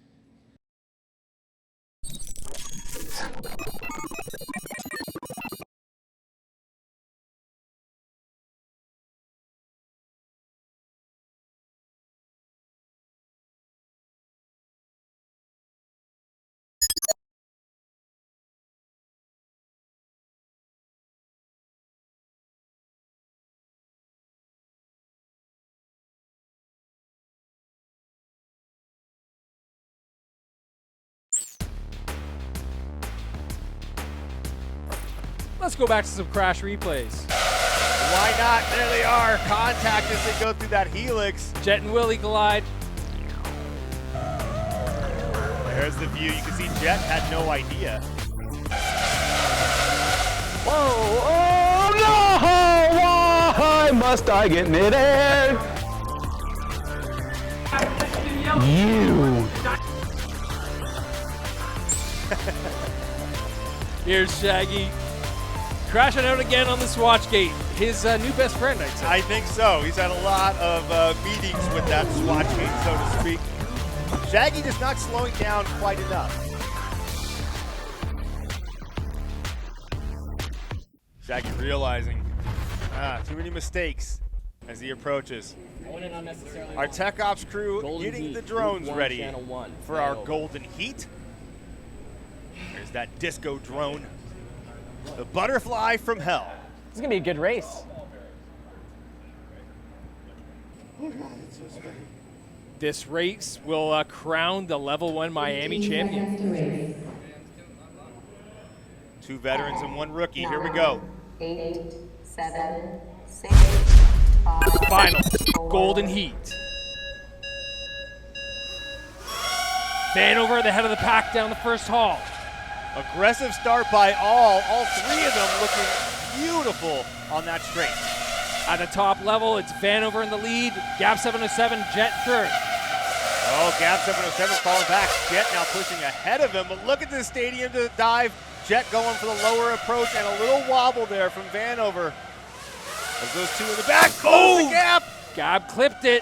[SPEAKER 2] Let's go back to some crash replays.
[SPEAKER 3] Why not? There they are. Contact as they go through that helix.
[SPEAKER 2] Jet and Willie collide.
[SPEAKER 3] There's the view. You can see Jet had no idea.
[SPEAKER 16] Whoa! Oh no! Why must I get midair? You.
[SPEAKER 2] Here's Shaggy. Crashing out again on the Swatch Gate. His new best friend, I'd say.
[SPEAKER 3] I think so. He's had a lot of meetings with that Swatch Gate, so to speak. Shaggy just not slowing down quite enough. Shaggy realizing too many mistakes as he approaches. Our Tech Ops crew getting the drones ready for our Golden Heat. There's that disco drone. The butterfly from hell.
[SPEAKER 7] This is going to be a good race.
[SPEAKER 2] This race will crown the Level 1 Miami champion.
[SPEAKER 3] 2 veterans and 1 rookie. Here we go.
[SPEAKER 4] 8, 7, 6, 5.
[SPEAKER 2] Final Golden Heat. Vanover at the head of the pack down the first hall.
[SPEAKER 3] Aggressive start by all 3 of them looking beautiful on that straight.
[SPEAKER 2] At the top level, it's Vanover in the lead. Gap 707, Jet third.
[SPEAKER 3] Oh, Gap 707 falling back. Jet now pushing ahead of him, but look at this stadium to dive. Jet going for the lower approach and a little wobble there from Vanover. As those 2 in the back, close the gap.
[SPEAKER 2] Gab clipped it.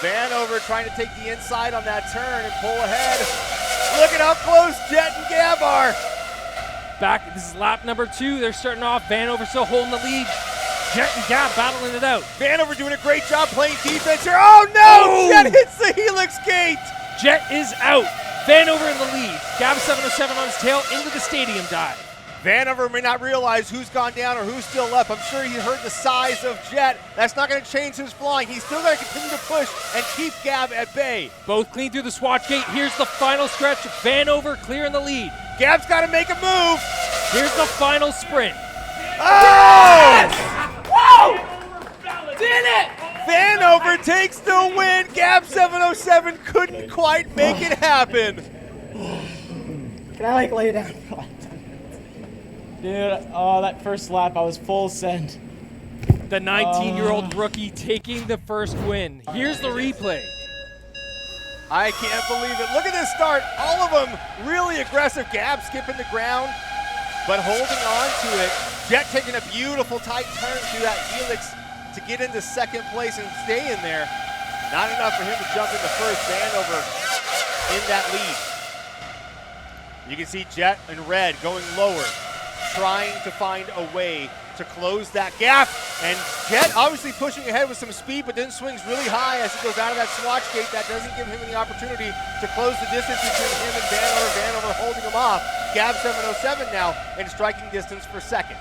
[SPEAKER 3] Vanover trying to take the inside on that turn and pull ahead. Look at how close Jet and Gab are.
[SPEAKER 2] Back, this is lap number 2. They're starting off. Vanover still holding the lead. Jet and Gab battling it out.
[SPEAKER 3] Vanover doing a great job playing defense here. Oh no! Jet hits the Helix gate.
[SPEAKER 2] Jet is out. Vanover in the lead. Gab 707 on his tail into the stadium dive.
[SPEAKER 3] Vanover may not realize who's gone down or who's still up. I'm sure he heard the size of Jet. That's not going to change his flying. He's still going to continue to push and keep Gab at bay.
[SPEAKER 2] Both clean through the Swatch Gate. Here's the final stretch. Vanover clear in the lead.
[SPEAKER 3] Gab's got to make a move.
[SPEAKER 2] Here's the final sprint.
[SPEAKER 3] Oh!
[SPEAKER 7] Yes! Whoa! Did it!
[SPEAKER 3] Vanover takes the win. Gab 707 couldn't quite make it happen.
[SPEAKER 7] Can I lay down? Dude, oh, that first lap, I was full send.
[SPEAKER 2] The 19-year-old rookie taking the first win. Here's the replay.
[SPEAKER 3] I can't believe it. Look at this start. All of them really aggressive. Gab skipping the ground, but holding on to it. Jet taking a beautiful tight turn through that Helix to get into second place and stay in there. Not enough for him to jump into first. Vanover in that lead. You can see Jet in red going lower, trying to find a way to close that gap. And Jet obviously pushing ahead with some speed, but then swings really high as he goes out of that Swatch Gate. That doesn't give him any opportunity to close the distance between him and Vanover. Vanover holding him off. Gab 707 now in striking distance for second.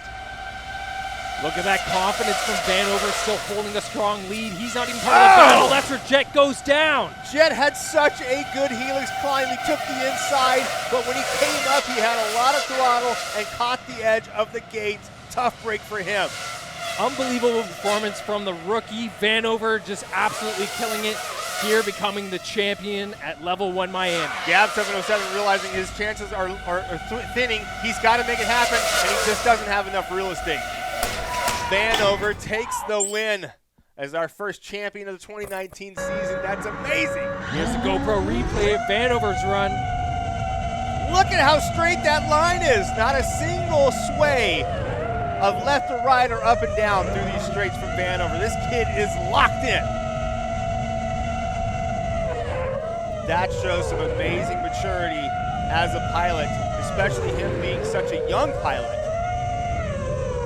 [SPEAKER 2] Look at that confidence from Vanover, still holding a strong lead. He's not even part of the battle. That's where Jet goes down.
[SPEAKER 3] Jet had such a good Helix climb. He took the inside, but when he came up, he had a lot of throttle and caught the edge of the gate. Tough break for him.
[SPEAKER 2] Unbelievable performance from the rookie. Vanover just absolutely killing it here, becoming the champion at Level 1 Miami.
[SPEAKER 3] Gab 707 realizing his chances are thinning. He's got to make it happen, and he just doesn't have enough real estate. Vanover takes the win as our first champion of the 2019 season. That's amazing.
[SPEAKER 2] Here's the GoPro replay of Vanover's run.
[SPEAKER 3] Look at how straight that line is. Not a single sway of left or right or up and down through these straights from Vanover. This kid is locked in. That shows some amazing maturity as a pilot, especially him being such a young pilot.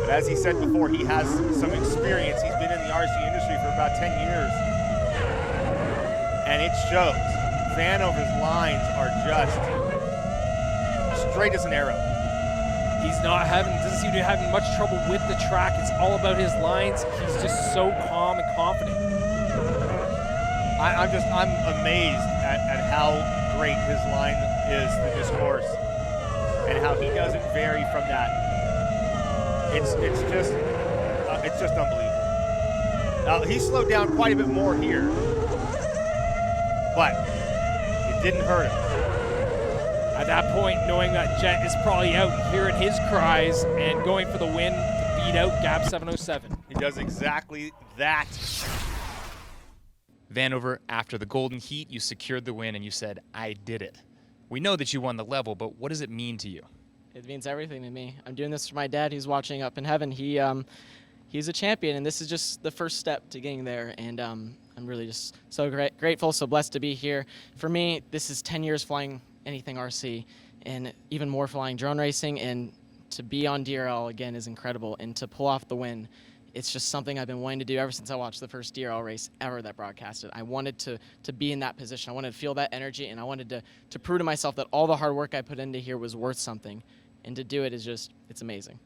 [SPEAKER 3] But as he said before, he has some experience. He's been in the RC industry for about 10 years. And it shows. Vanover's lines are just straight as an arrow.
[SPEAKER 2] Doesn't seem to be having much trouble with the track. It's all about his lines. He's just so calm and confident.
[SPEAKER 3] I'm amazed at how great his line is through this course and how he doesn't vary from that. It's just unbelievable. He slowed down quite a bit more here, but it didn't hurt him.
[SPEAKER 2] At that point, knowing that Jet is probably out, hearing his cries and going for the win to beat out Gab 707.
[SPEAKER 3] He does exactly that.
[SPEAKER 5] Vanover, after the Golden Heat, you secured the win and you said, I did it. We know that you won the level, but what does it mean to you?
[SPEAKER 7] It means everything to me. I'm doing this for my dad who's watching up in heaven. He's a champion, and this is just the first step to getting there. And I'm really just so grateful, so blessed to be here. For me, this is 10 years flying anything RC, and even more flying drone racing. And to be on DRL again is incredible. And to pull off the win, it's just something I've been wanting to do ever since I watched the first DRL race ever that broadcasted. I wanted to be in that position. I wanted to feel that energy, and I wanted to prove to myself that all the hard work I put into here was worth something. And to do it is just, it's amazing.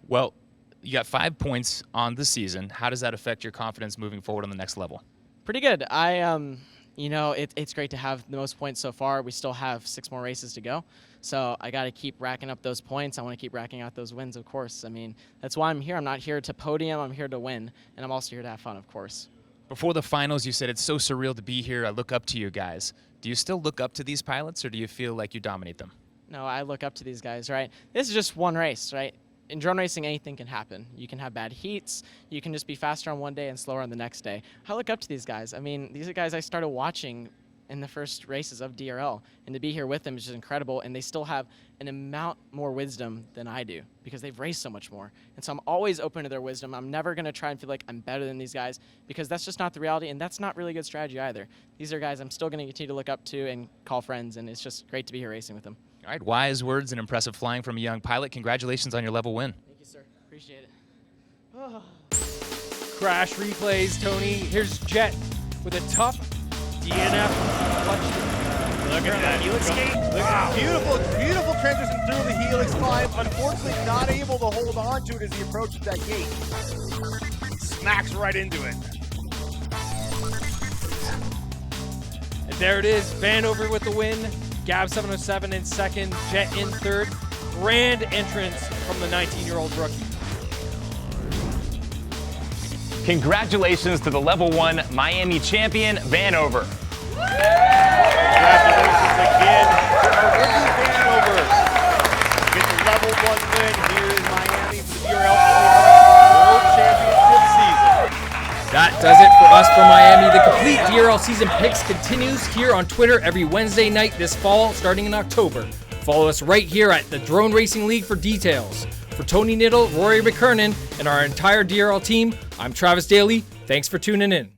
[SPEAKER 5] Well, you got 5 points on the season. How does that affect your confidence moving forward on the next level?
[SPEAKER 7] Pretty good. It's great to have the most points so far. We still have 6 more races to go. So I got to keep racking up those points. I want to keep racking out those wins, of course. I mean, that's why I'm here. I'm not here to podium. I'm here to win. And I'm also here to have fun, of course.
[SPEAKER 5] Before the finals, you said it's so surreal to be here. I look up to you guys. Do you still look up to these pilots, or do you feel like you dominate them?
[SPEAKER 7] No, I look up to these guys, right? This is just one race, right? In drone racing, anything can happen. You can have bad heats. You can just be faster on one day and slower on the next day. I look up to these guys. I mean, these are guys I started watching in the first races of DRL, and to be here with them is just incredible. And they still have an amount more wisdom than I do because they've raced so much more. And so I'm always open to their wisdom. I'm never going to try and feel like I'm better than these guys because that's just not the reality, and that's not really good strategy either. These are guys I'm still going to continue to look up to and call friends, and it's just great to be here racing with them.
[SPEAKER 5] All right, wise words and impressive flying from a young pilot. Congratulations on your level win.
[SPEAKER 7] Thank you, sir. Appreciate it.
[SPEAKER 2] Crash replays, Tony. Here's Jet with a tough DNF clutch.
[SPEAKER 3] Look at that helix skate. Wow. Beautiful transition through the helix climb. Unfortunately, not able to hold on to it as he approaches that gate. Smacks right into it.
[SPEAKER 2] And there it is. Vanover with the win. Gab 707 in second. Jet in third. Grand entrance from the 19-year-old rookie.
[SPEAKER 18] Congratulations to the Level 1 Miami champion, Vanover.
[SPEAKER 3] Congratulations again to our rookie Vanover. Get the Level 1 win here in Miami for the DRL World Championship season.
[SPEAKER 2] That does it for us from Miami. The complete DRL season picks continues here on Twitter every Wednesday night this fall, starting in October. Follow us right here at the Drone Racing League for details. For Tony Niddle, Rory McKernan, and our entire DRL team, I'm Travis Daly. Thanks for tuning in.